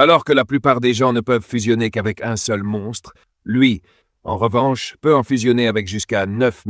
Alors que la plupart des gens ne peuvent fusionner qu'avec un seul monstre, lui, en revanche, peut en fusionner avec jusqu'à 9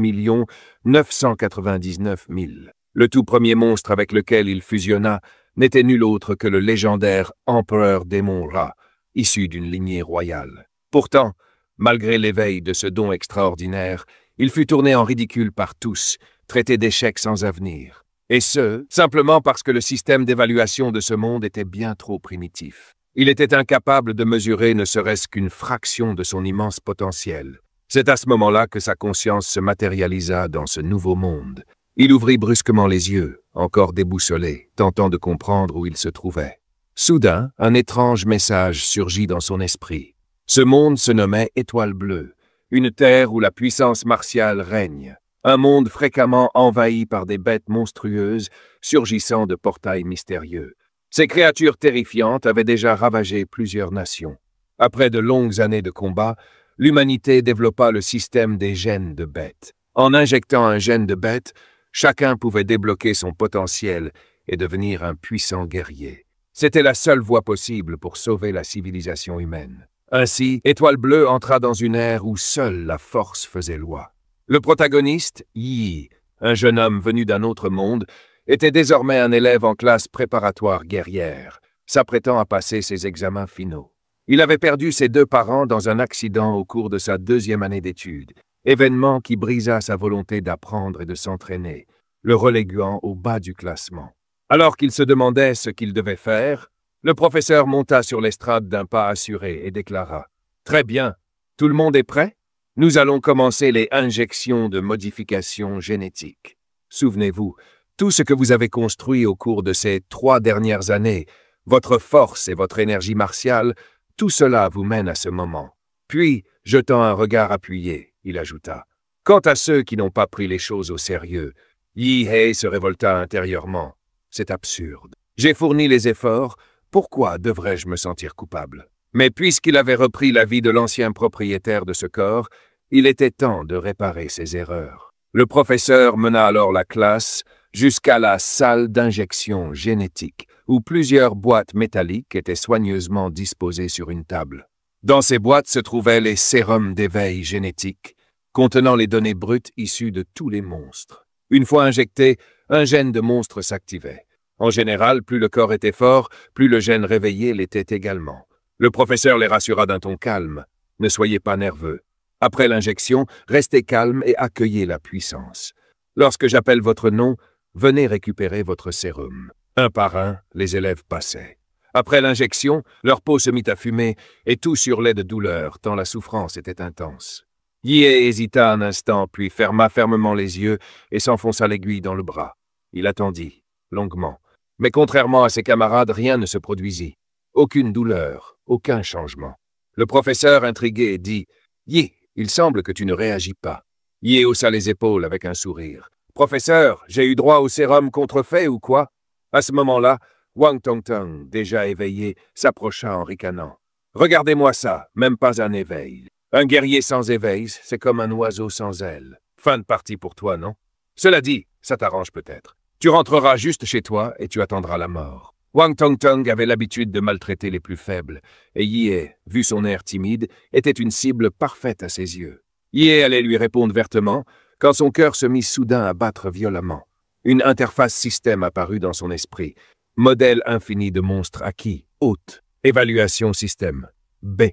999 000. Le tout premier monstre avec lequel il fusionna n'était nul autre que le légendaire empereur démon Ra, issu d'une lignée royale. Pourtant, malgré l'éveil de ce don extraordinaire, il fut tourné en ridicule par tous, traité d'échec sans avenir. Et ce, simplement parce que le système d'évaluation de ce monde était bien trop primitif. Il était incapable de mesurer ne serait-ce qu'une fraction de son immense potentiel. C'est à ce moment-là que sa conscience se matérialisa dans ce nouveau monde. Il ouvrit brusquement les yeux, encore déboussolé, tentant de comprendre où il se trouvait. Soudain, un étrange message surgit dans son esprit. Ce monde se nommait Étoile Bleue, une terre où la puissance martiale règne. Un monde fréquemment envahi par des bêtes monstrueuses surgissant de portails mystérieux. Ces créatures terrifiantes avaient déjà ravagé plusieurs nations. Après de longues années de combat, l'humanité développa le système des gènes de bêtes. En injectant un gène de bête, chacun pouvait débloquer son potentiel et devenir un puissant guerrier. C'était la seule voie possible pour sauver la civilisation humaine. Ainsi, Étoile Bleue entra dans une ère où seule la force faisait loi. Le protagoniste, Yi, un jeune homme venu d'un autre monde, était désormais un élève en classe préparatoire guerrière, s'apprêtant à passer ses examens finaux. Il avait perdu ses deux parents dans un accident au cours de sa deuxième année d'études, événement qui brisa sa volonté d'apprendre et de s'entraîner, le reléguant au bas du classement. Alors qu'il se demandait ce qu'il devait faire, le professeur monta sur l'estrade d'un pas assuré et déclara « Très bien, tout le monde est prêt? Nous allons commencer les injections de modification génétique. Souvenez-vous, tout ce que vous avez construit au cours de ces 3 dernières années, votre force et votre énergie martiale, tout cela vous mène à ce moment. » Puis, jetant un regard appuyé, il ajouta « Quant à ceux qui n'ont pas pris les choses au sérieux, Yi-Hei se révolta intérieurement. C'est absurde. J'ai fourni les efforts, pourquoi devrais-je me sentir coupable? Mais puisqu'il avait repris la vie de l'ancien propriétaire de ce corps, il était temps de réparer ses erreurs. Le professeur mena alors la classe jusqu'à la salle d'injection génétique, où plusieurs boîtes métalliques étaient soigneusement disposées sur une table. Dans ces boîtes se trouvaient les sérums d'éveil génétique, contenant les données brutes issues de tous les monstres. Une fois injecté, un gène de monstre s'activait. En général, plus le corps était fort, plus le gène réveillé l'était également. Le professeur les rassura d'un ton calme. « Ne soyez pas nerveux. Après l'injection, restez calme et accueillez la puissance. Lorsque j'appelle votre nom, venez récupérer votre sérum. » Un par un, les élèves passaient. Après l'injection, leur peau se mit à fumer et tous hurlaient de douleur, tant la souffrance était intense. Yi hésita un instant, puis ferma fermement les yeux et s'enfonça l'aiguille dans le bras. Il attendit, longuement. Mais contrairement à ses camarades, rien ne se produisit. Aucune douleur, aucun changement. Le professeur, intrigué, dit « Yi, il semble que tu ne réagis pas. » Yi haussa les épaules avec un sourire. « Professeur, j'ai eu droit au sérum contrefait ou quoi ?» À ce moment-là, Wang Tongtong, déjà éveillé, s'approcha en ricanant. « Regardez-moi ça, même pas un éveil. Un guerrier sans éveil, c'est comme un oiseau sans ailes. Fin de partie pour toi, non? Cela dit, ça t'arrange peut-être. Tu rentreras juste chez toi et tu attendras la mort. » Wang Tongtong avait l'habitude de maltraiter les plus faibles, et Yi, vu son air timide, était une cible parfaite à ses yeux. Yi allait lui répondre vertement, quand son cœur se mit soudain à battre violemment. Une interface système apparut dans son esprit. Modèle infini de monstres acquis, hôte, évaluation système, B.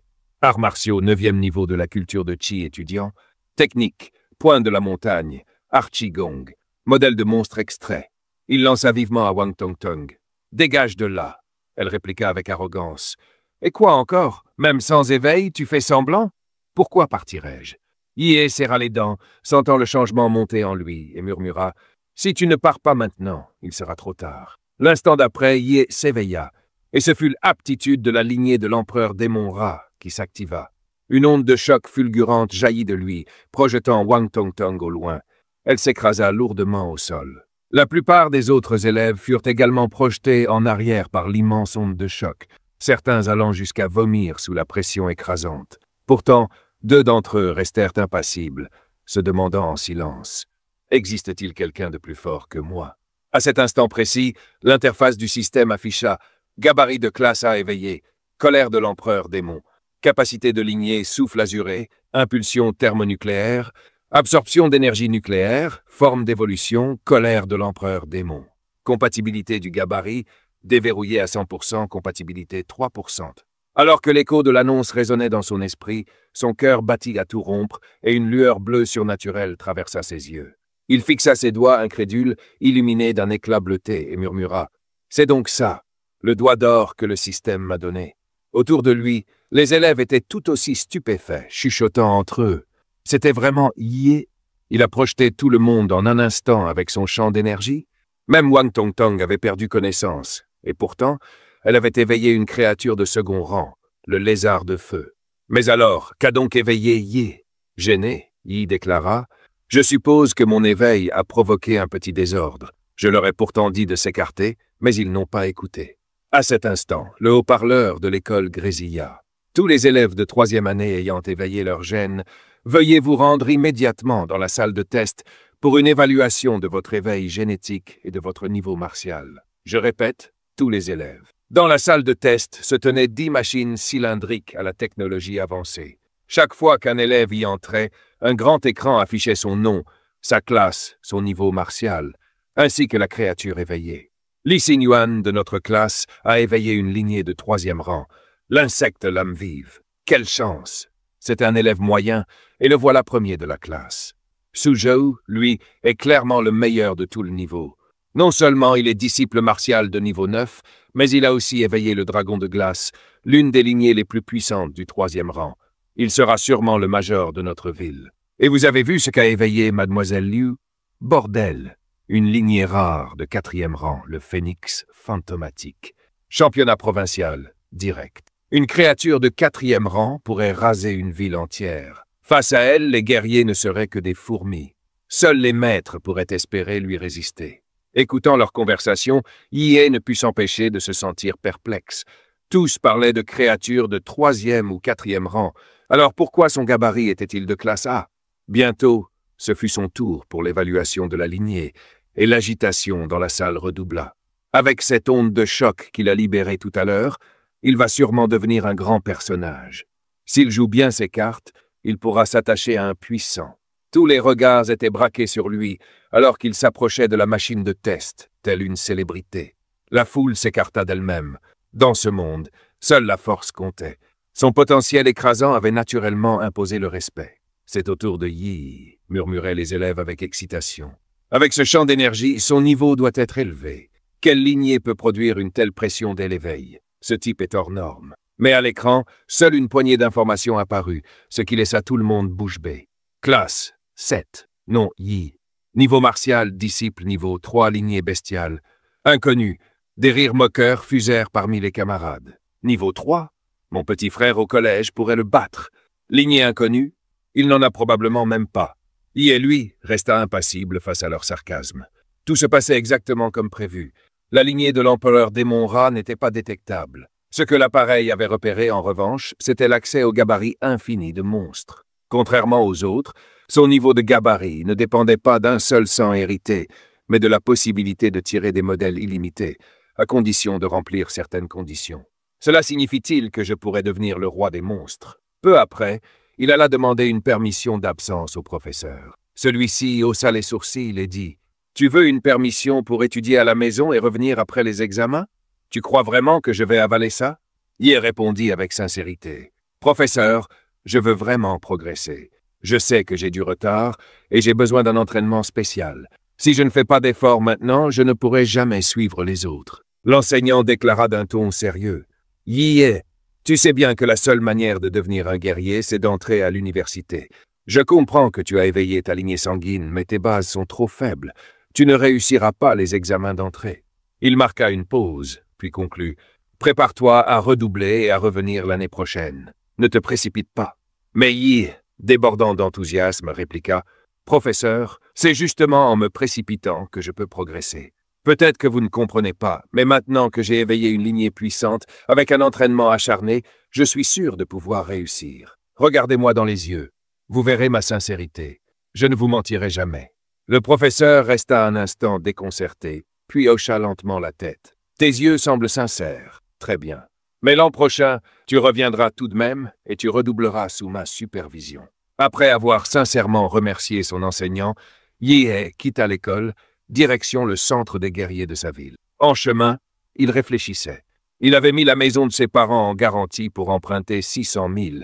Arts martiaux, 9e niveau de la culture de Chi étudiant, technique, point de la montagne, Archigong, modèle de monstre extrait. Il lança vivement à Wang Tongtong. « Dégage de là !» Elle répliqua avec arrogance. « Et quoi encore? Même sans éveil, tu fais semblant? Pourquoi partirais-je » Yi serra les dents, sentant le changement monter en lui, et murmura « Si tu ne pars pas maintenant, il sera trop tard. » L'instant d'après, Yi s'éveilla, et ce fut l'aptitude de la lignée de l'empereur démon Ra qui s'activa. Une onde de choc fulgurante jaillit de lui, projetant Wang Tongtong au loin. Elle s'écrasa lourdement au sol. La plupart des autres élèves furent également projetés en arrière par l'immense onde de choc, certains allant jusqu'à vomir sous la pression écrasante. Pourtant, 2 d'entre eux restèrent impassibles, se demandant en silence « Existe-t-il quelqu'un de plus fort que moi ?» À cet instant précis, l'interface du système afficha « Gabarit de classe A éveillé, colère de l'empereur démon, capacité de lignée souffle azuré, impulsion thermonucléaire, absorption d'énergie nucléaire, forme d'évolution, colère de l'empereur démon. Compatibilité du gabarit, déverrouillé à 100%, compatibilité 3%. Alors que l'écho de l'annonce résonnait dans son esprit, son cœur battit à tout rompre et une lueur bleue surnaturelle traversa ses yeux. Il fixa ses doigts incrédules, illuminés d'un éclat bleuté, et murmura « C'est donc ça, le doigt d'or que le système m'a donné. » Autour de lui, les élèves étaient tout aussi stupéfaits, chuchotant entre eux. C'était vraiment Yé. Il a projeté tout le monde en un instant avec son champ d'énergie. Même Wang Tongtong avait perdu connaissance, et pourtant, elle avait éveillé une créature de second rang, le lézard de feu. Mais alors, qu'a donc éveillé Yé? Gêné, Yi déclara « Je suppose que mon éveil a provoqué un petit désordre. Je leur ai pourtant dit de s'écarter, mais ils n'ont pas écouté. » À cet instant, le haut-parleur de l'école grésilla. Tous les élèves de 3e année ayant éveillé leur gène, veuillez vous rendre immédiatement dans la salle de test pour une évaluation de votre éveil génétique et de votre niveau martial. Je répète, tous les élèves. Dans la salle de test se tenaient 10 machines cylindriques à la technologie avancée. Chaque fois qu'un élève y entrait, un grand écran affichait son nom, sa classe, son niveau martial, ainsi que la créature éveillée. Li Xingyuan de notre classe a éveillé une lignée de 3e rang, l'insecte lame vive. Quelle chance! C'est un élève moyen, et le voilà premier de la classe. Su Zhou, lui, est clairement le meilleur de tout le niveau. Non seulement il est disciple martial de niveau 9, mais il a aussi éveillé le dragon de glace, l'une des lignées les plus puissantes du 3e rang. Il sera sûrement le major de notre ville. Et vous avez vu ce qu'a éveillé Mademoiselle Liu? Bordel! Une lignée rare de 4e rang, le phénix fantomatique. Championnat provincial, direct. Une créature de 4e rang pourrait raser une ville entière. Face à elle, les guerriers ne seraient que des fourmis. Seuls les maîtres pourraient espérer lui résister. Écoutant leur conversation, Yé ne put s'empêcher de se sentir perplexe. Tous parlaient de créatures de 3e ou 4e rang. Alors pourquoi son gabarit était-il de classe A? Bientôt, ce fut son tour pour l'évaluation de la lignée, et l'agitation dans la salle redoubla. Avec cette onde de choc qu'il a libérée tout à l'heure, il va sûrement devenir un grand personnage. S'il joue bien ses cartes, il pourra s'attacher à un puissant. Tous les regards étaient braqués sur lui, alors qu'il s'approchait de la machine de test, telle une célébrité. La foule s'écarta d'elle-même. Dans ce monde, seule la force comptait. Son potentiel écrasant avait naturellement imposé le respect. C'est au tour de Yi, murmuraient les élèves avec excitation. Avec ce champ d'énergie, son niveau doit être élevé. Quelle lignée peut produire une telle pression dès l'éveil? Ce type est hors norme. Mais à l'écran, seule une poignée d'informations apparut, ce qui laissa tout le monde bouche bée. Classe 7. Nom Yi. Niveau martial, disciple niveau 3, lignée bestiale. Inconnu. Des rires moqueurs fusèrent parmi les camarades. Niveau 3. Mon petit frère au collège pourrait le battre. Lignée inconnue. Il n'en a probablement même pas. Yi et lui resta impassible face à leur sarcasme. Tout se passait exactement comme prévu. La lignée de l'empereur démon Ra n'était pas détectable. Ce que l'appareil avait repéré, en revanche, c'était l'accès au gabarit infini de monstres. Contrairement aux autres, son niveau de gabarit ne dépendait pas d'un seul sang hérité, mais de la possibilité de tirer des modèles illimités, à condition de remplir certaines conditions. Cela signifie-t-il que je pourrais devenir le roi des monstres? Peu après, il alla demander une permission d'absence au professeur. Celui-ci haussa les sourcils et dit « Tu veux une permission pour étudier à la maison et revenir après les examens? Tu crois vraiment que je vais avaler ça ?» Yi répondit avec sincérité. « Professeur, je veux vraiment progresser. Je sais que j'ai du retard et j'ai besoin d'un entraînement spécial. Si je ne fais pas d'efforts maintenant, je ne pourrai jamais suivre les autres. » L'enseignant déclara d'un ton sérieux. « Yi, tu sais bien que la seule manière de devenir un guerrier, c'est d'entrer à l'université. Je comprends que tu as éveillé ta lignée sanguine, mais tes bases sont trop faibles. Tu ne réussiras pas les examens d'entrée. » Il marqua une pause, puis conclut. « Prépare-toi à redoubler et à revenir l'année prochaine. Ne te précipite pas. » Mais Yi, débordant d'enthousiasme, répliqua. « Professeur, c'est justement en me précipitant que je peux progresser. Peut-être que vous ne comprenez pas, mais maintenant que j'ai éveillé une lignée puissante, avec un entraînement acharné, je suis sûr de pouvoir réussir. Regardez-moi dans les yeux. Vous verrez ma sincérité. Je ne vous mentirai jamais. » Le professeur resta un instant déconcerté, puis hocha lentement la tête. « Tes yeux semblent sincères. Très bien. Mais l'an prochain, tu reviendras tout de même et tu redoubleras sous ma supervision. » Après avoir sincèrement remercié son enseignant, Yi quitta l'école, direction le centre des guerriers de sa ville. En chemin, il réfléchissait. Il avait mis la maison de ses parents en garantie pour emprunter 600 000,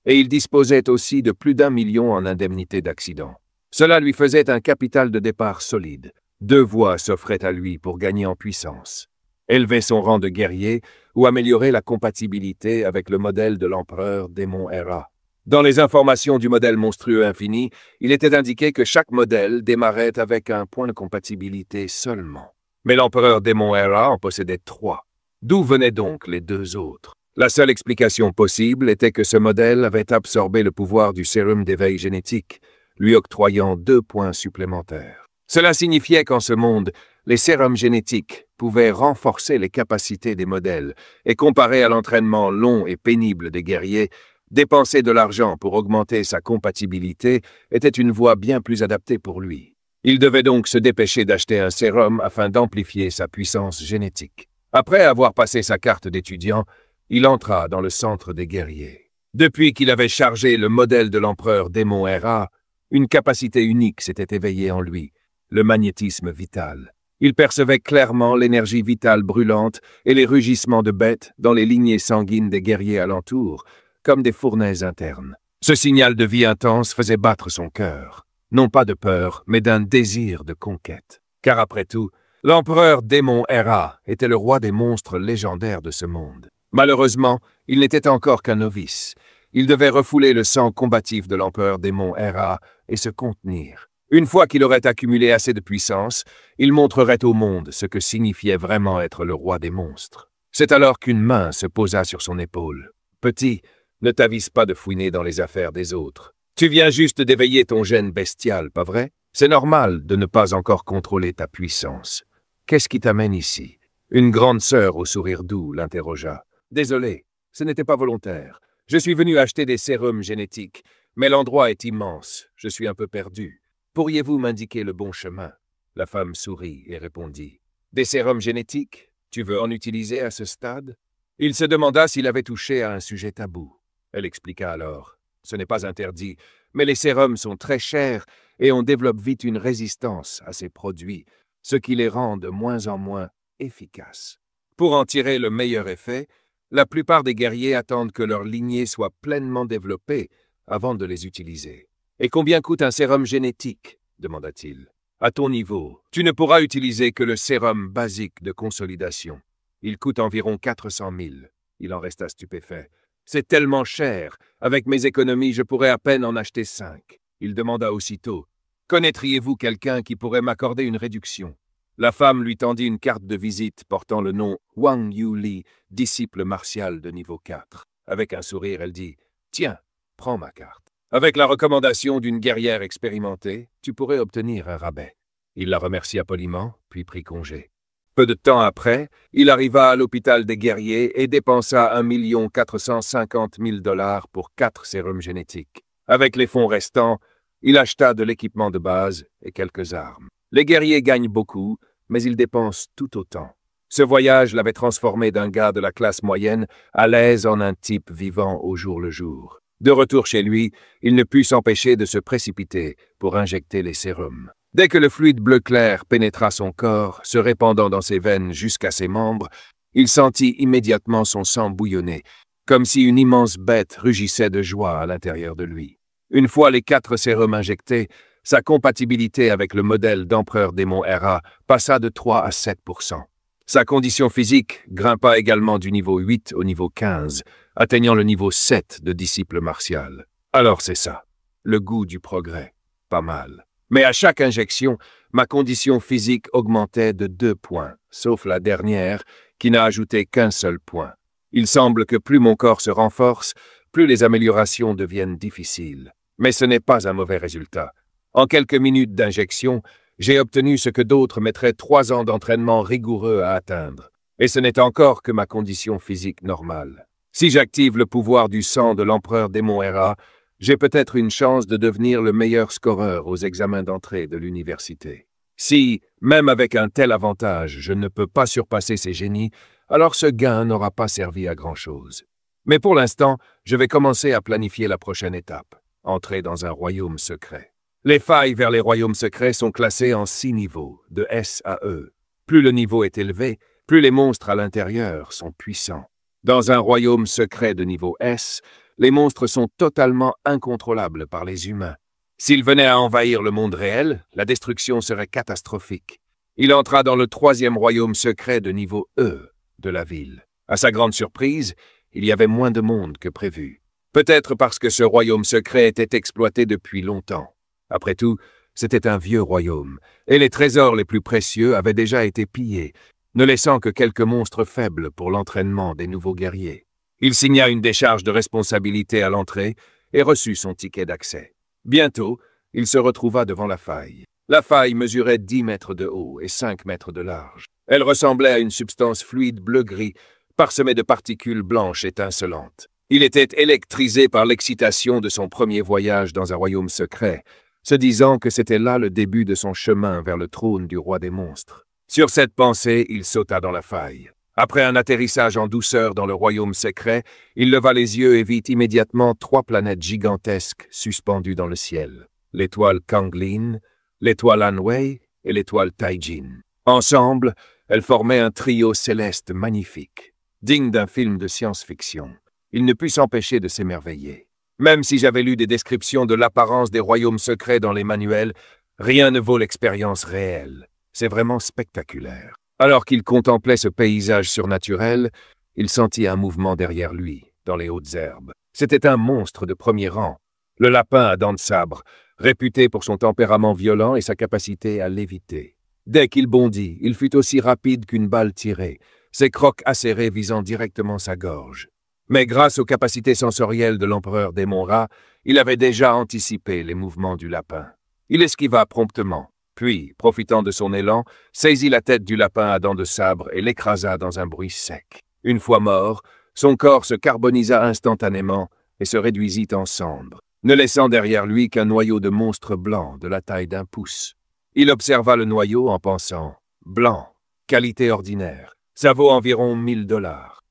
et il disposait aussi de plus d'1 million en indemnité d'accident. Cela lui faisait un capital de départ solide. 2 voies s'offraient à lui pour gagner en puissance. Élever son rang de guerrier ou améliorer la compatibilité avec le modèle de l'empereur Démon Hera. Dans les informations du modèle monstrueux infini, il était indiqué que chaque modèle démarrait avec un point de compatibilité seulement. Mais l'empereur Démon Hera en possédait 3. D'où venaient donc les 2 autres? La seule explication possible était que ce modèle avait absorbé le pouvoir du sérum d'éveil génétique, lui octroyant 2 points supplémentaires. Cela signifiait qu'en ce monde, les sérums génétiques pouvaient renforcer les capacités des modèles et comparé à l'entraînement long et pénible des guerriers, dépenser de l'argent pour augmenter sa compatibilité était une voie bien plus adaptée pour lui. Il devait donc se dépêcher d'acheter un sérum afin d'amplifier sa puissance génétique. Après avoir passé sa carte d'étudiant, il entra dans le centre des guerriers. Depuis qu'il avait chargé le modèle de l'empereur Démon Hera, une capacité unique s'était éveillée en lui, le magnétisme vital. Il percevait clairement l'énergie vitale brûlante et les rugissements de bêtes dans les lignées sanguines des guerriers alentours, comme des fournaises internes. Ce signal de vie intense faisait battre son cœur, non pas de peur, mais d'un désir de conquête. Car après tout, l'empereur Démon Hera était le roi des monstres légendaires de ce monde. Malheureusement, il n'était encore qu'un novice. Il devait refouler le sang combatif de l'empereur Démon Hera et se contenir. Une fois qu'il aurait accumulé assez de puissance, il montrerait au monde ce que signifiait vraiment être le roi des monstres. C'est alors qu'une main se posa sur son épaule. « Petit, ne t'avise pas de fouiner dans les affaires des autres. Tu viens juste d'éveiller ton gène bestial, pas vrai? C'est normal de ne pas encore contrôler ta puissance. Qu'est-ce qui t'amène ici? » Une grande sœur au sourire doux l'interrogea. « Désolé, ce n'était pas volontaire. Je suis venu acheter des sérums génétiques, mais l'endroit est immense. Je suis un peu perdu. Pourriez-vous m'indiquer le bon chemin? » La femme sourit et répondit. « Des sérums génétiques? Tu veux en utiliser à ce stade? » Il se demanda s'il avait touché à un sujet tabou. Elle expliqua alors. « Ce n'est pas interdit, mais les sérums sont très chers et on développe vite une résistance à ces produits, ce qui les rend de moins en moins efficaces. Pour en tirer le meilleur effet, la plupart des guerriers attendent que leur lignée soit pleinement développée avant de les utiliser. « Et combien coûte un sérum génétique ?» demanda-t-il. « À ton niveau, tu ne pourras utiliser que le sérum basique de consolidation. Il coûte environ 400 000. » Il en resta stupéfait. « C'est tellement cher. Avec mes économies, je pourrais à peine en acheter 5. » Il demanda aussitôt. « Connaîtriez-vous quelqu'un qui pourrait m'accorder une réduction ?» La femme lui tendit une carte de visite portant le nom Wang Yuli, disciple martial de niveau 4. Avec un sourire, elle dit « Tiens, prends ma carte. Avec la recommandation d'une guerrière expérimentée, tu pourrais obtenir un rabais. » Il la remercia poliment, puis prit congé. Peu de temps après, il arriva à l'hôpital des guerriers et dépensa 1 450 000 $ pour 4 sérums génétiques. Avec les fonds restants, il acheta de l'équipement de base et quelques armes. Les guerriers gagnent beaucoup, mais ils dépensent tout autant. Ce voyage l'avait transformé d'un gars de la classe moyenne à l'aise en un type vivant au jour le jour. De retour chez lui, il ne put s'empêcher de se précipiter pour injecter les sérums. Dès que le fluide bleu clair pénétra son corps, se répandant dans ses veines jusqu'à ses membres, il sentit immédiatement son sang bouillonner, comme si une immense bête rugissait de joie à l'intérieur de lui. Une fois les 4 sérums injectés, sa compatibilité avec le modèle d'empereur Démon Hera passa de 3 à 7%. Sa condition physique grimpa également du niveau 8 au niveau 15, atteignant le niveau 7 de disciple martial. Alors c'est ça, le goût du progrès. Pas mal. Mais à chaque injection, ma condition physique augmentait de 2 points, sauf la dernière, qui n'a ajouté qu'un seul point. Il semble que plus mon corps se renforce, plus les améliorations deviennent difficiles. Mais ce n'est pas un mauvais résultat. En quelques minutes d'injection, j'ai obtenu ce que d'autres mettraient 3 ans d'entraînement rigoureux à atteindre. Et ce n'est encore que ma condition physique normale. Si j'active le pouvoir du sang de l'empereur Démon Hera, j'ai peut-être une chance de devenir le meilleur scoreur aux examens d'entrée de l'université. Si, même avec un tel avantage, je ne peux pas surpasser ces génies, alors ce gain n'aura pas servi à grand-chose. Mais pour l'instant, je vais commencer à planifier la prochaine étape, entrer dans un royaume secret. Les failles vers les royaumes secrets sont classées en 6 niveaux, de S à E. Plus le niveau est élevé, plus les monstres à l'intérieur sont puissants. Dans un royaume secret de niveau S, les monstres sont totalement incontrôlables par les humains. S'ils venaient à envahir le monde réel, la destruction serait catastrophique. Il entra dans le 3e royaume secret de niveau E de la ville. À sa grande surprise, il y avait moins de monde que prévu. Peut-être parce que ce royaume secret était exploité depuis longtemps. Après tout, c'était un vieux royaume, et les trésors les plus précieux avaient déjà été pillés, ne laissant que quelques monstres faibles pour l'entraînement des nouveaux guerriers. Il signa une décharge de responsabilité à l'entrée et reçut son ticket d'accès. Bientôt, il se retrouva devant la faille. La faille mesurait 10 mètres de haut et 5 mètres de large. Elle ressemblait à une substance fluide bleu-gris, parsemée de particules blanches étincelantes. Il était électrisé par l'excitation de son premier voyage dans un royaume secret, se disant que c'était là le début de son chemin vers le trône du roi des monstres. Sur cette pensée, il sauta dans la faille. Après un atterrissage en douceur dans le royaume secret, il leva les yeux et vit immédiatement 3 planètes gigantesques suspendues dans le ciel. L'étoile Kanglin, l'étoile Anwei et l'étoile Taijin. Ensemble, elles formaient un trio céleste magnifique, digne d'un film de science-fiction. Il ne put s'empêcher de s'émerveiller. Même si j'avais lu des descriptions de l'apparence des royaumes secrets dans les manuels, rien ne vaut l'expérience réelle. C'est vraiment spectaculaire. Alors qu'il contemplait ce paysage surnaturel, il sentit un mouvement derrière lui, dans les hautes herbes. C'était un monstre de premier rang, le lapin à dents de sabre, réputé pour son tempérament violent et sa capacité à léviter. Dès qu'il bondit, il fut aussi rapide qu'une balle tirée, ses crocs acérés visant directement sa gorge. Mais grâce aux capacités sensorielles de l'empereur Démon-Ra, il avait déjà anticipé les mouvements du lapin. Il esquiva promptement, puis, profitant de son élan, saisit la tête du lapin à dents de sabre et l'écrasa dans un bruit sec. Une fois mort, son corps se carbonisa instantanément et se réduisit en cendres, ne laissant derrière lui qu'un noyau de monstre blanc de la taille d'un pouce. Il observa le noyau en pensant « Blanc, qualité ordinaire, ça vaut environ 1000 $.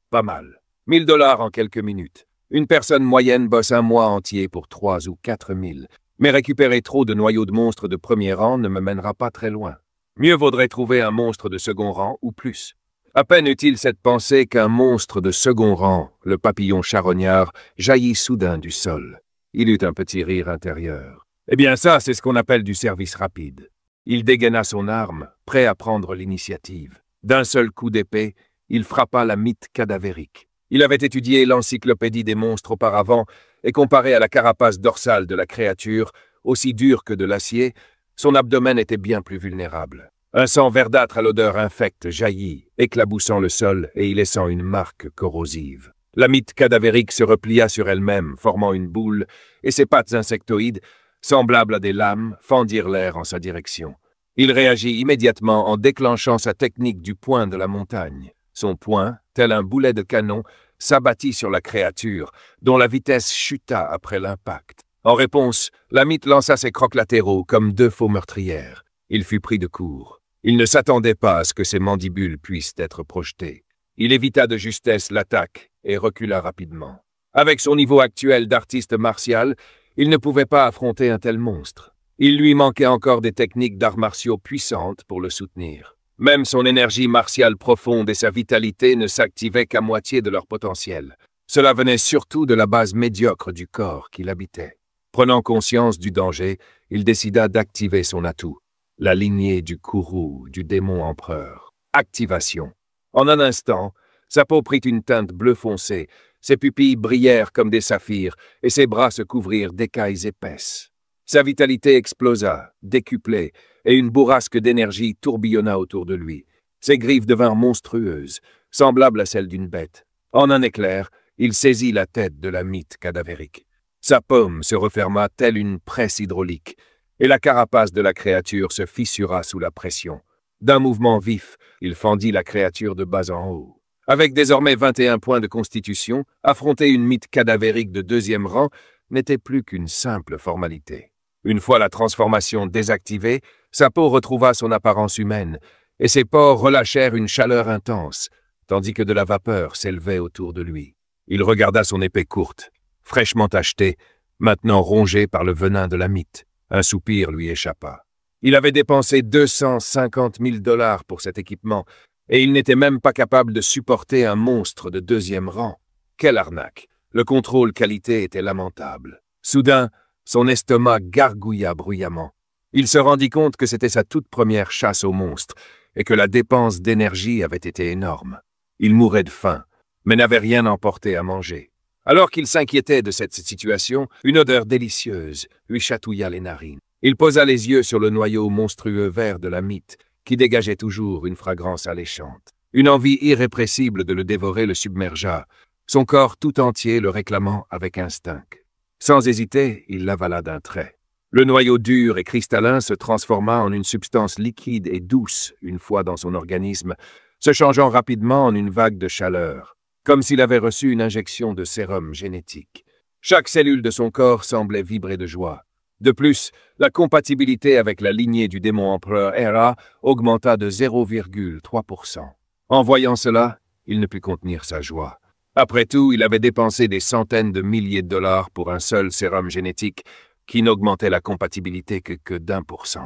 Pas mal. 1000 $ en quelques minutes. Une personne moyenne bosse un mois entier pour 3 ou 4 000. Mais récupérer trop de noyaux de monstres de premier rang ne me mènera pas très loin. Mieux vaudrait trouver un monstre de second rang ou plus. À peine eut-il cette pensée qu'un monstre de second rang, le papillon charognard, jaillit soudain du sol. Il eut un petit rire intérieur. Eh bien ça, c'est ce qu'on appelle du service rapide. Il dégaina son arme, prêt à prendre l'initiative. D'un seul coup d'épée, il frappa la mythe cadavérique. Il avait étudié l'encyclopédie des monstres auparavant et comparé à la carapace dorsale de la créature, aussi dure que de l'acier, son abdomen était bien plus vulnérable. Un sang verdâtre à l'odeur infecte jaillit, éclaboussant le sol et y laissant une marque corrosive. La mythe cadavérique se replia sur elle-même, formant une boule, et ses pattes insectoïdes, semblables à des lames, fendirent l'air en sa direction. Il réagit immédiatement en déclenchant sa technique du poing de la montagne. Son poing, tel un boulet de canon, s'abattit sur la créature, dont la vitesse chuta après l'impact. En réponse, la mythe lança ses crocs latéraux comme 2 faux meurtrières. Il fut pris de court. Il ne s'attendait pas à ce que ses mandibules puissent être projetées. Il évita de justesse l'attaque et recula rapidement. Avec son niveau actuel d'artiste martial, il ne pouvait pas affronter un tel monstre. Il lui manquait encore des techniques d'arts martiaux puissantes pour le soutenir. Même son énergie martiale profonde et sa vitalité ne s'activaient qu'à moitié de leur potentiel. Cela venait surtout de la base médiocre du corps qu'il habitait. Prenant conscience du danger, il décida d'activer son atout, la lignée du courroux du démon empereur. Activation. En un instant, sa peau prit une teinte bleu foncé, ses pupilles brillèrent comme des saphirs et ses bras se couvrirent d'écailles épaisses. Sa vitalité explosa, décuplée, et une bourrasque d'énergie tourbillonna autour de lui. Ses griffes devinrent monstrueuses, semblables à celles d'une bête. En un éclair, il saisit la tête de la mythe cadavérique. Sa paume se referma telle une presse hydraulique, et la carapace de la créature se fissura sous la pression. D'un mouvement vif, il fendit la créature de bas en haut. Avec désormais 21 points de constitution, affronter une mythe cadavérique de 2e rang n'était plus qu'une simple formalité. Une fois la transformation désactivée, sa peau retrouva son apparence humaine, et ses pores relâchèrent une chaleur intense, tandis que de la vapeur s'élevait autour de lui. Il regarda son épée courte, fraîchement achetée, maintenant rongée par le venin de la mythe. Un soupir lui échappa. Il avait dépensé 250 000 $ pour cet équipement, et il n'était même pas capable de supporter un monstre de 2e rang. Quelle arnaque! Le contrôle qualité était lamentable. Soudain, son estomac gargouilla bruyamment. Il se rendit compte que c'était sa toute première chasse aux monstres, et que la dépense d'énergie avait été énorme. Il mourait de faim, mais n'avait rien emporté à manger. Alors qu'il s'inquiétait de cette situation, une odeur délicieuse lui chatouilla les narines. Il posa les yeux sur le noyau monstrueux vert de la mythe, qui dégageait toujours une fragrance alléchante. Une envie irrépressible de le dévorer le submergea, son corps tout entier le réclamant avec instinct. Sans hésiter, il l'avala d'un trait. Le noyau dur et cristallin se transforma en une substance liquide et douce une fois dans son organisme, se changeant rapidement en une vague de chaleur, comme s'il avait reçu une injection de sérum génétique. Chaque cellule de son corps semblait vibrer de joie. De plus, la compatibilité avec la lignée du démon empereur Hera augmenta de 0,3%. En voyant cela, il ne put contenir sa joie. Après tout, il avait dépensé des centaines de milliers de dollars pour un seul sérum génétique qui n'augmentait la compatibilité que d'1%.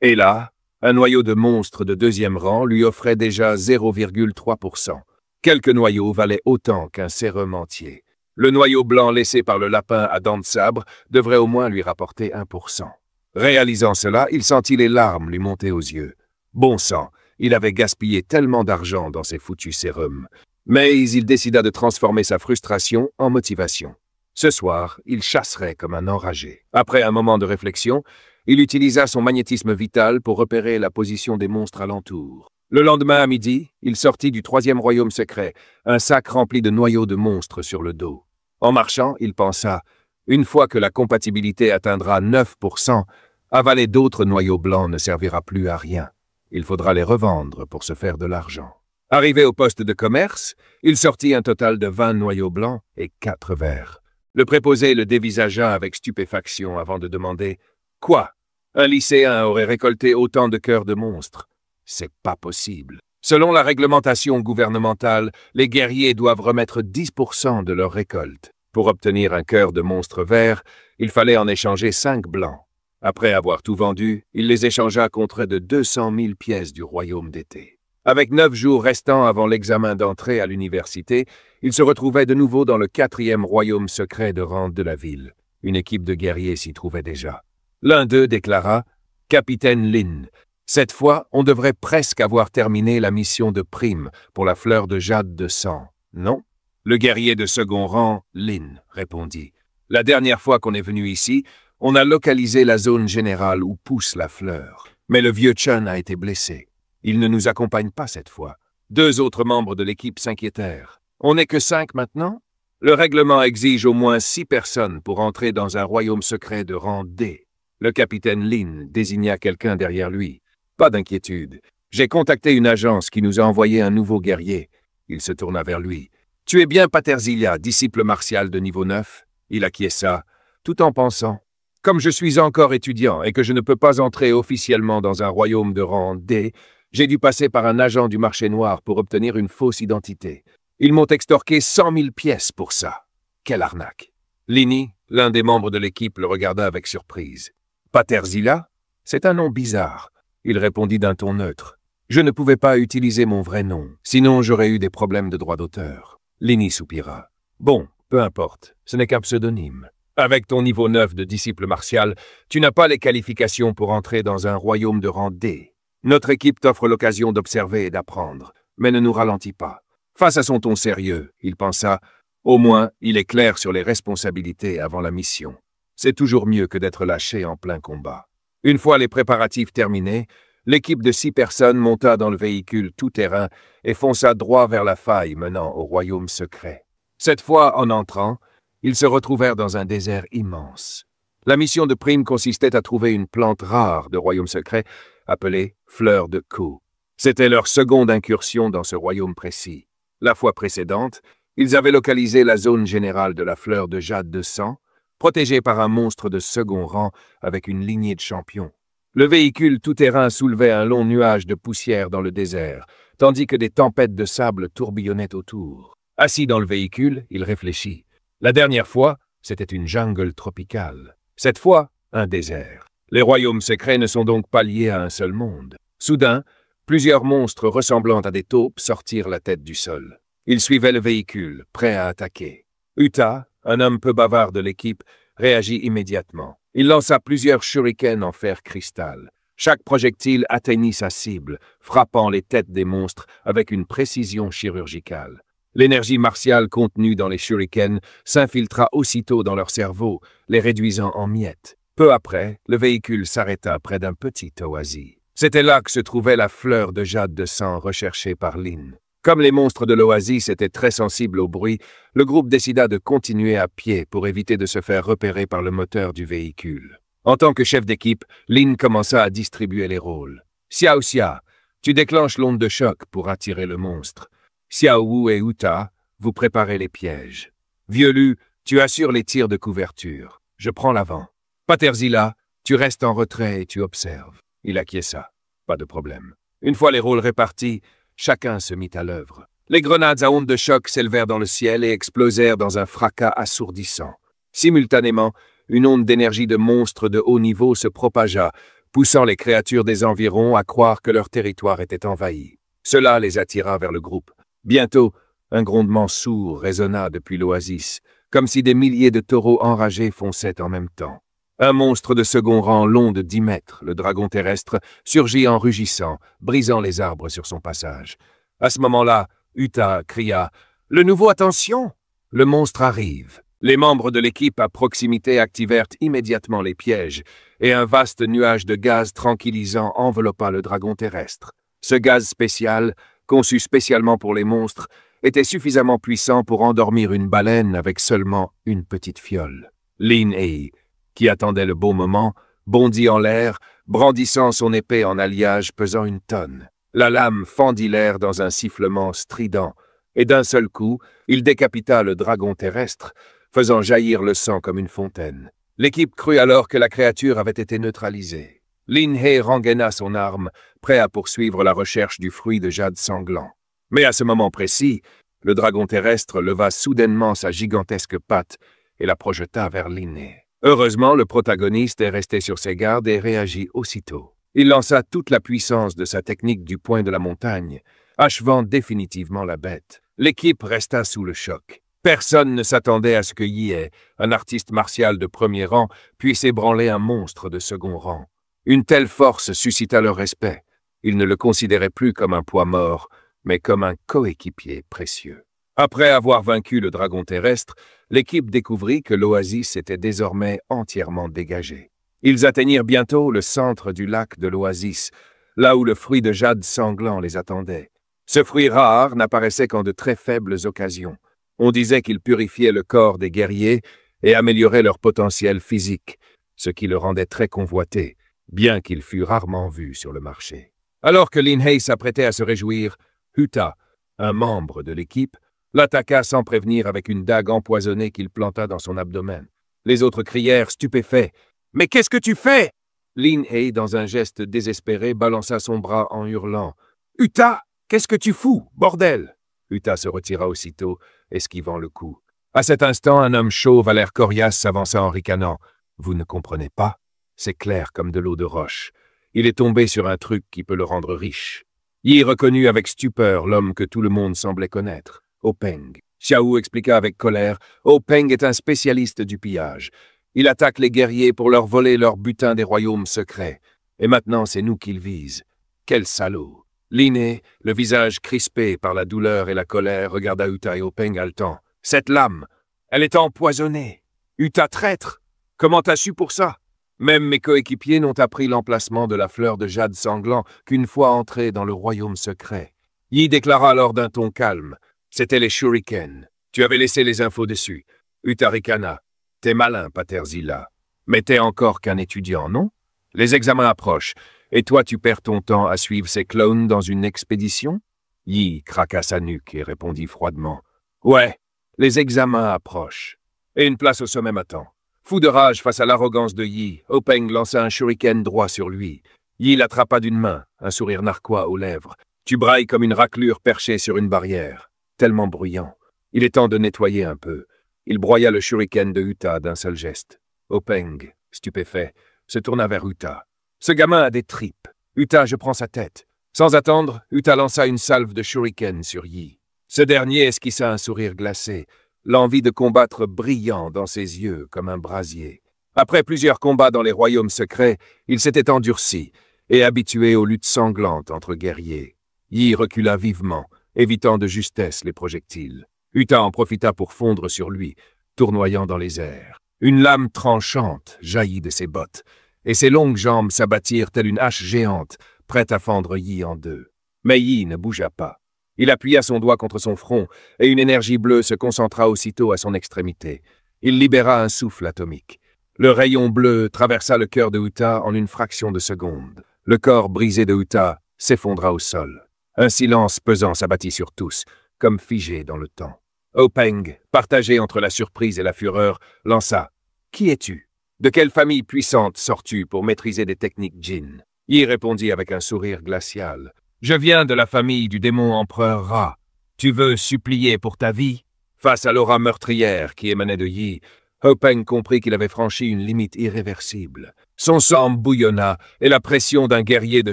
Et là, un noyau de monstre de 2e rang lui offrait déjà 0,3%. Quelques noyaux valaient autant qu'un sérum entier. Le noyau blanc laissé par le lapin à dents de sabre devrait au moins lui rapporter 1%. Réalisant cela, il sentit les larmes lui monter aux yeux. Bon sang, il avait gaspillé tellement d'argent dans ces foutus sérums. Mais il décida de transformer sa frustration en motivation. Ce soir, il chasserait comme un enragé. Après un moment de réflexion, il utilisa son magnétisme vital pour repérer la position des monstres alentour. Le lendemain à midi, il sortit du 3e royaume secret, un sac rempli de noyaux de monstres sur le dos. En marchant, il pensa, une fois que la compatibilité atteindra 9%, avaler d'autres noyaux blancs ne servira plus à rien. Il faudra les revendre pour se faire de l'argent. Arrivé au poste de commerce, il sortit un total de 20 noyaux blancs et 4 verts. Le préposé le dévisagea avec stupéfaction avant de demander « Quoi? Un lycéen aurait récolté autant de cœurs de monstres? C'est pas possible. Selon la réglementation gouvernementale, les guerriers doivent remettre 10% de leur récolte. Pour obtenir un cœur de monstre vert, il fallait en échanger 5 blancs. Après avoir tout vendu, il les échangea contre de 200 000 pièces du royaume d'été. Avec 9 jours restants avant l'examen d'entrée à l'université, il se retrouvait de nouveau dans le 4e royaume secret de rang de la ville. Une équipe de guerriers s'y trouvait déjà. L'un d'eux déclara « Capitaine Lin, cette fois, on devrait presque avoir terminé la mission de prime pour la fleur de jade de sang, non ?» Le guerrier de second rang, Lin, répondit « La dernière fois qu'on est venu ici, on a localisé la zone générale où pousse la fleur. Mais le vieux Chun a été blessé. Il ne nous accompagne pas cette fois. 2 autres membres de l'équipe s'inquiétèrent. On n'est que 5 maintenant? Le règlement exige au moins 6 personnes pour entrer dans un royaume secret de rang D. Le capitaine Lin désigna quelqu'un derrière lui. Pas d'inquiétude. J'ai contacté une agence qui nous a envoyé un nouveau guerrier. Il se tourna vers lui. Tu es bien Paterzilia, disciple martial de niveau 9? Il acquiesça, tout en pensant. Comme je suis encore étudiant et que je ne peux pas entrer officiellement dans un royaume de rang D, j'ai dû passer par un agent du marché noir pour obtenir une fausse identité. Ils m'ont extorqué 100 000 pièces pour ça. Quelle arnaque! Lini, l'un des membres de l'équipe, le regarda avec surprise. Paterzilla? C'est un nom bizarre. Il répondit d'un ton neutre. Je ne pouvais pas utiliser mon vrai nom, sinon j'aurais eu des problèmes de droit d'auteur. Lini soupira. Bon, peu importe, ce n'est qu'un pseudonyme. Avec ton niveau 9 de disciple martial, tu n'as pas les qualifications pour entrer dans un royaume de rang D. Notre équipe t'offre l'occasion d'observer et d'apprendre, mais ne nous ralentis pas. Face à son ton sérieux, il pensa, au moins, il est clair sur les responsabilités avant la mission. C'est toujours mieux que d'être lâché en plein combat. Une fois les préparatifs terminés, l'équipe de 6 personnes monta dans le véhicule tout-terrain et fonça droit vers la faille menant au royaume secret. Cette fois, en entrant, ils se retrouvèrent dans un désert immense. La mission de prime consistait à trouver une plante rare de royaume secret appelée fleur de Ku. C'était leur seconde incursion dans ce royaume précis. La fois précédente, ils avaient localisé la zone générale de la fleur de jade de sang, protégée par un monstre de second rang avec une lignée de champions. Le véhicule tout-terrain soulevait un long nuage de poussière dans le désert, tandis que des tempêtes de sable tourbillonnaient autour. Assis dans le véhicule, il réfléchit. La dernière fois, c'était une jungle tropicale. Cette fois, un désert. Les royaumes secrets ne sont donc pas liés à un seul monde. Soudain, plusieurs monstres ressemblant à des taupes sortirent la tête du sol. Ils suivaient le véhicule, prêts à attaquer. Uta, un homme peu bavard de l'équipe, réagit immédiatement. Il lança plusieurs shurikens en fer cristal. Chaque projectile atteignit sa cible, frappant les têtes des monstres avec une précision chirurgicale. L'énergie martiale contenue dans les shurikens s'infiltra aussitôt dans leur cerveau, les réduisant en miettes. Peu après, le véhicule s'arrêta près d'un petit oasis. C'était là que se trouvait la fleur de jade de sang recherchée par Lin. Comme les monstres de l'oasis étaient très sensibles au bruit, le groupe décida de continuer à pied pour éviter de se faire repérer par le moteur du véhicule. En tant que chef d'équipe, Lin commença à distribuer les rôles. Xiao Xia, tu déclenches l'onde de choc pour attirer le monstre. Xiao Wu et Uta, vous préparez les pièges. Vieux Lu, tu assures les tirs de couverture. Je prends l'avant. Paterzilla, tu restes en retrait et tu observes. Il acquiesça. Pas de problème. Une fois les rôles répartis, chacun se mit à l'œuvre. Les grenades à ondes de choc s'élevèrent dans le ciel et explosèrent dans un fracas assourdissant. Simultanément, une onde d'énergie de monstres de haut niveau se propagea, poussant les créatures des environs à croire que leur territoire était envahi. Cela les attira vers le groupe. Bientôt, un grondement sourd résonna depuis l'oasis, comme si des milliers de taureaux enragés fonçaient en même temps. Un monstre de second rang long de 10 mètres, le dragon terrestre, surgit en rugissant, brisant les arbres sur son passage. À ce moment-là, Uta cria « Le nouveau, attention !» Le monstre arrive. Les membres de l'équipe à proximité activèrent immédiatement les pièges, et un vaste nuage de gaz tranquillisant enveloppa le dragon terrestre. Ce gaz spécial, conçu spécialement pour les monstres, était suffisamment puissant pour endormir une baleine avec seulement une petite fiole. Lin Hei, qui attendait le beau moment, bondit en l'air, brandissant son épée en alliage pesant 1 tonne. La lame fendit l'air dans un sifflement strident, et d'un seul coup, il décapita le dragon terrestre, faisant jaillir le sang comme une fontaine. L'équipe crut alors que la créature avait été neutralisée. Lin Hei rengaina son arme, prêt à poursuivre la recherche du fruit de jade sanglant. Mais à ce moment précis, le dragon terrestre leva soudainement sa gigantesque patte et la projeta vers Lin Hei. Heureusement, le protagoniste est resté sur ses gardes et réagit aussitôt. Il lança toute la puissance de sa technique du point de la montagne, achevant définitivement la bête. L'équipe resta sous le choc. Personne ne s'attendait à ce que Yi, un artiste martial de premier rang, puisse ébranler un monstre de second rang. Une telle force suscita leur respect. Ils ne le considéraient plus comme un poids mort, mais comme un coéquipier précieux. Après avoir vaincu le dragon terrestre, l'équipe découvrit que l'oasis était désormais entièrement dégagée. Ils atteignirent bientôt le centre du lac de l'oasis, là où le fruit de jade sanglant les attendait. Ce fruit rare n'apparaissait qu'en de très faibles occasions. On disait qu'il purifiait le corps des guerriers et améliorait leur potentiel physique, ce qui le rendait très convoité, bien qu'il fût rarement vu sur le marché. Alors que Lin Hei s'apprêtait à se réjouir, Uta, un membre de l'équipe, l'attaqua sans prévenir avec une dague empoisonnée qu'il planta dans son abdomen. Les autres crièrent, stupéfaits. « Mais qu'est-ce que tu fais ?» Lin Hei, dans un geste désespéré, balança son bras en hurlant. « Uta, qu'est-ce que tu fous, bordel ?» Uta se retira aussitôt, esquivant le coup. À cet instant, un homme chauve à l'air coriace s'avança en ricanant. « Vous ne comprenez pas? C'est clair comme de l'eau de roche. Il est tombé sur un truc qui peut le rendre riche. » Yi reconnut avec stupeur l'homme que tout le monde semblait connaître. Openg. Xiao expliqua avec colère. Openg est un spécialiste du pillage. Il attaque les guerriers pour leur voler leur butin des royaumes secrets. Et maintenant, c'est nous qu'il vise. Quel salaud! Lin Hei, le visage crispé par la douleur et la colère, regarda Uta et Openg haletant. Cette lame, elle est empoisonnée. Uta traître! Comment t'as su pour ça? Même mes coéquipiers n'ont appris l'emplacement de la fleur de jade sanglant qu'une fois entrés dans le royaume secret. Yi déclara alors d'un ton calme. C'était les shurikens. Tu avais laissé les infos dessus. Uta ricana. T'es malin, Paterzilla. Mais t'es encore qu'un étudiant, non? Les examens approchent. Et toi, tu perds ton temps à suivre ces clones dans une expédition? Yi craqua sa nuque et répondit froidement. Ouais, les examens approchent. Et une place au sommet m'attend. Fou de rage face à l'arrogance de Yi, Openg lança un shuriken droit sur lui. Yi l'attrapa d'une main, un sourire narquois aux lèvres. Tu brailles comme une raclure perchée sur une barrière. Tellement bruyant. Il est temps de nettoyer un peu. Il broya le shuriken de Uta d'un seul geste. Hopeng, stupéfait, se tourna vers Uta. Ce gamin a des tripes. Uta, je prends sa tête. Sans attendre, Uta lança une salve de shuriken sur Yi. Ce dernier esquissa un sourire glacé, l'envie de combattre brillant dans ses yeux comme un brasier. Après plusieurs combats dans les royaumes secrets, il s'était endurci et habitué aux luttes sanglantes entre guerriers. Yi recula vivement, évitant de justesse les projectiles. Uta en profita pour fondre sur lui, tournoyant dans les airs. Une lame tranchante jaillit de ses bottes, et ses longues jambes s'abattirent telle une hache géante, prête à fendre Yi en deux. Mais Yi ne bougea pas. Il appuya son doigt contre son front, et une énergie bleue se concentra aussitôt à son extrémité. Il libéra un souffle atomique. Le rayon bleu traversa le cœur de Uta en une fraction de seconde. Le corps brisé de Uta s'effondra au sol. Un silence pesant s'abattit sur tous, comme figé dans le temps. Hopeng, partagé entre la surprise et la fureur, lança « Qui es-tu? De quelle famille puissante sors-tu pour maîtriser des techniques Jin ?» Yi répondit avec un sourire glacial. « Je viens de la famille du démon empereur Ra. Tu veux supplier pour ta vie ?» Face à l'aura meurtrière qui émanait de Yi, Hopeng comprit qu'il avait franchi une limite irréversible. Son sang bouillonna et la pression d'un guerrier de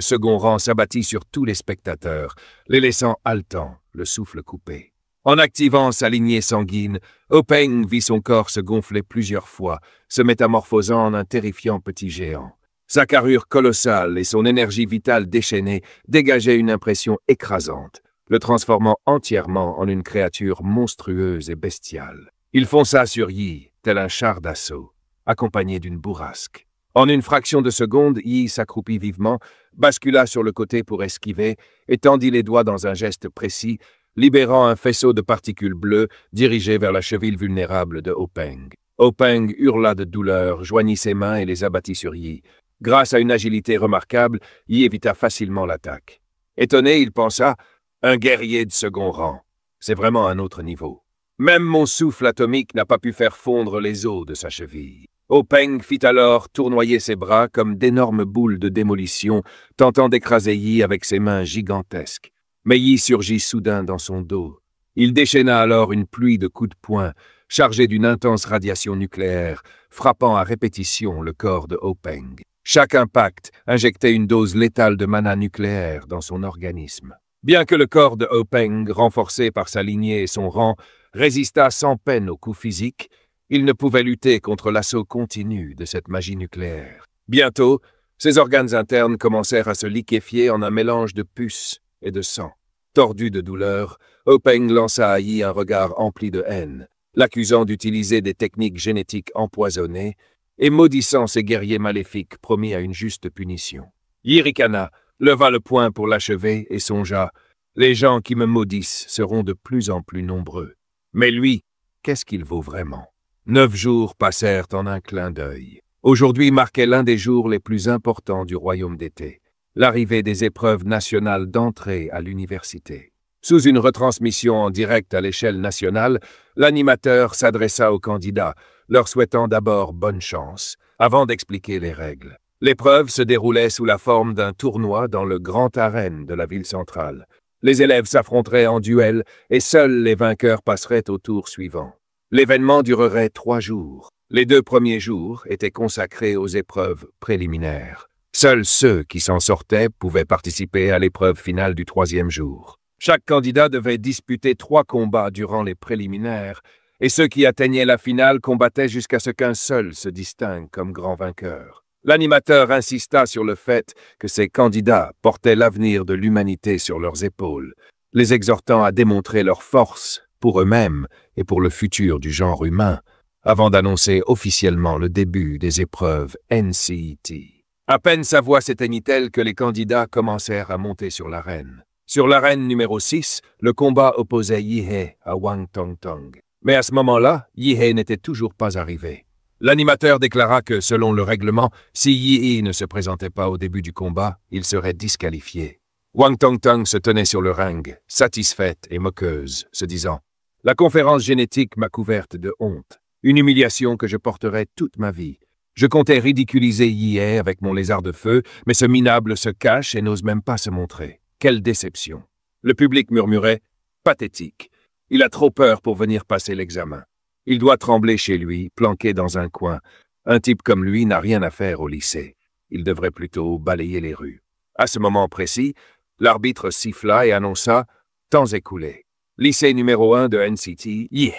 second rang s'abattit sur tous les spectateurs, les laissant haletants, le souffle coupé. En activant sa lignée sanguine, Hopeng vit son corps se gonfler plusieurs fois, se métamorphosant en un terrifiant petit géant. Sa carrure colossale et son énergie vitale déchaînée dégageaient une impression écrasante, le transformant entièrement en une créature monstrueuse et bestiale. Il fonça sur Yi, tel un char d'assaut, accompagné d'une bourrasque. En une fraction de seconde, Yi s'accroupit vivement, bascula sur le côté pour esquiver et tendit les doigts dans un geste précis, libérant un faisceau de particules bleues dirigé vers la cheville vulnérable de Hopeng. Hopeng hurla de douleur, joignit ses mains et les abattit sur Yi. Grâce à une agilité remarquable, Yi évita facilement l'attaque. Étonné, il pensa « Un guerrier de second rang. C'est vraiment un autre niveau. Même mon souffle atomique n'a pas pu faire fondre les os de sa cheville. » Hopeng fit alors tournoyer ses bras comme d'énormes boules de démolition, tentant d'écraser Yi avec ses mains gigantesques. Mais Yi surgit soudain dans son dos. Il déchaîna alors une pluie de coups de poing, chargée d'une intense radiation nucléaire, frappant à répétition le corps de Hopeng. Chaque impact injectait une dose létale de mana nucléaire dans son organisme. Bien que le corps de Hopeng, renforcé par sa lignée et son rang, résista sans peine aux coups physiques, il ne pouvait lutter contre l'assaut continu de cette magie nucléaire. Bientôt, ses organes internes commencèrent à se liquéfier en un mélange de puces et de sang. Tordu de douleur, Hopeng lança à Yi un regard empli de haine, l'accusant d'utiliser des techniques génétiques empoisonnées et maudissant ses guerriers maléfiques promis à une juste punition. Yi ricana, leva le poing pour l'achever et songea « Les gens qui me maudissent seront de plus en plus nombreux. Mais lui, qu'est-ce qu'il vaut vraiment ?» 9 jours passèrent en un clin d'œil. Aujourd'hui marquait l'un des jours les plus importants du royaume d'été, l'arrivée des épreuves nationales d'entrée à l'université. Sous une retransmission en direct à l'échelle nationale, l'animateur s'adressa aux candidats, leur souhaitant d'abord bonne chance, avant d'expliquer les règles. L'épreuve se déroulait sous la forme d'un tournoi dans le grand arène de la ville centrale. Les élèves s'affronteraient en duel et seuls les vainqueurs passeraient au tour suivant. L'événement durerait 3 jours. Les 2 premiers jours étaient consacrés aux épreuves préliminaires. Seuls ceux qui s'en sortaient pouvaient participer à l'épreuve finale du 3e jour. Chaque candidat devait disputer 3 combats durant les préliminaires, et ceux qui atteignaient la finale combattaient jusqu'à ce qu'un seul se distingue comme grand vainqueur. L'animateur insista sur le fait que ces candidats portaient l'avenir de l'humanité sur leurs épaules, les exhortant à démontrer leur force pour eux-mêmes et pour le futur du genre humain, avant d'annoncer officiellement le début des épreuves NCET. À peine sa voix s'éteignit-elle que les candidats commencèrent à monter sur l'arène. Sur l'arène numéro 6, le combat opposait Yi-Hei à Wang Tongtong. Mais à ce moment-là, Yi-Hei n'était toujours pas arrivé. L'animateur déclara que, selon le règlement, si Yi-Hei ne se présentait pas au début du combat, il serait disqualifié. Wang Tongtong se tenait sur le ring, satisfaite et moqueuse, se disant « La conférence génétique m'a couverte de honte, une humiliation que je porterai toute ma vie. Je comptais ridiculiser Yi-Hei avec mon lézard de feu, mais ce minable se cache et n'ose même pas se montrer. Quelle déception. Le public murmurait « pathétique ». Il a trop peur pour venir passer l'examen. Il doit trembler chez lui, planqué dans un coin. Un type comme lui n'a rien à faire au lycée. Il devrait plutôt balayer les rues. À ce moment précis, l'arbitre siffla et annonça « temps écoulé ». Lycée numéro 1 de NCT, yeah.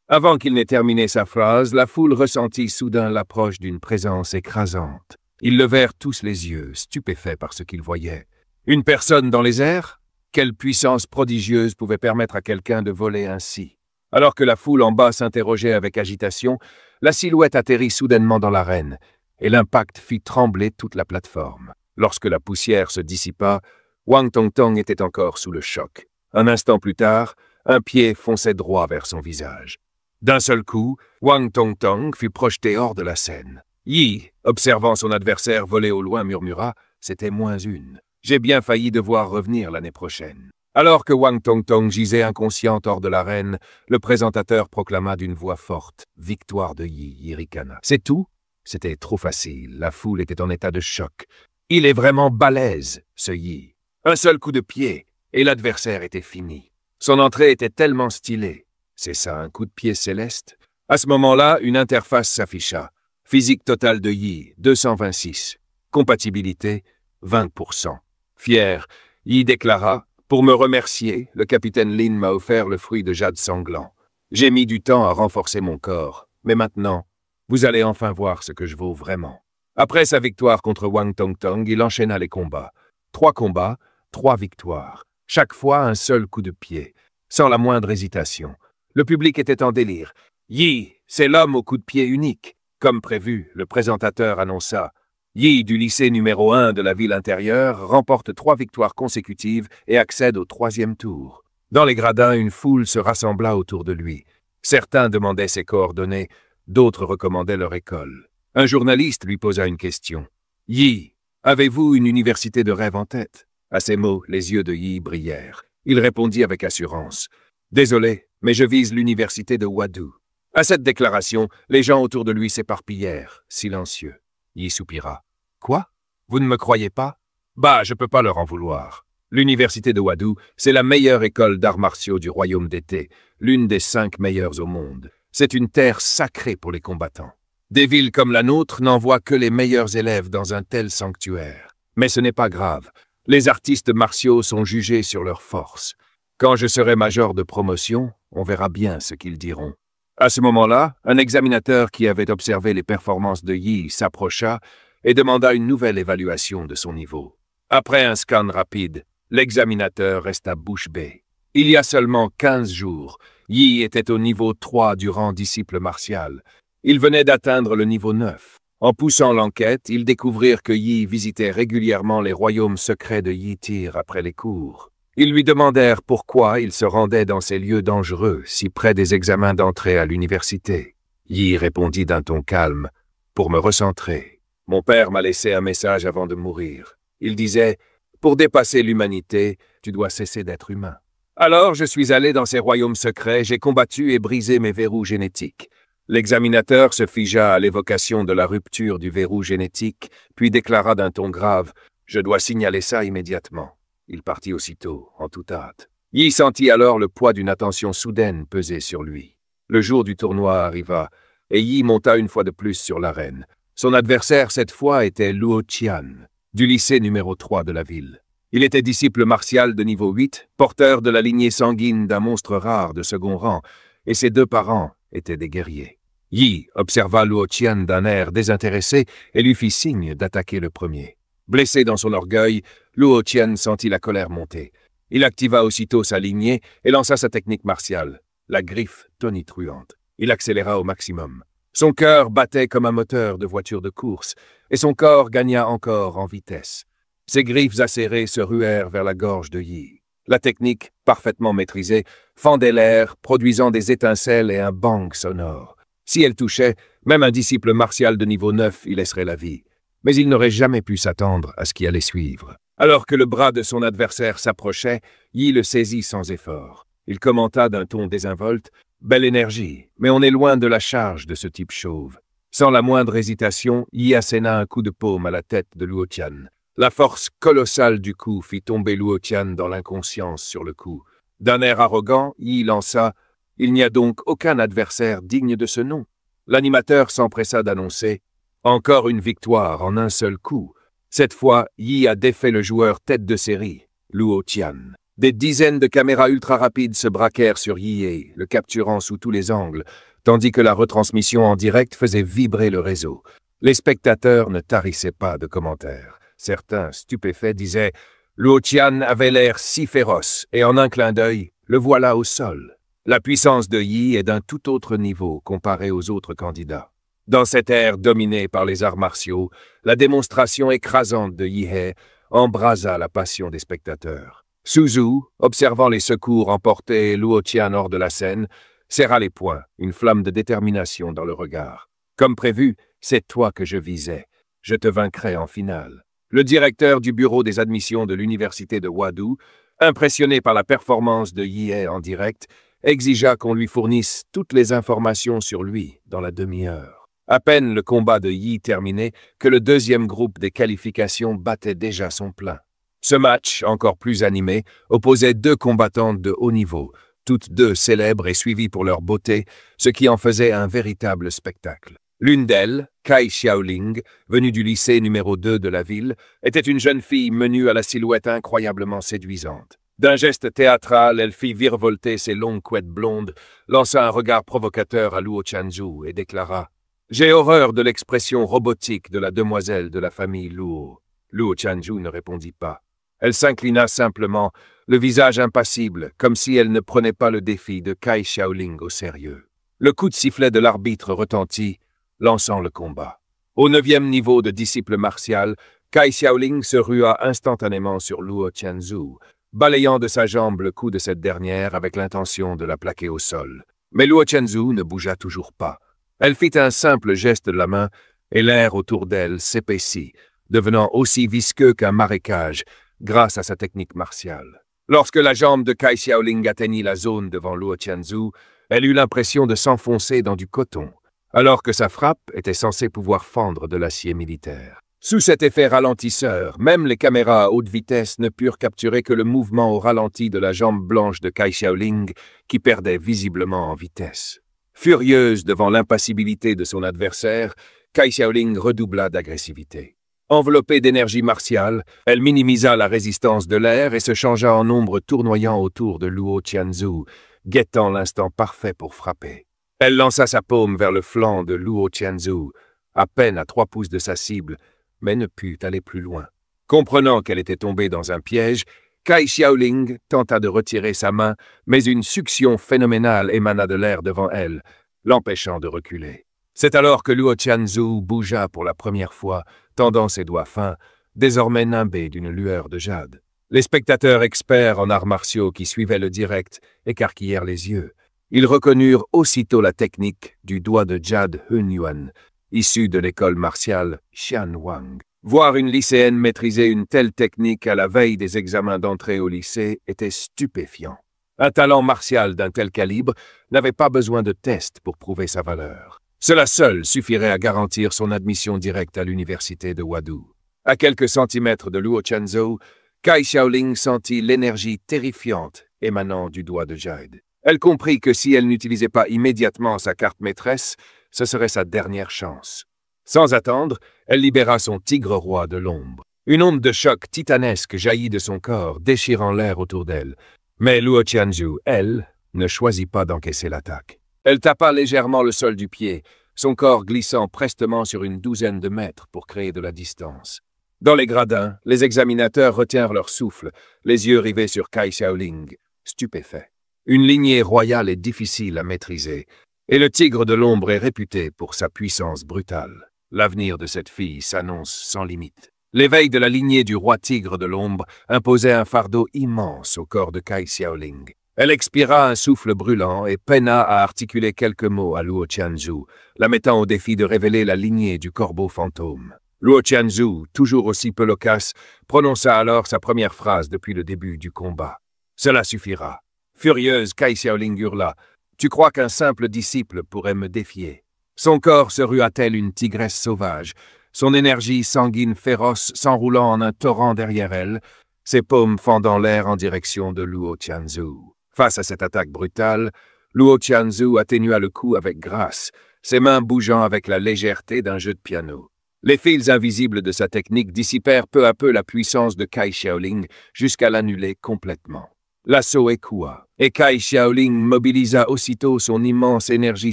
Avant qu'il n'ait terminé sa phrase, la foule ressentit soudain l'approche d'une présence écrasante. Ils levèrent tous les yeux, stupéfaits par ce qu'ils voyaient. Une personne dans les airs? Quelle puissance prodigieuse pouvait permettre à quelqu'un de voler ainsi? Alors que la foule en bas s'interrogeait avec agitation, la silhouette atterrit soudainement dans l'arène, et l'impact fit trembler toute la plateforme. Lorsque la poussière se dissipa, Hwang Tong-tong était encore sous le choc. Un instant plus tard, un pied fonçait droit vers son visage. D'un seul coup, Hwang Tong-tong fut projeté hors de la scène. Yi, observant son adversaire voler au loin, murmura « c'était moins une. J'ai bien failli devoir revenir l'année prochaine. » Alors que Hwang Tong-tong gisait inconsciente hors de l'arène, le présentateur proclama d'une voix forte « Victoire de Yi, Hirikana. » C'est tout? C'était trop facile, la foule était en état de choc. Il est vraiment balèze, ce Yi. Un seul coup de pied, et l'adversaire était fini. Son entrée était tellement stylée. C'est ça, un coup de pied céleste? À ce moment-là, une interface s'afficha. Physique totale de Yi, 226. Compatibilité, 20%. Fier, Yi déclara « Pour me remercier, le capitaine Lin m'a offert le fruit de jade sanglant. J'ai mis du temps à renforcer mon corps, mais maintenant, vous allez enfin voir ce que je vaux vraiment. » Après sa victoire contre Hwang Tong-tong, il enchaîna les combats. 3 combats, 3 victoires. Chaque fois, un seul coup de pied, sans la moindre hésitation. Le public était en délire. « Yi, c'est l'homme au coup de pied unique. » Comme prévu, le présentateur annonça « Yi du lycée numéro 1 de la ville intérieure remporte 3 victoires consécutives et accède au 3e tour. » Dans les gradins, une foule se rassembla autour de lui. Certains demandaient ses coordonnées, d'autres recommandaient leur école. Un journaliste lui posa une question. « Yi, avez-vous une université de rêve en tête ?» À ces mots, les yeux de Yi brillèrent. Il répondit avec assurance. « Désolé, mais je vise l'université de Wadu. » À cette déclaration, les gens autour de lui s'éparpillèrent, silencieux. Yi soupira. « Quoi? Vous ne me croyez pas? Bah, je peux pas leur en vouloir. L'université de Wadu, c'est la meilleure école d'arts martiaux du royaume d'été, l'une des 5 meilleures au monde. C'est une terre sacrée pour les combattants. Des villes comme la nôtre n'envoient que les meilleurs élèves dans un tel sanctuaire. Mais ce n'est pas grave. Les artistes martiaux sont jugés sur leur force. Quand je serai major de promotion, on verra bien ce qu'ils diront. » À ce moment-là, un examinateur qui avait observé les performances de Yi s'approcha et demanda une nouvelle évaluation de son niveau. Après un scan rapide, l'examinateur resta bouche bée. Il y a seulement 15 jours, Yi était au niveau 3 du rang disciple martial. Il venait d'atteindre le niveau 9. En poussant l'enquête, ils découvrirent que Yi visitait régulièrement les royaumes secrets de Yi-Tir après les cours. Ils lui demandèrent pourquoi il se rendait dans ces lieux dangereux, si près des examens d'entrée à l'université. Yi répondit d'un ton calme, « Pour me recentrer. Mon père m'a laissé un message avant de mourir. Il disait, « Pour dépasser l'humanité, tu dois cesser d'être humain. » Alors je suis allé dans ces royaumes secrets, j'ai combattu et brisé mes verrous génétiques. L'examinateur se figea à l'évocation de la rupture du verrou génétique, puis déclara d'un ton grave, « Je dois signaler ça immédiatement. » Il partit aussitôt, en toute hâte. Yi sentit alors le poids d'une attention soudaine peser sur lui. Le jour du tournoi arriva, et Yi monta une fois de plus sur l'arène. Son adversaire cette fois était Luo Qian, du lycée numéro 3 de la ville. Il était disciple martial de niveau 8, porteur de la lignée sanguine d'un monstre rare de second rang, et ses 2 parents étaient des guerriers. Yi observa Luo Qian d'un air désintéressé et lui fit signe d'attaquer le premier. Blessé dans son orgueil, Luo Qian sentit la colère monter. Il activa aussitôt sa lignée et lança sa technique martiale, la griffe tonitruante. Il accéléra au maximum. Son cœur battait comme un moteur de voiture de course, et son corps gagna encore en vitesse. Ses griffes acérées se ruèrent vers la gorge de Yi. La technique, parfaitement maîtrisée, fendait l'air, produisant des étincelles et un bang sonore. Si elle touchait, même un disciple martial de niveau 9 y laisserait la vie. Mais il n'aurait jamais pu s'attendre à ce qui allait suivre. Alors que le bras de son adversaire s'approchait, Yi le saisit sans effort. Il commenta d'un ton désinvolte, « Belle énergie, mais on est loin de la charge de ce type chauve. » Sans la moindre hésitation, Yi asséna un coup de paume à la tête de Luo Qian. La force colossale du coup fit tomber Luo Tian dans l'inconscience sur le coup. D'un air arrogant, Yi lança « Il n'y a donc aucun adversaire digne de ce nom ». L'animateur s'empressa d'annoncer « Encore une victoire en un seul coup ». Cette fois, Yi a défait le joueur tête de série, Luo Tian. Des dizaines de caméras ultra rapides se braquèrent sur Yi, le capturant sous tous les angles, tandis que la retransmission en direct faisait vibrer le réseau. Les spectateurs ne tarissaient pas de commentaires. Certains, stupéfaits, disaient « Luo Tian avait l'air si féroce, et en un clin d'œil, le voilà au sol ». La puissance de Yi est d'un tout autre niveau comparée aux autres candidats. Dans cette ère dominée par les arts martiaux, la démonstration écrasante de Yi embrasa la passion des spectateurs. Suzu, observant les secours emporter Luo Tian hors de la scène, serra les poings, une flamme de détermination dans le regard. Comme prévu, c'est toi que je visais. Je te vaincrai en finale. Le directeur du bureau des admissions de l'université de Wadu, impressionné par la performance de Yi en direct, exigea qu'on lui fournisse toutes les informations sur lui dans la demi-heure. À peine le combat de Yi terminé que le deuxième groupe des qualifications battait déjà son plein. Ce match, encore plus animé, opposait deux combattantes de haut niveau, toutes deux célèbres et suivies pour leur beauté, ce qui en faisait un véritable spectacle. L'une d'elles, Kai Xiaoling, venue du lycée numéro 2 de la ville, était une jeune fille menue à la silhouette incroyablement séduisante. D'un geste théâtral, elle fit virevolter ses longues couettes blondes, lança un regard provocateur à Luo Tianzhu et déclara « J'ai horreur de l'expression robotique de la demoiselle de la famille Luo ». Luo Tianzhu ne répondit pas. Elle s'inclina simplement, le visage impassible, comme si elle ne prenait pas le défi de Kai Xiaoling au sérieux. Le coup de sifflet de l'arbitre retentit, lançant le combat. Au 9e niveau de disciple martial, Kai Xiaoling se rua instantanément sur Luo Tianzhu, balayant de sa jambe le cou de cette dernière avec l'intention de la plaquer au sol. Mais Luo Tianzhu ne bougea toujours pas. Elle fit un simple geste de la main et l'air autour d'elle s'épaissit, devenant aussi visqueux qu'un marécage grâce à sa technique martiale. Lorsque la jambe de Kai Xiaoling atteignit la zone devant Luo Tianzhu, elle eut l'impression de s'enfoncer dans du coton, alors que sa frappe était censée pouvoir fendre de l'acier militaire. Sous cet effet ralentisseur, même les caméras à haute vitesse ne purent capturer que le mouvement au ralenti de la jambe blanche de Kai Xiaoling, qui perdait visiblement en vitesse. Furieuse devant l'impassibilité de son adversaire, Kai Xiaoling redoubla d'agressivité. Enveloppée d'énergie martiale, elle minimisa la résistance de l'air et se changea en ombre tournoyant autour de Luo Tianzhu, guettant l'instant parfait pour frapper. Elle lança sa paume vers le flanc de Luo Tianzhu, à peine à 3 pouces de sa cible, mais ne put aller plus loin. Comprenant qu'elle était tombée dans un piège, Kai Xiaoling tenta de retirer sa main, mais une succion phénoménale émana de l'air devant elle, l'empêchant de reculer. C'est alors que Luo Tianzhu bougea pour la première fois, tendant ses doigts fins, désormais nimbés d'une lueur de jade. Les spectateurs experts en arts martiaux qui suivaient le direct écarquillèrent les yeux. Ils reconnurent aussitôt la technique du doigt de jade Hunyuan, issu de l'école martiale Xian Wang. Voir une lycéenne maîtriser une telle technique à la veille des examens d'entrée au lycée était stupéfiant. Un talent martial d'un tel calibre n'avait pas besoin de tests pour prouver sa valeur. Cela seul suffirait à garantir son admission directe à l'université de Wadu. À quelques centimètres de Luo Tianzhu, Kai Xiaoling sentit l'énergie terrifiante émanant du doigt de jade. Elle comprit que si elle n'utilisait pas immédiatement sa carte maîtresse, ce serait sa dernière chance. Sans attendre, elle libéra son tigre roi de l'ombre. Une onde de choc titanesque jaillit de son corps, déchirant l'air autour d'elle. Mais Luo Tianzhu, elle, ne choisit pas d'encaisser l'attaque. Elle tapa légèrement le sol du pied, son corps glissant prestement sur une douzaine de mètres pour créer de la distance. Dans les gradins, les examinateurs retinrent leur souffle, les yeux rivés sur Kai Xiaoling, stupéfaits. Une lignée royale est difficile à maîtriser, et le tigre de l'ombre est réputé pour sa puissance brutale. L'avenir de cette fille s'annonce sans limite. L'éveil de la lignée du roi tigre de l'ombre imposait un fardeau immense au corps de Kai Xiaoling. Elle expira un souffle brûlant et peina à articuler quelques mots à Luo Tianzhu, la mettant au défi de révéler la lignée du corbeau fantôme. Luo Tianzhu, toujours aussi peu loquace, prononça alors sa première phrase depuis le début du combat. « Cela suffira. » Furieuse, Kai Xiaoling hurla. « Tu crois qu'un simple disciple pourrait me défier ?» Son corps se rua tel une tigresse sauvage, son énergie sanguine féroce s'enroulant en un torrent derrière elle, ses paumes fendant l'air en direction de Luo Qianzu. Face à cette attaque brutale, Luo Qianzu atténua le coup avec grâce, ses mains bougeant avec la légèreté d'un jeu de piano. Les fils invisibles de sa technique dissipèrent peu à peu la puissance de Cai Xiaoling jusqu'à l'annuler complètement. L'assaut échoua, et Cai Xiaoling mobilisa aussitôt son immense énergie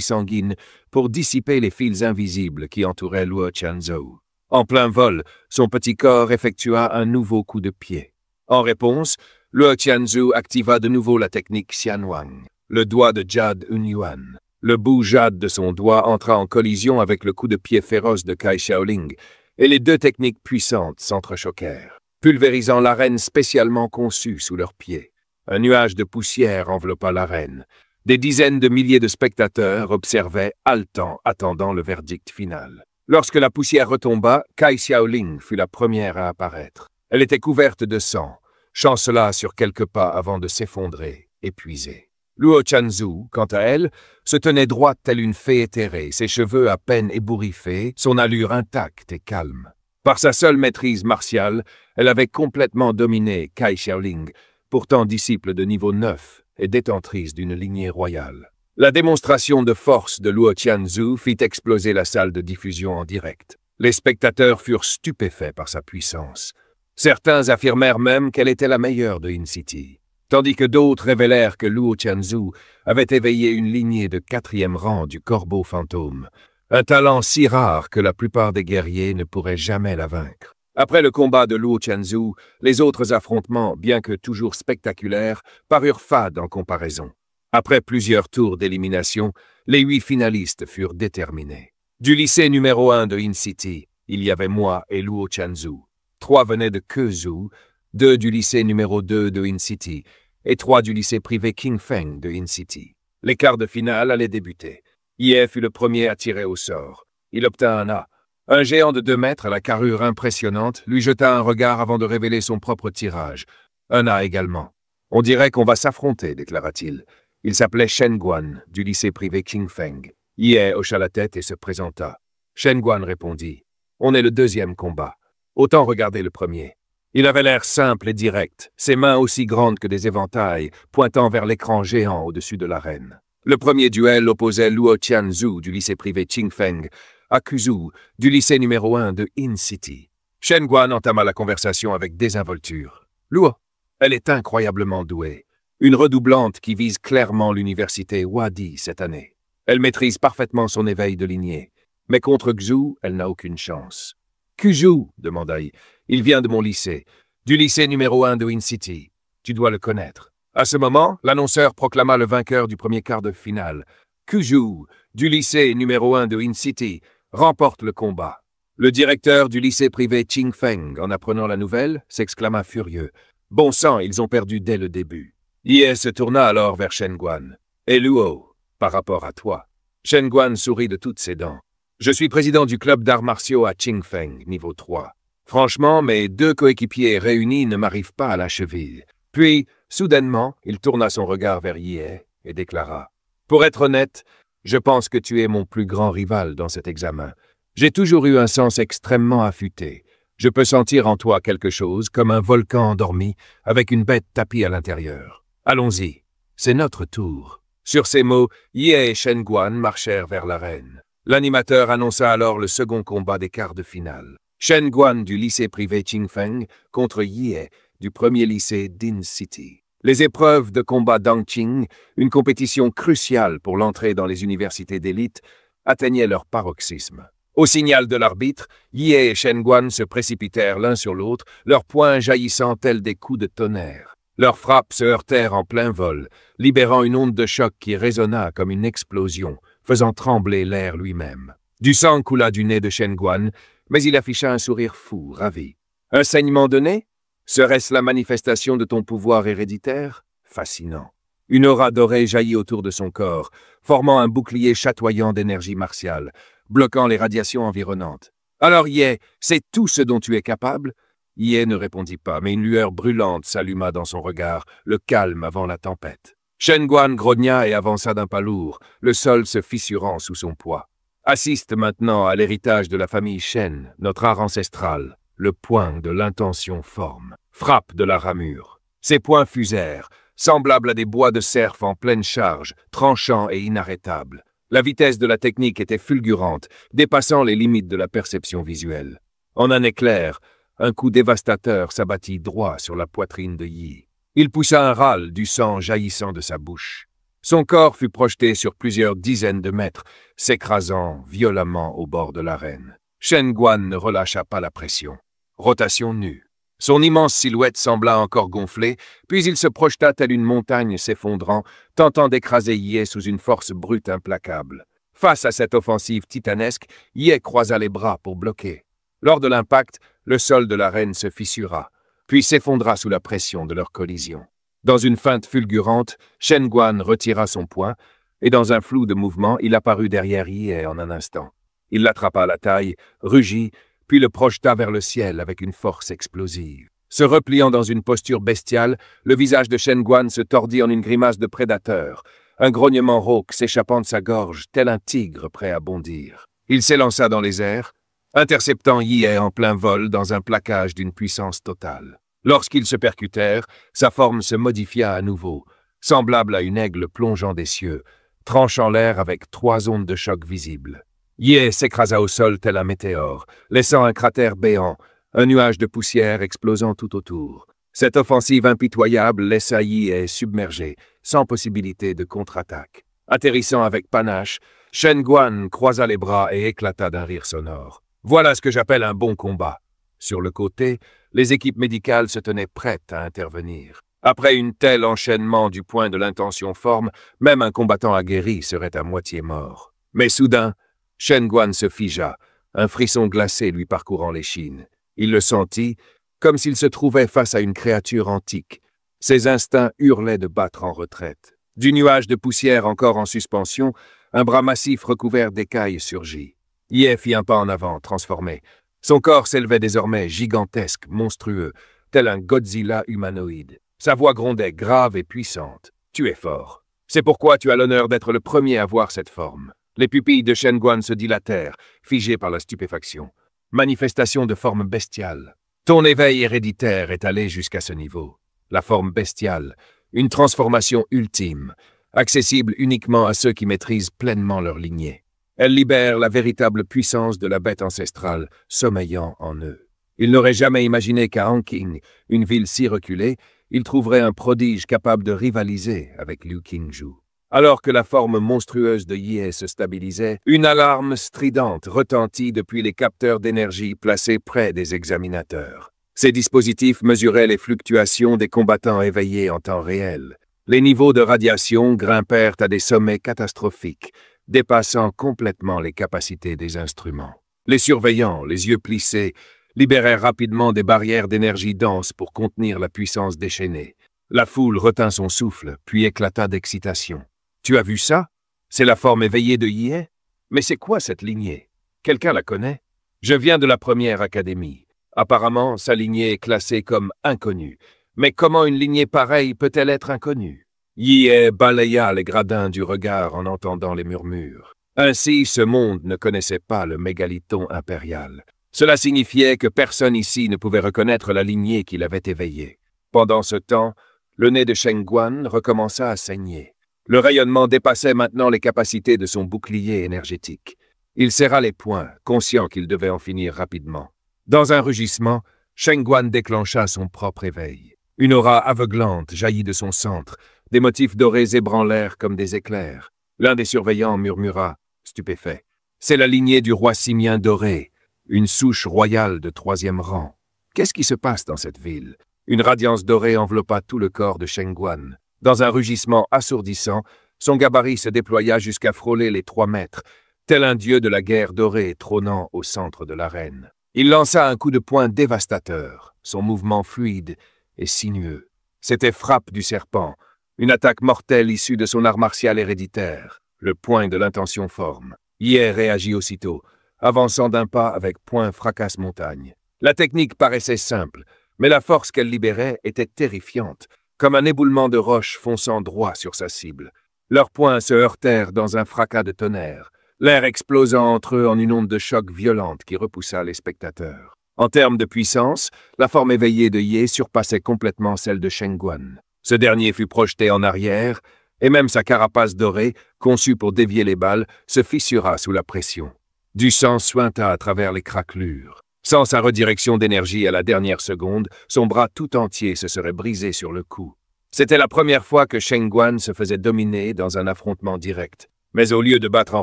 sanguine pour dissiper les fils invisibles qui entouraient Luo Qianzu. En plein vol, son petit corps effectua un nouveau coup de pied. En réponse, Luo Qianzu activa de nouveau la technique Xianwang, le doigt de Jade Hunyuan. Le bout jade de son doigt entra en collision avec le coup de pied féroce de Cai Xiaoling, et les deux techniques puissantes s'entrechoquèrent, pulvérisant l'arène spécialement conçue sous leurs pieds. Un nuage de poussière enveloppa l'arène. Des dizaines de milliers de spectateurs observaient, haletants, attendant le verdict final. Lorsque la poussière retomba, Cai Xiaoling fut la première à apparaître. Elle était couverte de sang, chancela sur quelques pas avant de s'effondrer, épuisée. Luo Qianzu, quant à elle, se tenait droite telle une fée éthérée, ses cheveux à peine ébouriffés, son allure intacte et calme. Par sa seule maîtrise martiale, elle avait complètement dominé Cai Xiaoling, pourtant disciple de niveau 9 et détentrice d'une lignée royale. La démonstration de force de Luo Qianzu fit exploser la salle de diffusion en direct. Les spectateurs furent stupéfaits par sa puissance. Certains affirmèrent même qu'elle était la meilleure de In-City, tandis que d'autres révélèrent que Luo Qianzu avait éveillé une lignée de 4e rang du Corbeau Fantôme, un talent si rare que la plupart des guerriers ne pourraient jamais la vaincre. Après le combat de Luo Qianzu, les autres affrontements, bien que toujours spectaculaires, parurent fades en comparaison. Après plusieurs tours d'élimination, les 8 finalistes furent déterminés. Du lycée numéro 1 de In-City, il y avait moi et Luo Qianzu. 3 venaient de Kuzhou, 2 du lycée numéro 2 de In-City et 3 du lycée privé Qingfeng de In-City. Les quarts de finale allaient débuter. Ye fut le premier à tirer au sort. Il obtint un A. Un géant de 2 mètres à la carrure impressionnante lui jeta un regard avant de révéler son propre tirage. Un A également. « On dirait qu'on va s'affronter », déclara-t-il. Il s'appelait Shen Guan, du lycée privé Qingfeng. Ye hocha la tête et se présenta. Shen Guan répondit. « On est le 2e combat. Autant regarder le premier. » Il avait l'air simple et direct, ses mains aussi grandes que des éventails, pointant vers l'écran géant au-dessus de l'arène. Le premier duel opposait Luo Qianzu du lycée privé Qingfeng à Kuzhou du lycée numéro 1 de In-City. Shen Guan entama la conversation avec désinvolture. « Luo, elle est incroyablement douée. Une redoublante qui vise clairement l'université Wadi cette année. Elle maîtrise parfaitement son éveil de lignée. Mais contre Xu, elle n'a aucune chance. »« Kuzhou » demanda-t-il. « Il vient de mon lycée, du lycée numéro 1 de In-City. Tu dois le connaître. » À ce moment, l'annonceur proclama le vainqueur du premier quart de finale. Kuzhou, du lycée numéro 1 de In-City, remporte le combat. Le directeur du lycée privé Qingfeng, en apprenant la nouvelle, s'exclama furieux. « Bon sang, ils ont perdu dès le début. » Ye se tourna alors vers Shen Guan. « Et Luo, par rapport à toi ?» Shen Guan sourit de toutes ses dents. « Je suis président du club d'arts martiaux à Qingfeng, niveau 3. Franchement, mes 2 coéquipiers réunis ne m'arrivent pas à la cheville. » Puis, soudainement, il tourna son regard vers Ye et déclara. « Pour être honnête, je pense que tu es mon plus grand rival dans cet examen. J'ai toujours eu un sens extrêmement affûté. Je peux sentir en toi quelque chose, comme un volcan endormi, avec une bête tapie à l'intérieur. Allons-y, c'est notre tour. » Sur ces mots, Ye et Shen Guan marchèrent vers l'arène. L'animateur annonça alors le second combat des quarts de finale. Shen Guan du lycée privé Qingfeng contre Ye du premier lycée d'In-City. Les épreuves de combat d'Angqing, une compétition cruciale pour l'entrée dans les universités d'élite, atteignaient leur paroxysme. Au signal de l'arbitre, Ye et Shen Guan se précipitèrent l'un sur l'autre, leurs poings jaillissant tels des coups de tonnerre. Leurs frappes se heurtèrent en plein vol, libérant une onde de choc qui résonna comme une explosion, faisant trembler l'air lui-même. Du sang coula du nez de Shen Guan, mais il afficha un sourire fou, ravi. « Un saignement de nez ? Serait-ce la manifestation de ton pouvoir héréditaire ? Fascinant. » Une aura dorée jaillit autour de son corps, formant un bouclier chatoyant d'énergie martiale, bloquant les radiations environnantes. « Alors, Ye, c'est tout ce dont tu es capable ?» Ye ne répondit pas, mais une lueur brûlante s'alluma dans son regard, le calme avant la tempête. Shen Guan grogna et avança d'un pas lourd, le sol se fissurant sous son poids. Assiste maintenant à l'héritage de la famille Shen, notre art ancestral, le poing de l'intention forme. Frappe de la ramure. Ces poings fusèrent, semblables à des bois de cerf en pleine charge, tranchants et inarrêtables. La vitesse de la technique était fulgurante, dépassant les limites de la perception visuelle. En un éclair, un coup dévastateur s'abattit droit sur la poitrine de Yi. Il poussa un râle, du sang jaillissant de sa bouche. Son corps fut projeté sur plusieurs dizaines de mètres, s'écrasant violemment au bord de l'arène. Shen Guan ne relâcha pas la pression. Rotation nue. Son immense silhouette sembla encore gonfler, puis il se projeta telle une montagne s'effondrant, tentant d'écraser Ye sous une force brute implacable. Face à cette offensive titanesque, Ye croisa les bras pour bloquer. Lors de l'impact, le sol de l'arène se fissura, puis s'effondra sous la pression de leur collision. Dans une feinte fulgurante, Shen Guan retira son poing, et dans un flou de mouvement, il apparut derrière Ye en un instant. Il l'attrapa à la taille, rugit, puis le projeta vers le ciel avec une force explosive. Se repliant dans une posture bestiale, le visage de Shen Guan se tordit en une grimace de prédateur, un grognement rauque s'échappant de sa gorge, tel un tigre prêt à bondir. Il s'élança dans les airs, interceptant Yi en plein vol dans un plaquage d'une puissance totale. Lorsqu'ils se percutèrent, sa forme se modifia à nouveau, semblable à une aigle plongeant des cieux, tranchant l'air avec 3 ondes de choc visibles. Yi s'écrasa au sol tel un météore, laissant un cratère béant, un nuage de poussière explosant tout autour. Cette offensive impitoyable laissa Yi submergé, sans possibilité de contre-attaque. Atterrissant avec panache, Shen Guan croisa les bras et éclata d'un rire sonore. Voilà ce que j'appelle un bon combat. Sur le côté, les équipes médicales se tenaient prêtes à intervenir. Après une telle enchaînement du point de l'intention forme, même un combattant aguerri serait à moitié mort. Mais soudain, Shen Guan se figea, un frisson glacé lui parcourant l'échine. Il le sentit, comme s'il se trouvait face à une créature antique. Ses instincts hurlaient de battre en retraite. Du nuage de poussière encore en suspension, un bras massif recouvert d'écailles surgit. Ye fit un pas en avant, transformé. Son corps s'élevait désormais gigantesque, monstrueux, tel un Godzilla humanoïde. Sa voix grondait, grave et puissante. « Tu es fort. C'est pourquoi tu as l'honneur d'être le premier à voir cette forme. » Les pupilles de Shen Guan se dilatèrent, figées par la stupéfaction. Manifestation de forme bestiale. Ton éveil héréditaire est allé jusqu'à ce niveau. La forme bestiale, une transformation ultime, accessible uniquement à ceux qui maîtrisent pleinement leur lignée. Elle libère la véritable puissance de la bête ancestrale, sommeillant en eux. Ils n'auraient jamais imaginé qu'à Anqing, une ville si reculée, ils trouveraient un prodige capable de rivaliser avec Liu Qingzhou. Alors que la forme monstrueuse de Yi se stabilisait, une alarme stridente retentit depuis les capteurs d'énergie placés près des examinateurs. Ces dispositifs mesuraient les fluctuations des combattants éveillés en temps réel. Les niveaux de radiation grimpèrent à des sommets catastrophiques, dépassant complètement les capacités des instruments. Les surveillants, les yeux plissés, libérèrent rapidement des barrières d'énergie dense pour contenir la puissance déchaînée. La foule retint son souffle, puis éclata d'excitation. « Tu as vu ça? C'est la forme éveillée de Yi? Mais c'est quoi cette lignée? Quelqu'un la connaît? Je viens de la première académie. Apparemment, sa lignée est classée comme inconnue. Mais comment une lignée pareille peut-elle être inconnue? » Yi balaya les gradins du regard en entendant les murmures. Ainsi, ce monde ne connaissait pas le mégaliton impérial. Cela signifiait que personne ici ne pouvait reconnaître la lignée qui l'avait éveillée. Pendant ce temps, le nez de Shen Guan recommença à saigner. Le rayonnement dépassait maintenant les capacités de son bouclier énergétique. Il serra les poings, conscient qu'il devait en finir rapidement. Dans un rugissement, Shen Guan déclencha son propre éveil. Une aura aveuglante jaillit de son centre, des motifs dorés ébranlèrent comme des éclairs. L'un des surveillants murmura, stupéfait. « C'est la lignée du roi simien doré, une souche royale de 3e rang. Qu'est-ce qui se passe dans cette ville ?» Une radiance dorée enveloppa tout le corps de Shen Guan. Dans un rugissement assourdissant, son gabarit se déploya jusqu'à frôler les 3 mètres, tel un dieu de la guerre doré trônant au centre de l'arène. Il lança un coup de poing dévastateur, son mouvement fluide et sinueux. C'était frappe du serpent, une attaque mortelle issue de son art martial héréditaire, le poing de l'intention forme. Yi réagit aussitôt, avançant d'un pas avec poing fracasse-montagne. La technique paraissait simple, mais la force qu'elle libérait était terrifiante, comme un éboulement de roches fonçant droit sur sa cible. Leurs poings se heurtèrent dans un fracas de tonnerre. l'air explosant entre eux en une onde de choc violente qui repoussa les spectateurs. En termes de puissance, la forme éveillée de Ye surpassait complètement celle de Shengguan. Ce dernier fut projeté en arrière, et même sa carapace dorée, conçue pour dévier les balles, se fissura sous la pression. Du sang suinta à travers les craquelures. Sans sa redirection d'énergie à la dernière seconde, son bras tout entier se serait brisé sur le coup. C'était la première fois que Shengguan se faisait dominer dans un affrontement direct. Mais au lieu de battre en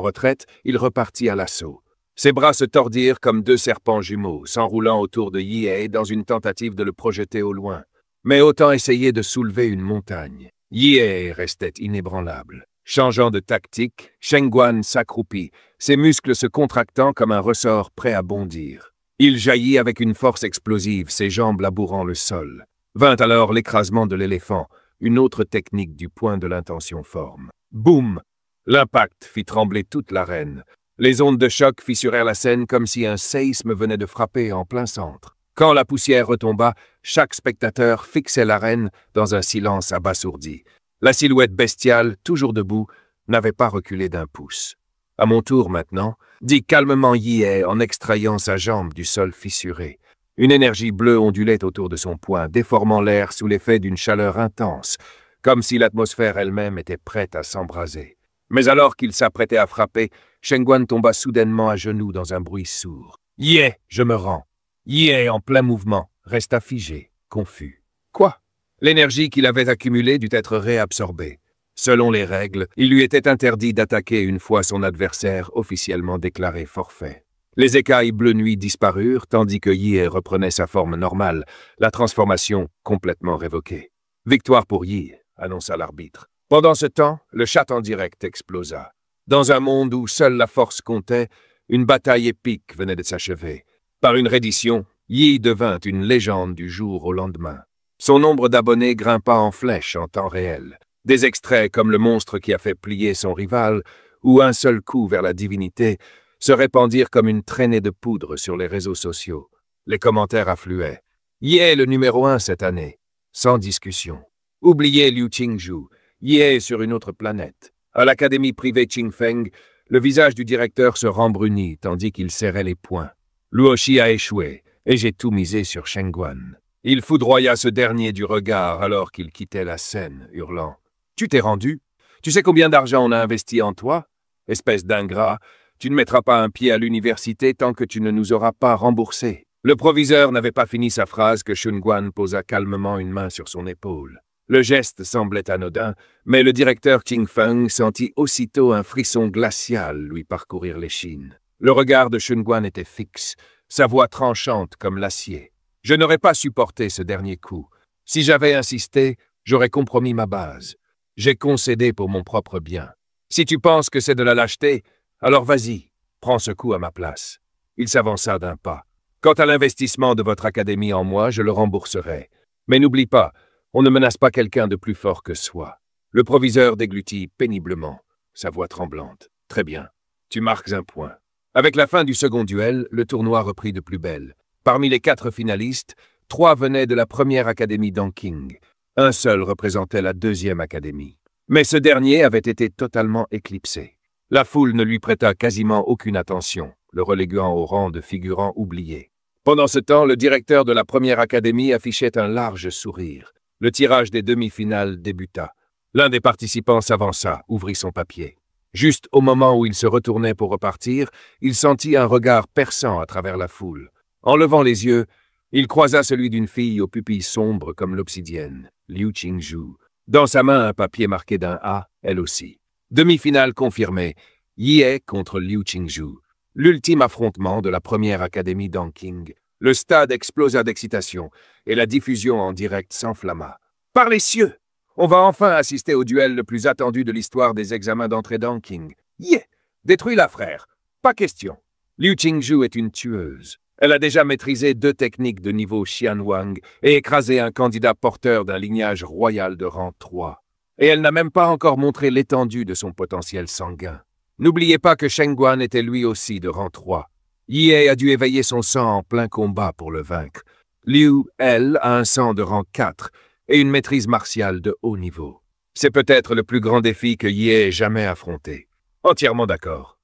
retraite, il repartit à l'assaut. Ses bras se tordirent comme deux serpents jumeaux, s'enroulant autour de Ye dans une tentative de le projeter au loin. Mais autant essayer de soulever une montagne. Ye restait inébranlable. Changeant de tactique, Shengguan s'accroupit, ses muscles se contractant comme un ressort prêt à bondir. Il jaillit avec une force explosive, ses jambes labourant le sol. Vint alors l'écrasement de l'éléphant, une autre technique du point de l'intention forme. Boum! L'impact fit trembler toute l'arène. Les ondes de choc fissurèrent la scène comme si un séisme venait de frapper en plein centre. Quand la poussière retomba, chaque spectateur fixait l'arène dans un silence abasourdi. La silhouette bestiale, toujours debout, n'avait pas reculé d'un pouce. « À mon tour maintenant », dit calmement Ye en extrayant sa jambe du sol fissuré. Une énergie bleue ondulait autour de son poing, déformant l'air sous l'effet d'une chaleur intense, comme si l'atmosphère elle-même était prête à s'embraser. Mais alors qu'il s'apprêtait à frapper, Shengguan tomba soudainement à genoux dans un bruit sourd. « Ye, je me rends !» Ye, en plein mouvement, resta figé, confus. Quoi? L'énergie qu'il avait accumulée dut être réabsorbée. Selon les règles, il lui était interdit d'attaquer une fois son adversaire officiellement déclaré forfait. Les écailles bleu nuit disparurent, tandis que Ye reprenait sa forme normale, la transformation complètement révoquée. « Victoire pour Ye », annonça l'arbitre. Pendant ce temps, le chat en direct explosa. Dans un monde où seule la force comptait, une bataille épique venait de s'achever. Par une reddition, Ye devint une légende du jour au lendemain. Son nombre d'abonnés grimpa en flèche en temps réel. Des extraits comme le monstre qui a fait plier son rival, ou un seul coup vers la divinité, se répandirent comme une traînée de poudre sur les réseaux sociaux. Les commentaires affluaient. Ye est le numéro 1 cette année, sans discussion. Oubliez Liu Qingzhu, Ye est sur une autre planète. À l'académie privée Qingfeng, le visage du directeur se rembrunit tandis qu'il serrait les poings. Luoshi a échoué, et j'ai tout misé sur Shengguan. Il foudroya ce dernier du regard alors qu'il quittait la scène, hurlant. « Tu t'es rendu? Tu sais combien d'argent on a investi en toi? Espèce d'ingrat, tu ne mettras pas un pied à l'université tant que tu ne nous auras pas remboursé. » Le proviseur n'avait pas fini sa phrase que Shengguan posa calmement une main sur son épaule. Le geste semblait anodin, mais le directeur Qingfeng sentit aussitôt un frisson glacial lui parcourir l'échine. Le regard de Shengguan était fixe, sa voix tranchante comme l'acier. « Je n'aurais pas supporté ce dernier coup. Si j'avais insisté, j'aurais compromis ma base. J'ai concédé pour mon propre bien. Si tu penses que c'est de la lâcheté, alors vas-y, prends ce coup à ma place. » Il s'avança d'un pas. « Quant à l'investissement de votre académie en moi, je le rembourserai. Mais n'oublie pas, on ne menace pas quelqu'un de plus fort que soi. » Le proviseur déglutit péniblement, sa voix tremblante. « Très bien, tu marques un point. » Avec la fin du second duel, le tournoi reprit de plus belle. Parmi les 4 finalistes, 3 venaient de la première académie d'Anqing. Un seul représentait la 2e académie. Mais ce dernier avait été totalement éclipsé. La foule ne lui prêta quasiment aucune attention, le reléguant au rang de figurant oublié. Pendant ce temps, le directeur de la première académie affichait un large sourire. Le tirage des demi-finales débuta. L'un des participants s'avança, ouvrit son papier. Juste au moment où il se retournait pour repartir, il sentit un regard perçant à travers la foule. En levant les yeux, il croisa celui d'une fille aux pupilles sombres comme l'obsidienne, Liu Qingzhu. Dans sa main, un papier marqué d'un A, elle aussi. Demi-finale confirmée, Ye contre Liu Qingzhu. L'ultime affrontement de la première académie d'Anqing. Le stade explosa d'excitation et la diffusion en direct s'enflamma. « Par les cieux! On va enfin assister au duel le plus attendu de l'histoire des examens d'entrée d'Anqing. Ye! Détruis-la, frère! Pas question! Liu Qingzhu est une tueuse. Elle a déjà maîtrisé 2 techniques de niveau Xianwang et écrasé un candidat porteur d'un lignage royal de rang 3. Et elle n'a même pas encore montré l'étendue de son potentiel sanguin. N'oubliez pas que Shengguan était lui aussi de rang 3. Ye a dû éveiller son sang en plein combat pour le vaincre. Liu, elle, a un sang de rang 4 et une maîtrise martiale de haut niveau. C'est peut-être le plus grand défi que Ye ait jamais affronté. Entièrement d'accord.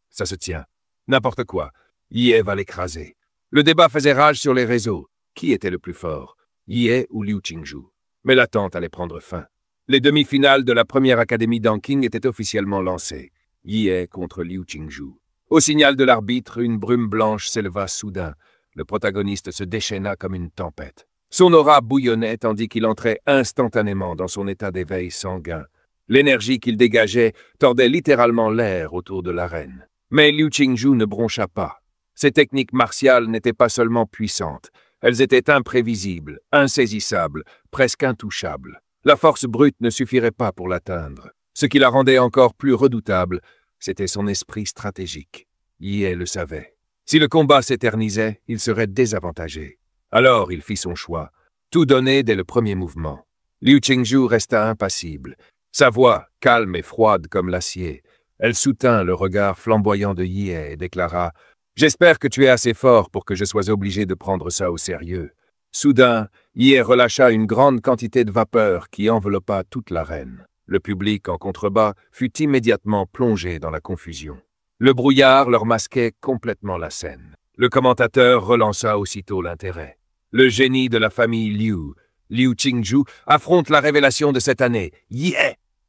Ça se tient. N'importe quoi. Ye va l'écraser. Le débat faisait rage sur les réseaux. Qui était le plus fort, Ye ou Liu Qingzhou? Mais l'attente allait prendre fin. Les demi-finales de la première académie d'Anqing étaient officiellement lancées. Ye contre Liu Qingzhou. Au signal de l'arbitre, une brume blanche s'éleva soudain. Le protagoniste se déchaîna comme une tempête. Son aura bouillonnait tandis qu'il entrait instantanément dans son état d'éveil sanguin. L'énergie qu'il dégageait tordait littéralement l'air autour de l'arène. Mais Liu Qingzhou ne broncha pas. Ses techniques martiales n'étaient pas seulement puissantes, elles étaient imprévisibles, insaisissables, presque intouchables. La force brute ne suffirait pas pour l'atteindre. Ce qui la rendait encore plus redoutable, c'était son esprit stratégique. Ye le savait. Si le combat s'éternisait, il serait désavantagé. Alors il fit son choix, tout donner dès le premier mouvement. Liu Qingzhou resta impassible. Sa voix, calme et froide comme l'acier. Elle soutint le regard flamboyant de Ye et déclara « J'espère que tu es assez fort pour que je sois obligé de prendre ça au sérieux. » Soudain, Ye relâcha une grande quantité de vapeur qui enveloppa toute l'arène. Le public en contrebas fut immédiatement plongé dans la confusion. Le brouillard leur masquait complètement la scène. Le commentateur relança aussitôt l'intérêt. Le génie de la famille Liu, Liu Qingzhou, affronte la révélation de cette année. Ye!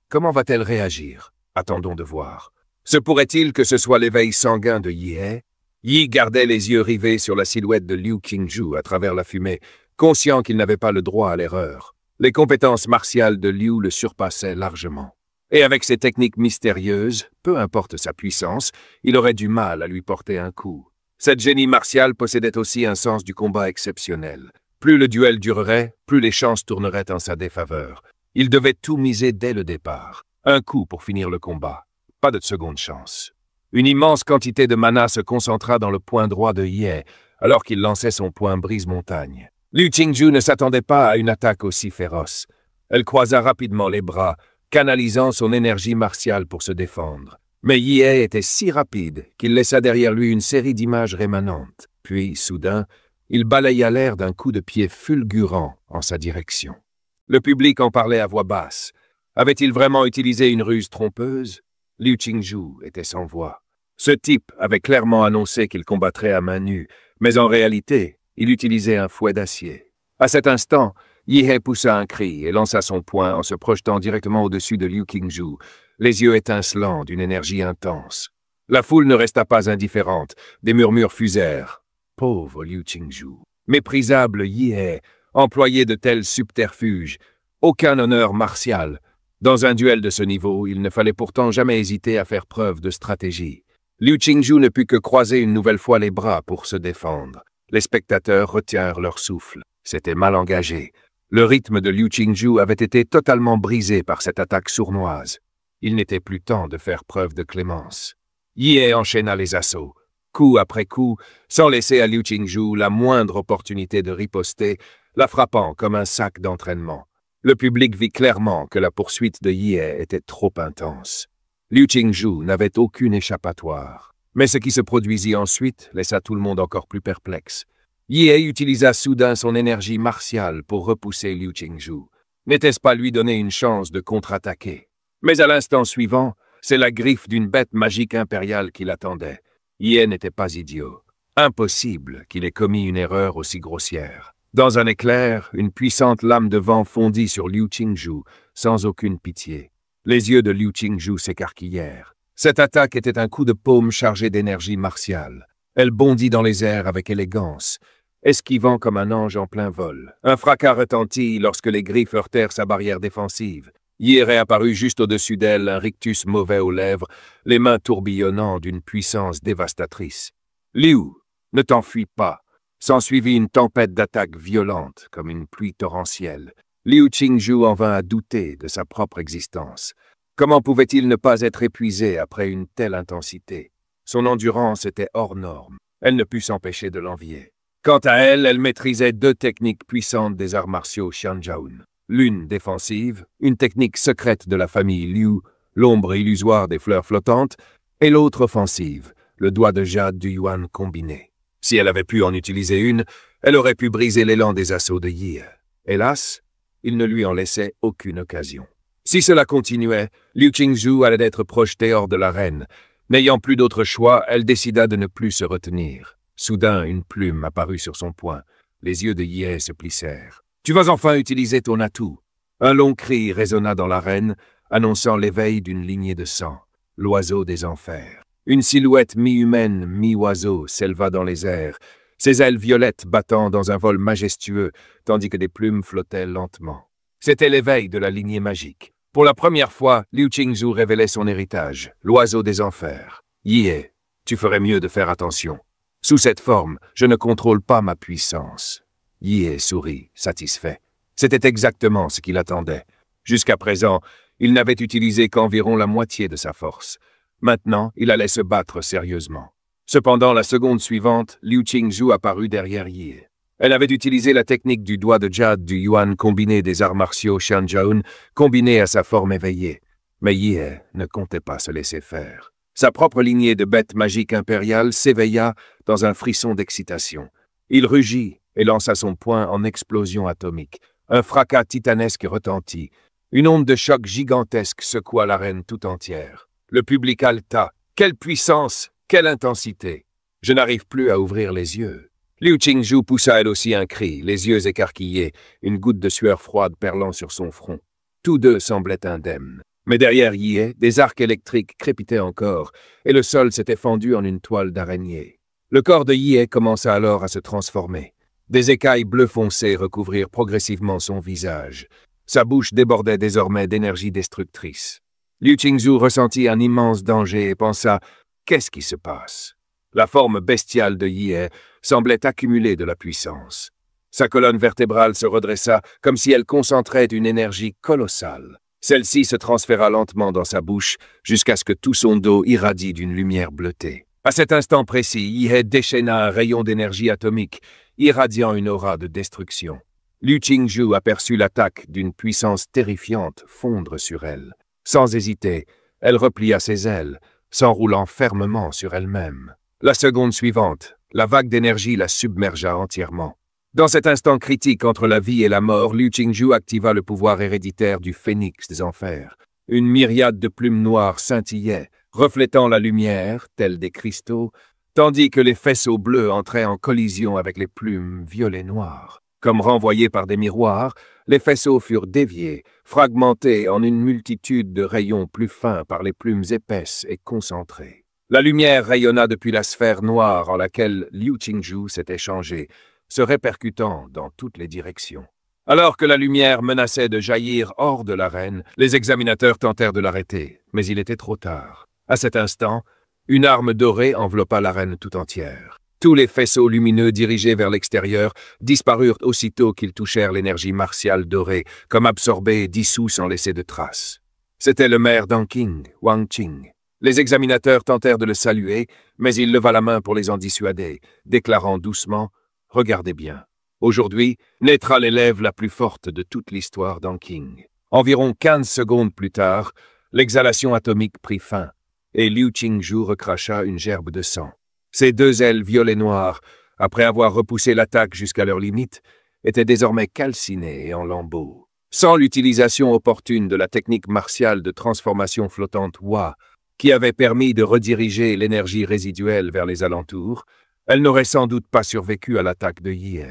Comment va-t-elle réagir? Attendons de voir. Se pourrait-il que ce soit l'éveil sanguin de Ye? Yi gardait les yeux rivés sur la silhouette de Liu Qingzhou à travers la fumée, conscient qu'il n'avait pas le droit à l'erreur. Les compétences martiales de Liu le surpassaient largement. Et avec ses techniques mystérieuses, peu importe sa puissance, il aurait du mal à lui porter un coup. Cette génie martiale possédait aussi un sens du combat exceptionnel. Plus le duel durerait, plus les chances tourneraient en sa défaveur. Il devait tout miser dès le départ. Un coup pour finir le combat. Pas de seconde chance. Une immense quantité de mana se concentra dans le poing droit de Ye, alors qu'il lançait son poing brise-montagne. Liu Qingzhou ne s'attendait pas à une attaque aussi féroce. Elle croisa rapidement les bras, canalisant son énergie martiale pour se défendre. Mais Ye était si rapide qu'il laissa derrière lui une série d'images rémanentes. Puis, soudain, il balaya l'air d'un coup de pied fulgurant en sa direction. Le public en parlait à voix basse. Avait-il vraiment utilisé une ruse trompeuse? Liu Qingzhou était sans voix. Ce type avait clairement annoncé qu'il combattrait à main nue, mais en réalité, il utilisait un fouet d'acier. À cet instant, Ye poussa un cri et lança son poing en se projetant directement au-dessus de Liu Qingzhou, les yeux étincelants d'une énergie intense. La foule ne resta pas indifférente, des murmures fusèrent. Pauvre Liu Qingzhou. Méprisable Ye, employé de tels subterfuges, aucun honneur martial. Dans un duel de ce niveau, il ne fallait pourtant jamais hésiter à faire preuve de stratégie. Liu Qingzhou ne put que croiser une nouvelle fois les bras pour se défendre. Les spectateurs retinrent leur souffle. C'était mal engagé. Le rythme de Liu Qingzhou avait été totalement brisé par cette attaque sournoise. Il n'était plus temps de faire preuve de clémence. Ye enchaîna les assauts, coup après coup, sans laisser à Liu Qingzhou la moindre opportunité de riposter, la frappant comme un sac d'entraînement. Le public vit clairement que la poursuite de Ye était trop intense. Liu Qingzhou n'avait aucune échappatoire. Mais ce qui se produisit ensuite laissa tout le monde encore plus perplexe. Ye utilisa soudain son énergie martiale pour repousser Liu Qingzhou. N'était-ce pas lui donner une chance de contre-attaquer? Mais à l'instant suivant, c'est la griffe d'une bête magique impériale qui l'attendait. Ye n'était pas idiot. Impossible qu'il ait commis une erreur aussi grossière. Dans un éclair, une puissante lame de vent fondit sur Liu Qingzhou, sans aucune pitié. Les yeux de Liu Qingzhou s'écarquillèrent. Cette attaque était un coup de paume chargé d'énergie martiale. Elle bondit dans les airs avec élégance, esquivant comme un ange en plein vol. Un fracas retentit lorsque les griffes heurtèrent sa barrière défensive. Yi réapparut juste au-dessus d'elle, un rictus mauvais aux lèvres, les mains tourbillonnant d'une puissance dévastatrice. « Liu, ne t'enfuis pas !» S'ensuivit une tempête d'attaques violentes, comme une pluie torrentielle. Liu Qingzhou en vint à douter de sa propre existence. Comment pouvait-il ne pas être épuisé après une telle intensité? Son endurance était hors norme. Elle ne put s'empêcher de l'envier. Quant à elle, elle maîtrisait deux techniques puissantes des arts martiaux Xianzhaun. L'une défensive, une technique secrète de la famille Liu, l'ombre illusoire des fleurs flottantes, et l'autre offensive, le doigt de jade du Yuan combiné. Si elle avait pu en utiliser une, elle aurait pu briser l'élan des assauts de Yi. Hélas, il ne lui en laissait aucune occasion. Si cela continuait, Liu Qingzhou allait être projeté hors de l'arène. N'ayant plus d'autre choix, elle décida de ne plus se retenir. Soudain, une plume apparut sur son poing. Les yeux de Yie se plissèrent. « Tu vas enfin utiliser ton atout !» Un long cri résonna dans l'arène, annonçant l'éveil d'une lignée de sang, l'oiseau des enfers. Une silhouette mi-humaine, mi-oiseau s'éleva dans les airs, ses ailes violettes battant dans un vol majestueux, tandis que des plumes flottaient lentement. C'était l'éveil de la lignée magique. Pour la première fois, Liu Qingzhu révélait son héritage, l'oiseau des enfers. « Yie, tu ferais mieux de faire attention. Sous cette forme, je ne contrôle pas ma puissance. » Yie sourit, satisfait. C'était exactement ce qu'il attendait. Jusqu'à présent, il n'avait utilisé qu'environ la moitié de sa force. Maintenant, il allait se battre sérieusement. Cependant, la seconde suivante, Liu Qingzhu apparut derrière Yie. Elle avait utilisé la technique du doigt de jade du Yuan combiné des arts martiaux Xianzhou, combiné à sa forme éveillée. Mais Yie ne comptait pas se laisser faire. Sa propre lignée de bêtes magiques impériales s'éveilla dans un frisson d'excitation. Il rugit et lança son poing en explosion atomique. Un fracas titanesque retentit. Une onde de choc gigantesque secoua l'arène tout entière. Le public haleta. Quelle puissance! Quelle intensité! Je n'arrive plus à ouvrir les yeux. Liu Qingzhu poussa elle aussi un cri, les yeux écarquillés, une goutte de sueur froide perlant sur son front. Tous deux semblaient indemnes. Mais derrière Yie, des arcs électriques crépitaient encore, et le sol s'était fendu en une toile d'araignée. Le corps de Yie commença alors à se transformer. Des écailles bleu foncé recouvrirent progressivement son visage. Sa bouche débordait désormais d'énergie destructrice. Liu Qingzhu ressentit un immense danger et pensa « Qu'est-ce qui se passe ?» La forme bestiale de Yie semblait accumuler de la puissance. Sa colonne vertébrale se redressa comme si elle concentrait une énergie colossale. Celle-ci se transféra lentement dans sa bouche jusqu'à ce que tout son dos irradie d'une lumière bleutée. À cet instant précis, Yie déchaîna un rayon d'énergie atomique, irradiant une aura de destruction. Liu Qingzhu aperçut l'attaque d'une puissance terrifiante fondre sur elle. Sans hésiter, elle replia ses ailes, s'enroulant fermement sur elle-même. La seconde suivante, la vague d'énergie la submergea entièrement. Dans cet instant critique entre la vie et la mort, Liu Qingzhu activa le pouvoir héréditaire du phénix des enfers. Une myriade de plumes noires scintillaient, reflétant la lumière, tels des cristaux, tandis que les faisceaux bleus entraient en collision avec les plumes violet-noires. Comme renvoyés par des miroirs, les faisceaux furent déviés, fragmentés en une multitude de rayons plus fins par les plumes épaisses et concentrées. La lumière rayonna depuis la sphère noire en laquelle Liu Qingzhu s'était changé, se répercutant dans toutes les directions. Alors que la lumière menaçait de jaillir hors de l'arène, les examinateurs tentèrent de l'arrêter, mais il était trop tard. À cet instant, une arme dorée enveloppa l'arène tout entière. Tous les faisceaux lumineux dirigés vers l'extérieur disparurent aussitôt qu'ils touchèrent l'énergie martiale dorée, comme absorbés et dissous sans laisser de traces. C'était le maire d'Anqing, Wang Qing. Les examinateurs tentèrent de le saluer, mais il leva la main pour les en dissuader, déclarant doucement « Regardez bien. Aujourd'hui, naîtra l'élève la plus forte de toute l'histoire d'Anqing. » Environ 15 secondes plus tard, l'exhalation atomique prit fin, et Liu Qingzhu recracha une gerbe de sang. Ses deux ailes violet-noires, après avoir repoussé l'attaque jusqu'à leur limite, étaient désormais calcinées et en lambeaux. Sans l'utilisation opportune de la technique martiale de transformation flottante Hua, qui avait permis de rediriger l'énergie résiduelle vers les alentours, elle n'aurait sans doute pas survécu à l'attaque de Yie.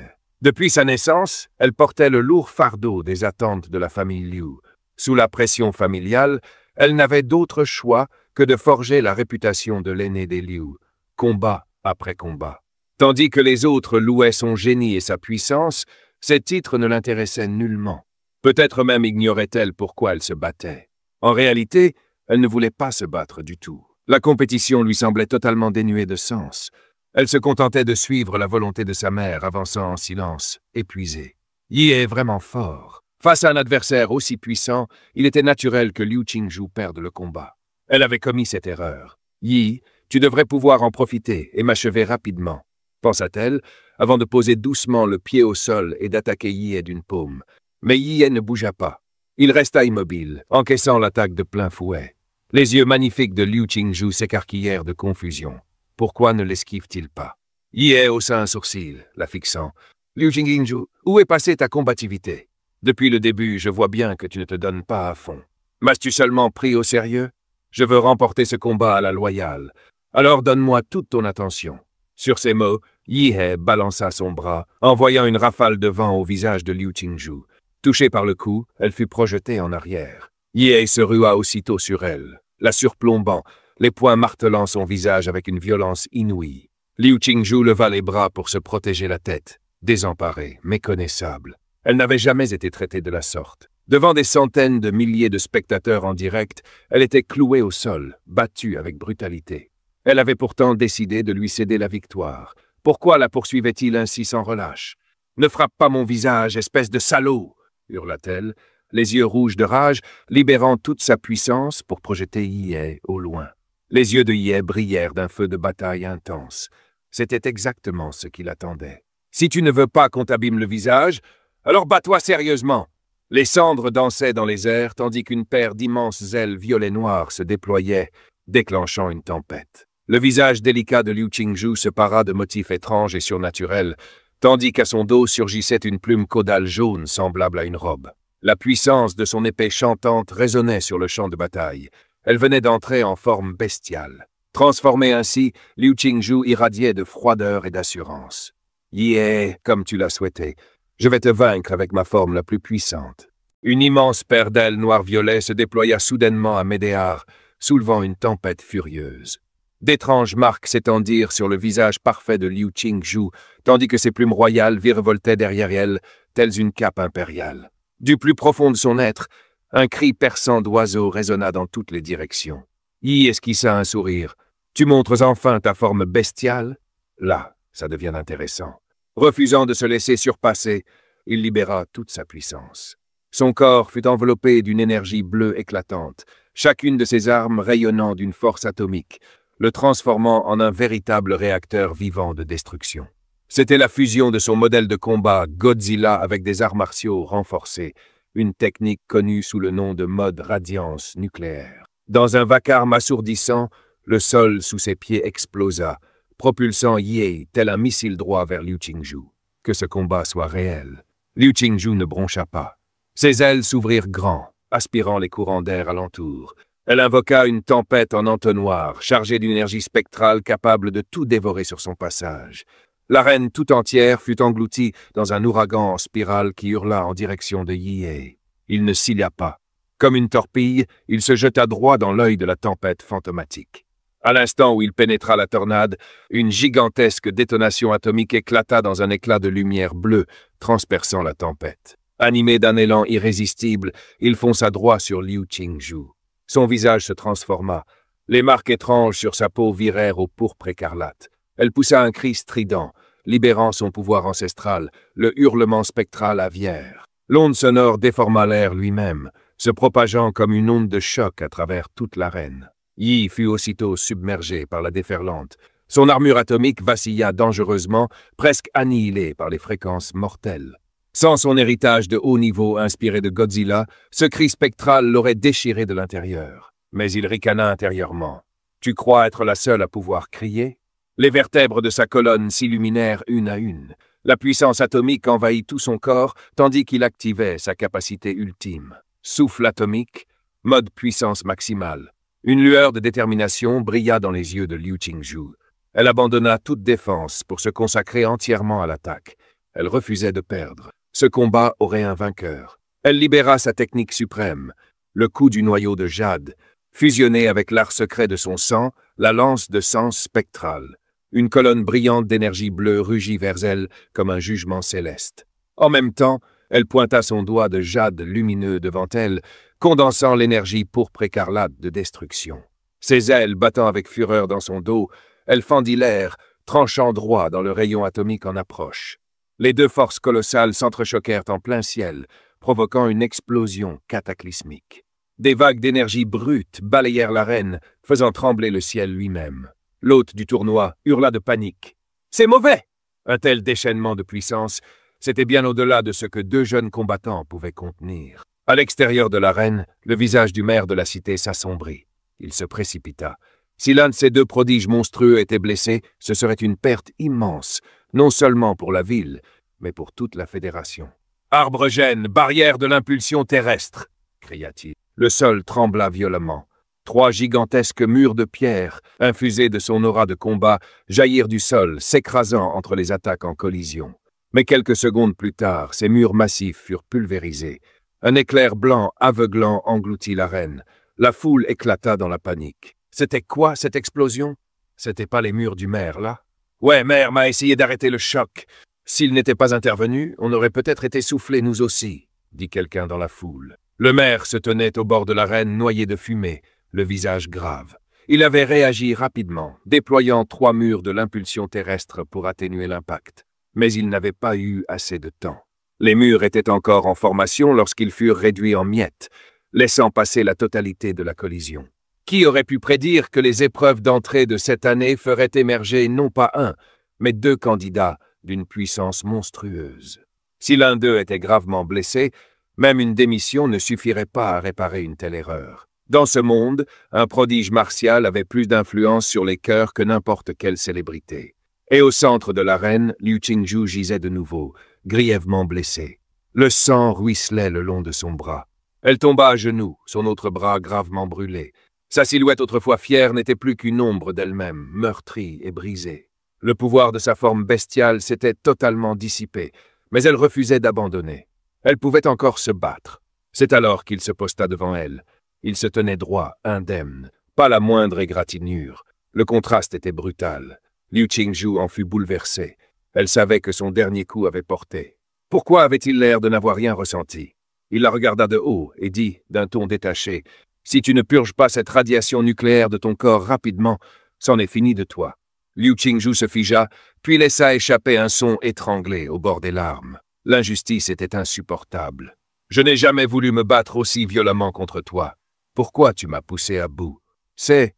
Depuis sa naissance, elle portait le lourd fardeau des attentes de la famille Liu. Sous la pression familiale, elle n'avait d'autre choix que de forger la réputation de l'aîné des Liu, combat après combat. Tandis que les autres louaient son génie et sa puissance, ces titres ne l'intéressaient nullement. Peut-être même ignorait-elle pourquoi elle se battait. En réalité, elle ne voulait pas se battre du tout. La compétition lui semblait totalement dénuée de sens. Elle se contentait de suivre la volonté de sa mère, avançant en silence, épuisée. Yi est vraiment fort. Face à un adversaire aussi puissant, il était naturel que Liu Qingzhu perde le combat. Elle avait commis cette erreur. Yi, tu devrais pouvoir en profiter et m'achever rapidement, pensa-t-elle, avant de poser doucement le pied au sol et d'attaquer Yi d'une paume. Mais Yi ne bougea pas. Il resta immobile, encaissant l'attaque de plein fouet. Les yeux magnifiques de Liu Qingzhu s'écarquillèrent de confusion. Pourquoi ne l'esquive-t-il pas? Yi haussa un sourcil, la fixant. « Liu Qingzhu, où est passée ta combativité? Depuis le début, je vois bien que tu ne te donnes pas à fond. M'as-tu seulement pris au sérieux? Je veux remporter ce combat à la loyale. Alors donne-moi toute ton attention. » Sur ces mots, Yi He balança son bras, envoyant une rafale de vent au visage de Liu Qingzhou. Touchée par le coup, elle fut projetée en arrière. Yi He se rua aussitôt sur elle, la surplombant, les poings martelant son visage avec une violence inouïe. Liu Qingzhou leva les bras pour se protéger la tête, désemparée, méconnaissable. Elle n'avait jamais été traitée de la sorte. Devant des centaines de milliers de spectateurs en direct, elle était clouée au sol, battue avec brutalité. Elle avait pourtant décidé de lui céder la victoire. Pourquoi la poursuivait-il ainsi sans relâche? « Ne frappe pas mon visage, espèce de salaud !» hurla-t-elle, les yeux rouges de rage, libérant toute sa puissance pour projeter Yi He au loin. Les yeux de Yi He brillèrent d'un feu de bataille intense. C'était exactement ce qu'il attendait. « Si tu ne veux pas qu'on t'abîme le visage, alors bats-toi sérieusement !» Les cendres dansaient dans les airs, tandis qu'une paire d'immenses ailes violet-noires se déployait, déclenchant une tempête. Le visage délicat de Liu Qingzhou se para de motifs étranges et surnaturels, tandis qu'à son dos surgissait une plume caudale jaune semblable à une robe. La puissance de son épée chantante résonnait sur le champ de bataille. Elle venait d'entrer en forme bestiale. Transformé ainsi, Liu Qingzhou irradiait de froideur et d'assurance. « Yi He, comme tu l'as souhaité, je vais te vaincre avec ma forme la plus puissante. » Une immense paire d'ailes noir-violet se déploya soudainement à Médéar, soulevant une tempête furieuse. D'étranges marques s'étendirent sur le visage parfait de Liu Qingzhou, tandis que ses plumes royales virevoltaient derrière elle, telles une cape impériale. Du plus profond de son être, un cri perçant d'oiseau résonna dans toutes les directions. Yi esquissa un sourire. « Tu montres enfin ta forme bestiale ?» Là, ça devient intéressant. Refusant de se laisser surpasser, il libéra toute sa puissance. Son corps fut enveloppé d'une énergie bleue éclatante, chacune de ses armes rayonnant d'une force atomique, le transformant en un véritable réacteur vivant de destruction. C'était la fusion de son modèle de combat Godzilla avec des arts martiaux renforcés, une technique connue sous le nom de mode radiance nucléaire. Dans un vacarme assourdissant, le sol sous ses pieds explosa, propulsant Yi He tel un missile droit vers Liu Qingzhou. Que ce combat soit réel. Liu Qingzhou ne broncha pas. Ses ailes s'ouvrirent grand, aspirant les courants d'air alentour. Elle invoqua une tempête en entonnoir, chargée d'une énergie spectrale capable de tout dévorer sur son passage. L'arène tout entière fut engloutie dans un ouragan en spirale qui hurla en direction de Yi He. Il ne cilla pas. Comme une torpille, il se jeta droit dans l'œil de la tempête fantomatique. À l'instant où il pénétra la tornade, une gigantesque détonation atomique éclata dans un éclat de lumière bleue, transperçant la tempête. Animé d'un élan irrésistible, il fonça droit sur Liu Qingzhou. Son visage se transforma. Les marques étranges sur sa peau virèrent au pourpre écarlate. Elle poussa un cri strident, libérant son pouvoir ancestral, le hurlement spectral aviaire. L'onde sonore déforma l'air lui-même, se propageant comme une onde de choc à travers toute l'arène. Yi fut aussitôt submergé par la déferlante. Son armure atomique vacilla dangereusement, presque annihilée par les fréquences mortelles. Sans son héritage de haut niveau inspiré de Godzilla, ce cri spectral l'aurait déchiré de l'intérieur. Mais il ricana intérieurement. « Tu crois être la seule à pouvoir crier ?» Les vertèbres de sa colonne s'illuminèrent une à une. La puissance atomique envahit tout son corps, tandis qu'il activait sa capacité ultime. Souffle atomique, mode puissance maximale. Une lueur de détermination brilla dans les yeux de Liu Qingzhou. Elle abandonna toute défense pour se consacrer entièrement à l'attaque. Elle refusait de perdre. Ce combat aurait un vainqueur. Elle libéra sa technique suprême, le coup du noyau de jade, fusionné avec l'art secret de son sang, la lance de sens spectrale. Une colonne brillante d'énergie bleue rugit vers elle comme un jugement céleste. En même temps, elle pointa son doigt de jade lumineux devant elle, condensant l'énergie pourpre écarlate de destruction. Ses ailes battant avec fureur dans son dos, elle fendit l'air, tranchant droit dans le rayon atomique en approche. Les deux forces colossales s'entrechoquèrent en plein ciel, provoquant une explosion cataclysmique. Des vagues d'énergie brute balayèrent l'arène, faisant trembler le ciel lui-même. L'hôte du tournoi hurla de panique. « C'est mauvais !» Un tel déchaînement de puissance, c'était bien au-delà de ce que deux jeunes combattants pouvaient contenir. À l'extérieur de l'arène, le visage du maire de la cité s'assombrit. Il se précipita. Si l'un de ces deux prodiges monstrueux était blessé, ce serait une perte immense, non seulement pour la ville, mais pour toute la fédération. « Arbre gêne, barrière de l'impulsion terrestre !» cria-t-il. Le sol trembla violemment. 3 gigantesques murs de pierre, infusés de son aura de combat, jaillirent du sol, s'écrasant entre les attaques en collision. Mais quelques secondes plus tard, ces murs massifs furent pulvérisés. Un éclair blanc aveuglant engloutit l'arène. La foule éclata dans la panique. C'était quoi, cette explosion? C'était pas les murs du maire, là? Ouais, maire m'a essayé d'arrêter le choc. S'il n'était pas intervenu, on aurait peut-être été soufflés nous aussi, dit quelqu'un dans la foule. Le maire se tenait au bord de l'arène, noyé de fumée, le visage grave. Il avait réagi rapidement, déployant 3 murs de l'impulsion terrestre pour atténuer l'impact. Mais il n'avait pas eu assez de temps. Les murs étaient encore en formation lorsqu'ils furent réduits en miettes, laissant passer la totalité de la collision. Qui aurait pu prédire que les épreuves d'entrée de cette année feraient émerger non pas un, mais 2 candidats d'une puissance monstrueuse? Si l'un d'eux était gravement blessé, même une démission ne suffirait pas à réparer une telle erreur. Dans ce monde, un prodige martial avait plus d'influence sur les cœurs que n'importe quelle célébrité. Et au centre de l'arène, Liu Qingzhou gisait de nouveau, grièvement blessée. Le sang ruisselait le long de son bras. Elle tomba à genoux, son autre bras gravement brûlé. Sa silhouette autrefois fière n'était plus qu'une ombre d'elle-même, meurtrie et brisée. Le pouvoir de sa forme bestiale s'était totalement dissipé, mais elle refusait d'abandonner. Elle pouvait encore se battre. C'est alors qu'il se posta devant elle. Il se tenait droit, indemne, pas la moindre égratignure. Le contraste était brutal. Liu Qingzhou en fut bouleversée. Elle savait que son dernier coup avait porté. Pourquoi avait-il l'air de n'avoir rien ressenti? Il la regarda de haut et dit, d'un ton détaché, « Si tu ne purges pas cette radiation nucléaire de ton corps rapidement, c'en est fini de toi. » Liu Qingzhou se figea, puis laissa échapper un son étranglé au bord des larmes. L'injustice était insupportable. « Je n'ai jamais voulu me battre aussi violemment contre toi. Pourquoi tu m'as poussé à bout? C'est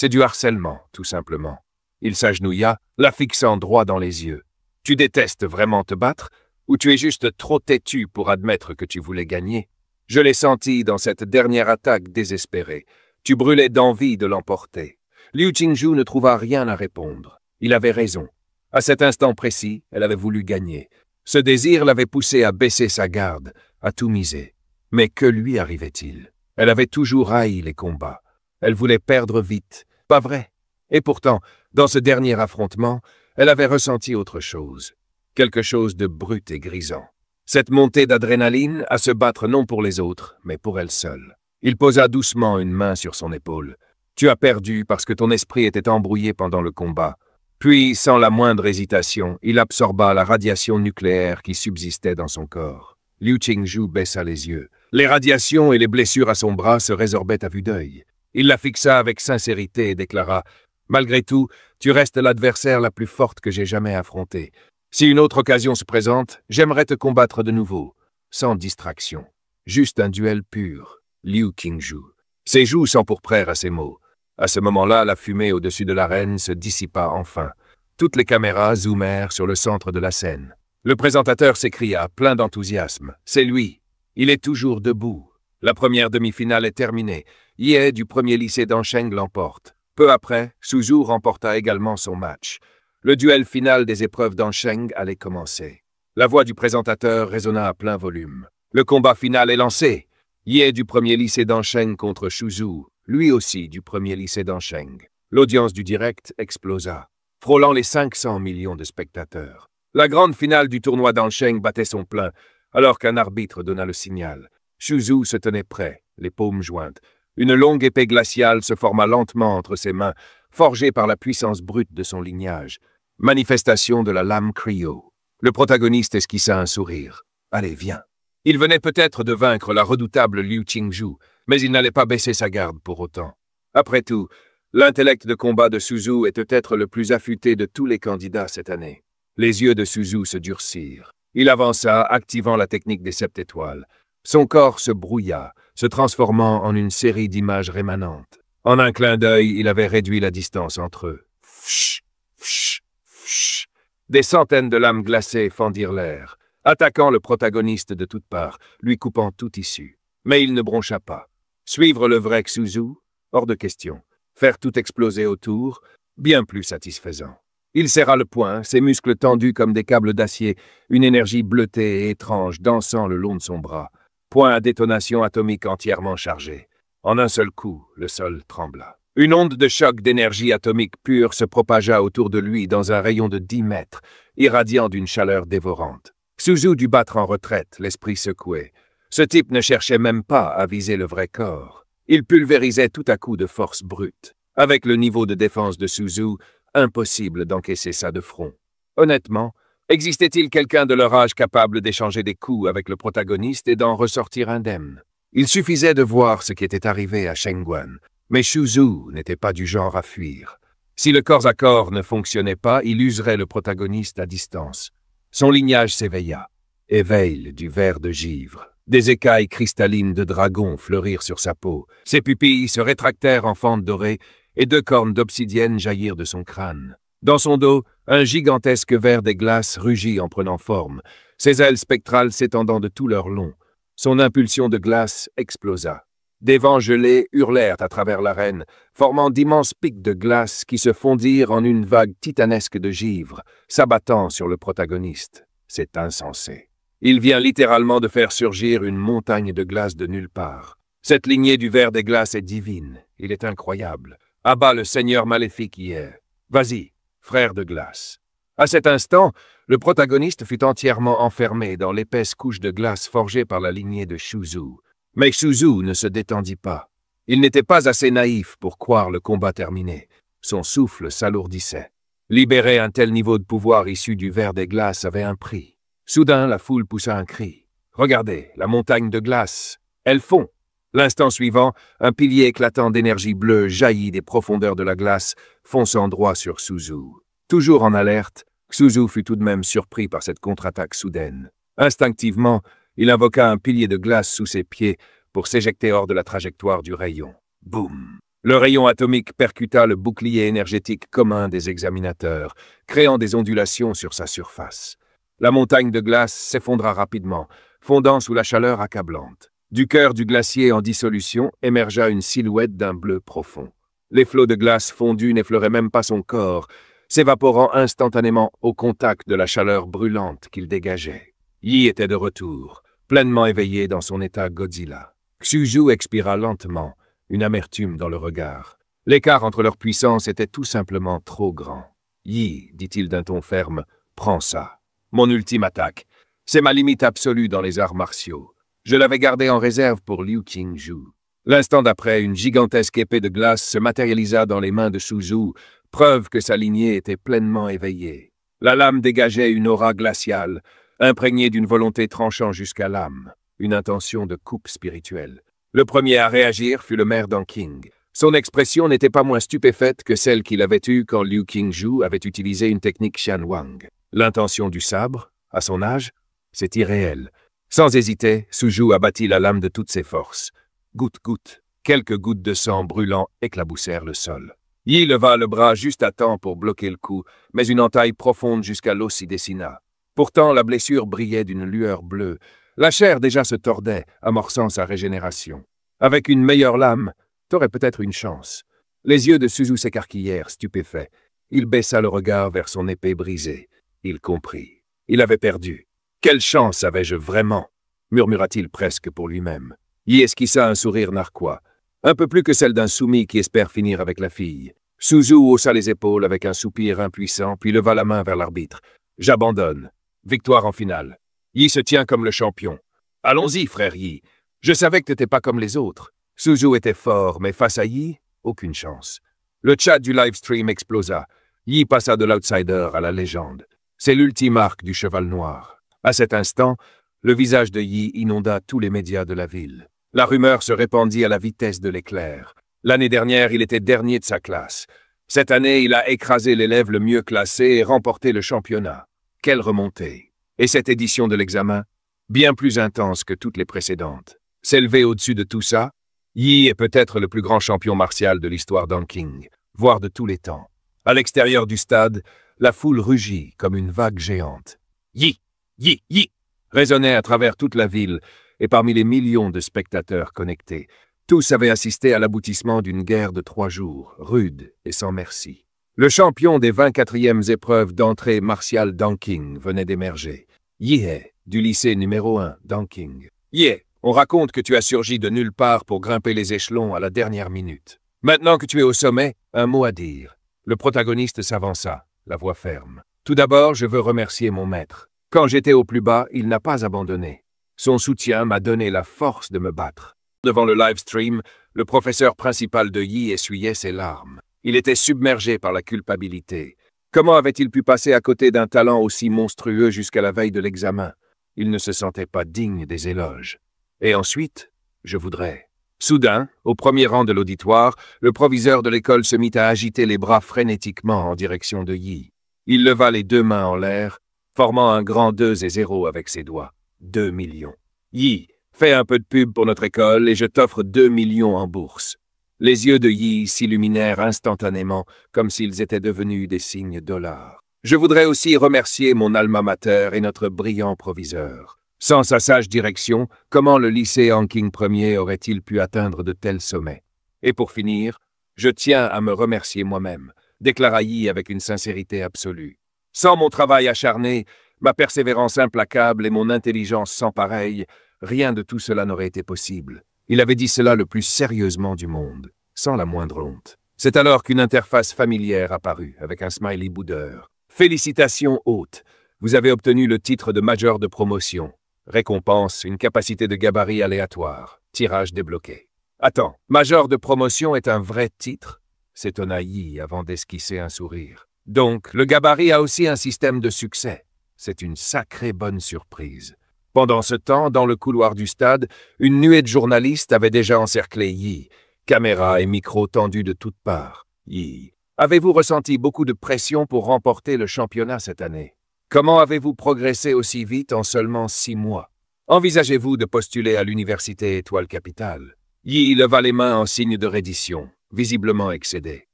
du harcèlement, tout simplement. » Il s'agenouilla, la fixant droit dans les yeux. « Tu détestes vraiment te battre? Ou tu es juste trop têtu pour admettre que tu voulais gagner? Je l'ai senti dans cette dernière attaque désespérée. Tu brûlais d'envie de l'emporter. » Liu Qingzhou ne trouva rien à répondre. Il avait raison. À cet instant précis, elle avait voulu gagner. Ce désir l'avait poussé à baisser sa garde, à tout miser. Mais que lui arrivait-il? Elle avait toujours haï les combats. Elle voulait perdre vite. Pas vrai? Et pourtant, dans ce dernier affrontement, elle avait ressenti autre chose. Quelque chose de brut et grisant. Cette montée d'adrénaline à se battre non pour les autres, mais pour elle seule. Il posa doucement une main sur son épaule. « Tu as perdu parce que ton esprit était embrouillé pendant le combat. » Puis, sans la moindre hésitation, il absorba la radiation nucléaire qui subsistait dans son corps. Liu Qingzhou baissa les yeux. Les radiations et les blessures à son bras se résorbaient à vue d'œil. Il la fixa avec sincérité et déclara « Malgré tout, tu restes l'adversaire la plus forte que j'ai jamais affrontée. Si une autre occasion se présente, j'aimerais te combattre de nouveau, sans distraction. Juste un duel pur. » Liu Qingzhou. Ses joues s'empourprèrent à ces mots. À ce moment-là, la fumée au-dessus de l'arène se dissipa enfin. Toutes les caméras zoomèrent sur le centre de la scène. Le présentateur s'écria, plein d'enthousiasme. « C'est lui. Il est toujours debout. » La première demi-finale est terminée. Ye du premier lycée d'Ansheng l'emporte. Peu après, Suzhou remporta également son match. Le duel final des épreuves d'Ansheng allait commencer. La voix du présentateur résonna à plein volume. Le combat final est lancé. Ye du premier lycée d'Ansheng contre Suzhou, lui aussi du premier lycée d'Ansheng. L'audience du direct explosa, frôlant les 500 millions de spectateurs. La grande finale du tournoi d'Ansheng battait son plein, alors qu'un arbitre donna le signal. Suzhou se tenait prêt, les paumes jointes. Une longue épée glaciale se forma lentement entre ses mains, forgée par la puissance brute de son lignage. Manifestation de la lame Cryo. Le protagoniste esquissa un sourire. « Allez, viens. » Il venait peut-être de vaincre la redoutable Liu Qingzhou, mais il n'allait pas baisser sa garde pour autant. Après tout, l'intellect de combat de Suzhou est peut-être le plus affûté de tous les candidats cette année. Les yeux de Suzhou se durcirent. Il avança, activant la technique des 7 étoiles. Son corps se brouilla, se transformant en une série d'images rémanentes. En un clin d'œil, il avait réduit la distance entre eux. Fsh, fsh, fsh. Des centaines de lames glacées fendirent l'air, attaquant le protagoniste de toutes parts, lui coupant toute issue. Mais il ne broncha pas. Suivre le vrai Suzhou? Hors de question. Faire tout exploser autour? Bien plus satisfaisant. Il serra le poing, ses muscles tendus comme des câbles d'acier, une énergie bleutée et étrange dansant le long de son bras. Point à détonation atomique entièrement chargé. En un seul coup, le sol trembla. Une onde de choc d'énergie atomique pure se propagea autour de lui dans un rayon de 10 mètres, irradiant d'une chaleur dévorante. Suzu dut battre en retraite, l'esprit secoué. Ce type ne cherchait même pas à viser le vrai corps. Il pulvérisait tout à coup de force brute. Avec le niveau de défense de Suzu, impossible d'encaisser ça de front. Honnêtement, existait-il quelqu'un de leur âge capable d'échanger des coups avec le protagoniste et d'en ressortir indemne? Il suffisait de voir ce qui était arrivé à Shengguan. Mais Suzu n'était pas du genre à fuir. Si le corps à corps ne fonctionnait pas, il userait le protagoniste à distance. Son lignage s'éveilla. Éveil du ver de givre. Des écailles cristallines de dragon fleurirent sur sa peau. Ses pupilles se rétractèrent en fente dorée et 2 cornes d'obsidienne jaillirent de son crâne. Dans son dos, un gigantesque ver des glaces rugit en prenant forme, ses ailes spectrales s'étendant de tout leur long. Son impulsion de glace explosa. Des vents gelés hurlèrent à travers l'arène, formant d'immenses pics de glace qui se fondirent en une vague titanesque de givre, s'abattant sur le protagoniste. C'est insensé. Il vient littéralement de faire surgir une montagne de glace de nulle part. Cette lignée du ver des glaces est divine. Il est incroyable. Abat le seigneur maléfique hier. Vas-y, frère de glace. À cet instant, le protagoniste fut entièrement enfermé dans l'épaisse couche de glace forgée par la lignée de Suzu. Mais Suzu ne se détendit pas. Il n'était pas assez naïf pour croire le combat terminé. Son souffle s'alourdissait. Libérer un tel niveau de pouvoir issu du ver des glaces avait un prix. Soudain, la foule poussa un cri. « Regardez, la montagne de glace. Elle fond !» L'instant suivant, un pilier éclatant d'énergie bleue jaillit des profondeurs de la glace, fonçant droit sur Suzu. Toujours en alerte, Suzu fut tout de même surpris par cette contre-attaque soudaine. Instinctivement, il invoqua un pilier de glace sous ses pieds pour s'éjecter hors de la trajectoire du rayon. Boum! Le rayon atomique percuta le bouclier énergétique commun des examinateurs, créant des ondulations sur sa surface. La montagne de glace s'effondra rapidement, fondant sous la chaleur accablante. Du cœur du glacier en dissolution émergea une silhouette d'un bleu profond. Les flots de glace fondue n'effleuraient même pas son corps, s'évaporant instantanément au contact de la chaleur brûlante qu'il dégageait. Yi était de retour, pleinement éveillé dans son état Godzilla. Suzu expira lentement, une amertume dans le regard. L'écart entre leurs puissances était tout simplement trop grand. « Yi, dit-il d'un ton ferme, prends ça. Mon ultime attaque. C'est ma limite absolue dans les arts martiaux. Je l'avais gardée en réserve pour Liu Qingzhu. » L'instant d'après, une gigantesque épée de glace se matérialisa dans les mains de Suzu, preuve que sa lignée était pleinement éveillée. La lame dégageait une aura glaciale, imprégnée d'une volonté tranchant jusqu'à l'âme, une intention de coupe spirituelle. Le premier à réagir fut le maire d'Anqing. Son expression n'était pas moins stupéfaite que celle qu'il avait eue quand Liu Qingzhu avait utilisé une technique Xianwang. L'intention du sabre, à son âge, c'est irréel. Sans hésiter, Suzu abattit la lame de toutes ses forces. Goutte, goutte, quelques gouttes de sang brûlant éclaboussèrent le sol. Yi leva le bras juste à temps pour bloquer le coup, mais une entaille profonde jusqu'à l'os s'y dessina. Pourtant, la blessure brillait d'une lueur bleue. La chair déjà se tordait, amorçant sa régénération. Avec une meilleure lame, t'aurais peut-être une chance. Les yeux de Suzu s'écarquillèrent, stupéfaits. Il baissa le regard vers son épée brisée. Il comprit. Il avait perdu. Quelle chance avais-je vraiment? Murmura-t-il presque pour lui-même. Yi esquissa un sourire narquois, un peu plus que celle d'un soumis qui espère finir avec la fille. Suzu haussa les épaules avec un soupir impuissant, puis leva la main vers l'arbitre. « J'abandonne. Victoire en finale. Yi se tient comme le champion. Allons-y, frère Yi. Je savais que t'étais pas comme les autres. » Suzu était fort, mais face à Yi, aucune chance. Le chat du livestream explosa. Yi passa de l'outsider à la légende. C'est l'ultime arc du cheval noir. À cet instant, le visage de Yi inonda tous les médias de la ville. La rumeur se répandit à la vitesse de l'éclair. L'année dernière, il était dernier de sa classe. Cette année, il a écrasé l'élève le mieux classé et remporté le championnat. Quelle remontée! Et cette édition de l'examen, bien plus intense que toutes les précédentes. S'élever au-dessus de tout ça, Yi est peut-être le plus grand champion martial de l'histoire d'Anqing, voire de tous les temps. À l'extérieur du stade, la foule rugit comme une vague géante. Yi! Yi! Yi! Résonnait à travers toute la ville, et parmi les millions de spectateurs connectés, tous avaient assisté à l'aboutissement d'une guerre de 3 jours, rude et sans merci. Le champion des 24e épreuves d'entrée martiale d'Anqing venait d'émerger. Yi, du lycée numéro 1 d'Anqing. Yi, On raconte que tu as surgi de nulle part pour grimper les échelons à la dernière minute. Maintenant que tu es au sommet, un mot à dire. Le protagoniste s'avança, la voix ferme. Tout d'abord, je veux remercier mon maître. Quand j'étais au plus bas, il n'a pas abandonné. Son soutien m'a donné la force de me battre. Devant le live stream, le professeur principal de Yi essuyait ses larmes. Il était submergé par la culpabilité. Comment avait-il pu passer à côté d'un talent aussi monstrueux jusqu'à la veille de l'examen? Il ne se sentait pas digne des éloges. Et ensuite, je voudrais... Soudain, au premier rang de l'auditoire, le proviseur de l'école se mit à agiter les bras frénétiquement en direction de Yi. Il leva les deux mains en l'air, formant un grand 2 et 0 avec ses doigts. 2 millions. Yi, fais un peu de pub pour notre école et je t'offre 2 millions en bourse. Les yeux de Yi s'illuminèrent instantanément, comme s'ils étaient devenus des signes dollars. Je voudrais aussi remercier mon alma mater et notre brillant proviseur. Sans sa sage direction, comment le lycée Hanking Ier aurait-il pu atteindre de tels sommets? Et pour finir, je tiens à me remercier moi-même, déclara Yi avec une sincérité absolue. Sans mon travail acharné, ma persévérance implacable et mon intelligence sans pareille, rien de tout cela n'aurait été possible. Il avait dit cela le plus sérieusement du monde, sans la moindre honte. C'est alors qu'une interface familière apparut, avec un smiley boudeur. Félicitations, hôte. Vous avez obtenu le titre de major de promotion. Récompense, une capacité de gabarit aléatoire. Tirage débloqué. Attends, major de promotion est un vrai titre? S'étonna Yi avant d'esquisser un sourire. Donc, le gabarit a aussi un système de succès. C'est une sacrée bonne surprise. Pendant ce temps, dans le couloir du stade, une nuée de journalistes avait déjà encerclé Yi. Caméras et micros tendus de toutes parts. Yi, avez-vous ressenti beaucoup de pression pour remporter le championnat cette année? Comment avez-vous progressé aussi vite en seulement 6 mois? Envisagez-vous de postuler à l'université Étoile Capitale? Yi leva les mains en signe de reddition, visiblement excédé.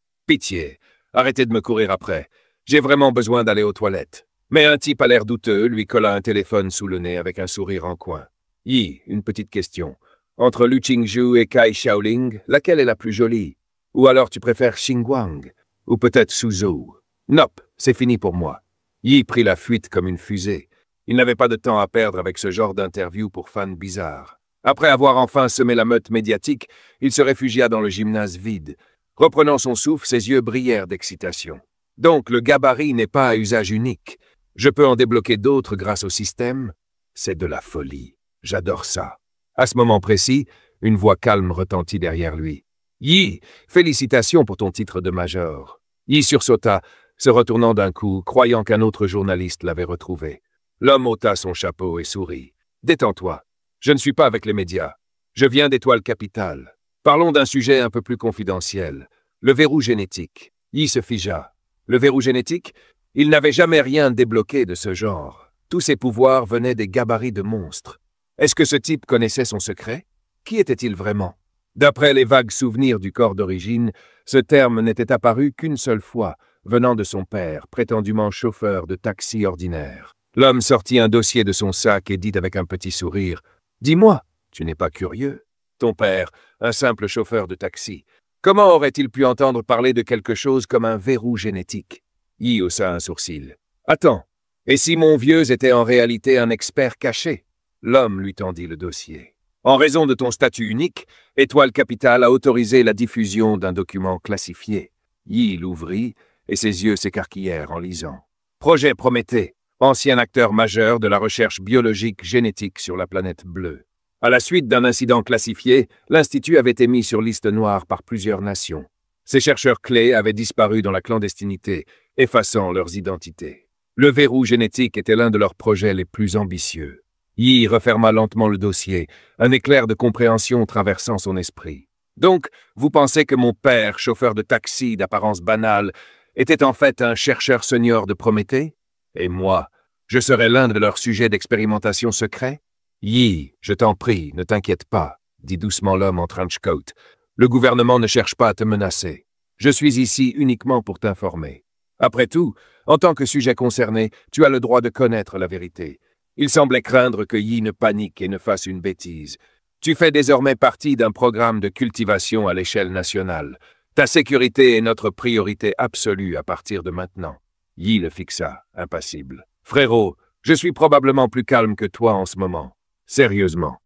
Pitié, arrêtez de me courir après. J'ai vraiment besoin d'aller aux toilettes. Mais un type à l'air douteux lui colla un téléphone sous le nez avec un sourire en coin. Yi, une petite question. Entre Lu Qingzhu et Kai Shaoling, laquelle est la plus jolie? Ou alors tu préfères Xinguang? Ou peut-être Suzhou? Nope, c'est fini pour moi. Yi prit la fuite comme une fusée. Il n'avait pas de temps à perdre avec ce genre d'interview pour fans bizarres. Après avoir enfin semé la meute médiatique, il se réfugia dans le gymnase vide. Reprenant son souffle, ses yeux brillèrent d'excitation. Donc le gabarit n'est pas à usage unique. Je peux en débloquer d'autres grâce au système? C'est de la folie. J'adore ça. À ce moment précis, une voix calme retentit derrière lui. Yi, félicitations pour ton titre de major. Yi sursauta, se retournant d'un coup, croyant qu'un autre journaliste l'avait retrouvé. L'homme ôta son chapeau et sourit. Détends-toi. Je ne suis pas avec les médias. Je viens d'Étoile Capitale. Parlons d'un sujet un peu plus confidentiel. Le verrou génétique. Yi se figea. Le verrou génétique? Il n'avait jamais rien débloqué de ce genre. Tous ses pouvoirs venaient des gabarits de monstres. Est-ce que ce type connaissait son secret? Qui était-il vraiment? D'après les vagues souvenirs du corps d'origine, ce terme n'était apparu qu'une seule fois, venant de son père, prétendument chauffeur de taxi ordinaire. L'homme sortit un dossier de son sac et dit avec un petit sourire, « Dis-moi, tu n'es pas curieux? Ton père, un simple chauffeur de taxi. Comment aurait-il pu entendre parler de quelque chose comme un verrou génétique? » Yi haussa un sourcil. « Attends, et si mon vieux était en réalité un expert caché? » L'homme lui tendit le dossier. « En raison de ton statut unique, Étoile Capitale a autorisé la diffusion d'un document classifié. » Yi l'ouvrit et ses yeux s'écarquillèrent en lisant. « Projet Prométhée, ancien acteur majeur de la recherche biologique génétique sur la planète bleue. À la suite d'un incident classifié, l'Institut avait été mis sur liste noire par plusieurs nations. Ces chercheurs clés avaient disparu dans la clandestinité, effaçant leurs identités. Le verrou génétique était l'un de leurs projets les plus ambitieux. Yi referma lentement le dossier, un éclair de compréhension traversant son esprit. Donc, vous pensez que mon père, chauffeur de taxi d'apparence banale, était en fait un chercheur senior de Prométhée? Et moi, je serais l'un de leurs sujets d'expérimentation secret? Yi, je t'en prie, ne t'inquiète pas, dit doucement l'homme en trench-coat. Le gouvernement ne cherche pas à te menacer. Je suis ici uniquement pour t'informer. Après tout, en tant que sujet concerné, tu as le droit de connaître la vérité. Il semblait craindre que Yi ne panique et ne fasse une bêtise. Tu fais désormais partie d'un programme de cultivation à l'échelle nationale. Ta sécurité est notre priorité absolue à partir de maintenant. Yi le fixa, impassible. Frérot, je suis probablement plus calme que toi en ce moment. Sérieusement.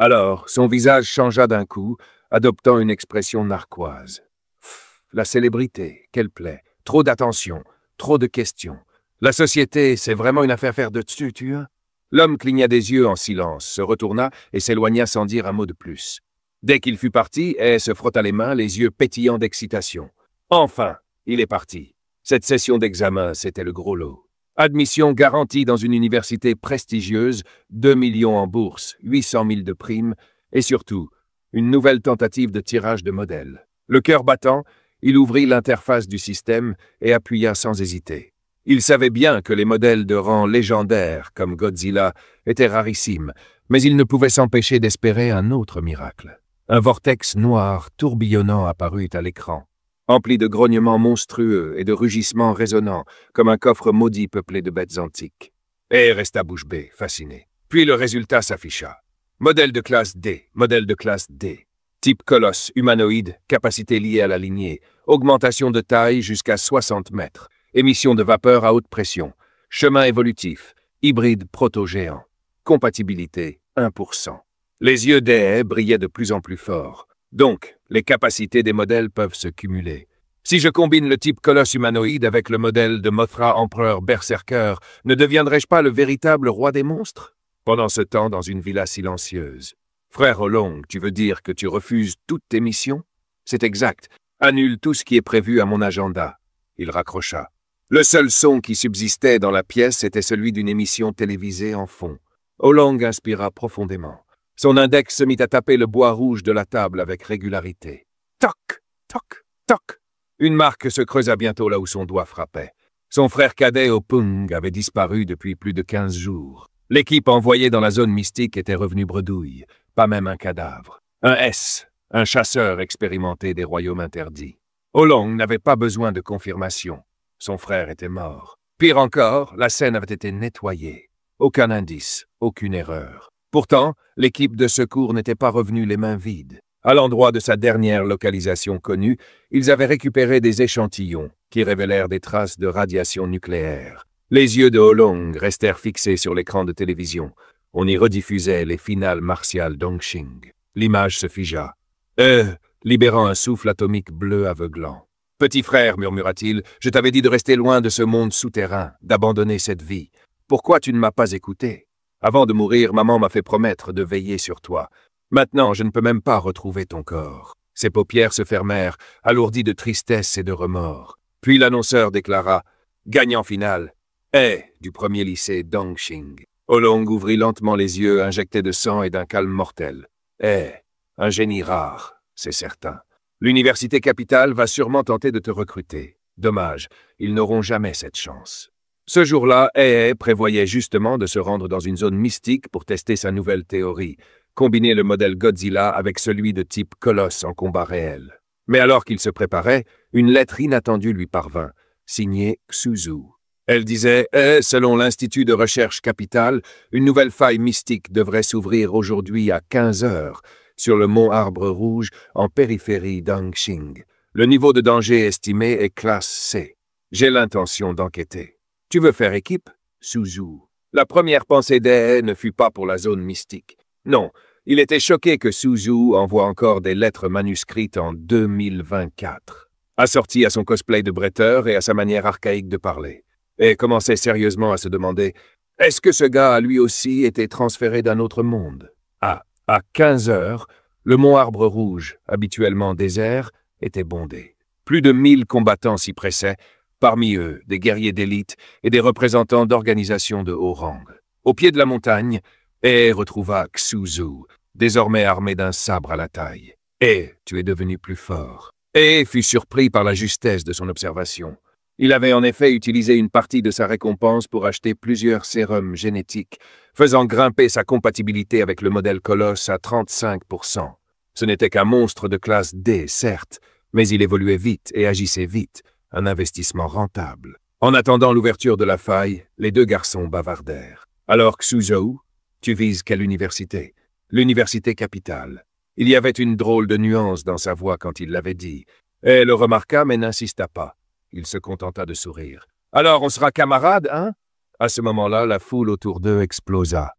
Alors, son visage changea d'un coup, adoptant une expression narquoise. La célébrité, quelle plaît. Trop d'attention, trop de questions. La société, c'est vraiment une affaire de dessus, tu vois? L'homme cligna des yeux en silence, se retourna et s'éloigna sans dire un mot de plus. Dès qu'il fut parti, Hay se frotta les mains, les yeux pétillants d'excitation. Enfin, il est parti. Cette session d'examen, c'était le gros lot. Admission garantie dans une université prestigieuse, 2 millions en bourse, 800 000 de primes, et surtout, une nouvelle tentative de tirage de modèles. Le cœur battant, il ouvrit l'interface du système et appuya sans hésiter. Il savait bien que les modèles de rang légendaire, comme Godzilla, étaient rarissimes, mais il ne pouvait s'empêcher d'espérer un autre miracle. Un vortex noir tourbillonnant apparut à l'écran, empli de grognements monstrueux et de rugissements résonnants, comme un coffre maudit peuplé de bêtes antiques. Et resta bouche bée, fasciné. Puis le résultat s'afficha. Modèle de classe D, modèle de classe D. Type colosse, humanoïde, capacité liée à la lignée, augmentation de taille jusqu'à 60 mètres, émission de vapeur à haute pression, chemin évolutif, hybride proto-géant, compatibilité 1%. Les yeux d'Hay brillaient de plus en plus fort. Donc, les capacités des modèles peuvent se cumuler. Si je combine le type colosse humanoïde avec le modèle de Mothra empereur berserker, ne deviendrai-je pas le véritable roi des monstres? Pendant ce temps, dans une villa silencieuse. Frère Olong, tu veux dire que tu refuses toutes tes missions? C'est exact. Annule tout ce qui est prévu à mon agenda. Il raccrocha. Le seul son qui subsistait dans la pièce était celui d'une émission télévisée en fond. Olong inspira profondément. Son index se mit à taper le bois rouge de la table avec régularité. Toc, toc, toc. Une marque se creusa bientôt là où son doigt frappait. Son frère cadet Opung avait disparu depuis plus de 15 jours. L'équipe envoyée dans la zone mystique était revenue bredouille, pas même un cadavre. Un S, un chasseur expérimenté des royaumes interdits. Olong n'avait pas besoin de confirmation. Son frère était mort. Pire encore, la scène avait été nettoyée. Aucun indice, aucune erreur. Pourtant, l'équipe de secours n'était pas revenue les mains vides. À l'endroit de sa dernière localisation connue, ils avaient récupéré des échantillons qui révélèrent des traces de radiation nucléaire. Les yeux de Olong restèrent fixés sur l'écran de télévision. On y rediffusait les finales martiales d'Ongqing. L'image se figea, libérant un souffle atomique bleu aveuglant. « Petit frère, murmura-t-il, je t'avais dit de rester loin de ce monde souterrain, d'abandonner cette vie. Pourquoi tu ne m'as pas écouté? Avant de mourir, maman m'a fait promettre de veiller sur toi. Maintenant, je ne peux même pas retrouver ton corps. » Ses paupières se fermèrent, alourdies de tristesse et de remords. Puis l'annonceur déclara « Gagnant final, Hay du premier lycée d'Ongqing. » Olong ouvrit lentement les yeux, injectés de sang et d'un calme mortel. « Hay, un génie rare, c'est certain. L'université capitale va sûrement tenter de te recruter. Dommage, ils n'auront jamais cette chance. » Ce jour-là, Hay prévoyait justement de se rendre dans une zone mystique pour tester sa nouvelle théorie, combiner le modèle Godzilla avec celui de type colosse en combat réel. Mais alors qu'il se préparait, une lettre inattendue lui parvint, signée Xuzu. Elle disait « Selon l'Institut de recherche capitale, une nouvelle faille mystique devrait s'ouvrir aujourd'hui à 15 heures sur le mont Arbre Rouge en périphérie d'Ongqing. Le niveau de danger estimé est classe C. J'ai l'intention d'enquêter. Tu veux faire équipe? Xuzu. » La première pensée d'Hay ne fut pas pour la zone mystique. Non, il était choqué que Xuzu envoie encore des lettres manuscrites en 2024, assorties à son cosplay de bretteur et à sa manière archaïque de parler. Et commençait sérieusement à se demander « Est-ce que ce gars a lui aussi été transféré d'un autre monde ?» À 15 heures, le mont Arbre Rouge, habituellement désert, était bondé. Plus de 1000 combattants s'y pressaient, parmi eux des guerriers d'élite et des représentants d'organisations de haut rang. Au pied de la montagne, Hay retrouva Xuzu, désormais armé d'un sabre à la taille. « Hay, tu es devenu plus fort. » Hay fut surpris par la justesse de son observation. Il avait en effet utilisé une partie de sa récompense pour acheter plusieurs sérums génétiques, faisant grimper sa compatibilité avec le modèle Colosse à 35%. Ce n'était qu'un monstre de classe D, certes, mais il évoluait vite et agissait vite, un investissement rentable. En attendant l'ouverture de la faille, les deux garçons bavardèrent. « Alors, Xuzu, tu vises quelle université? » « L'université capitale. » Il y avait une drôle de nuance dans sa voix quand il l'avait dit. Hay le remarqua mais n'insista pas. Il se contenta de sourire. « Alors, on sera camarades, hein ?» À ce moment-là, la foule autour d'eux explosa.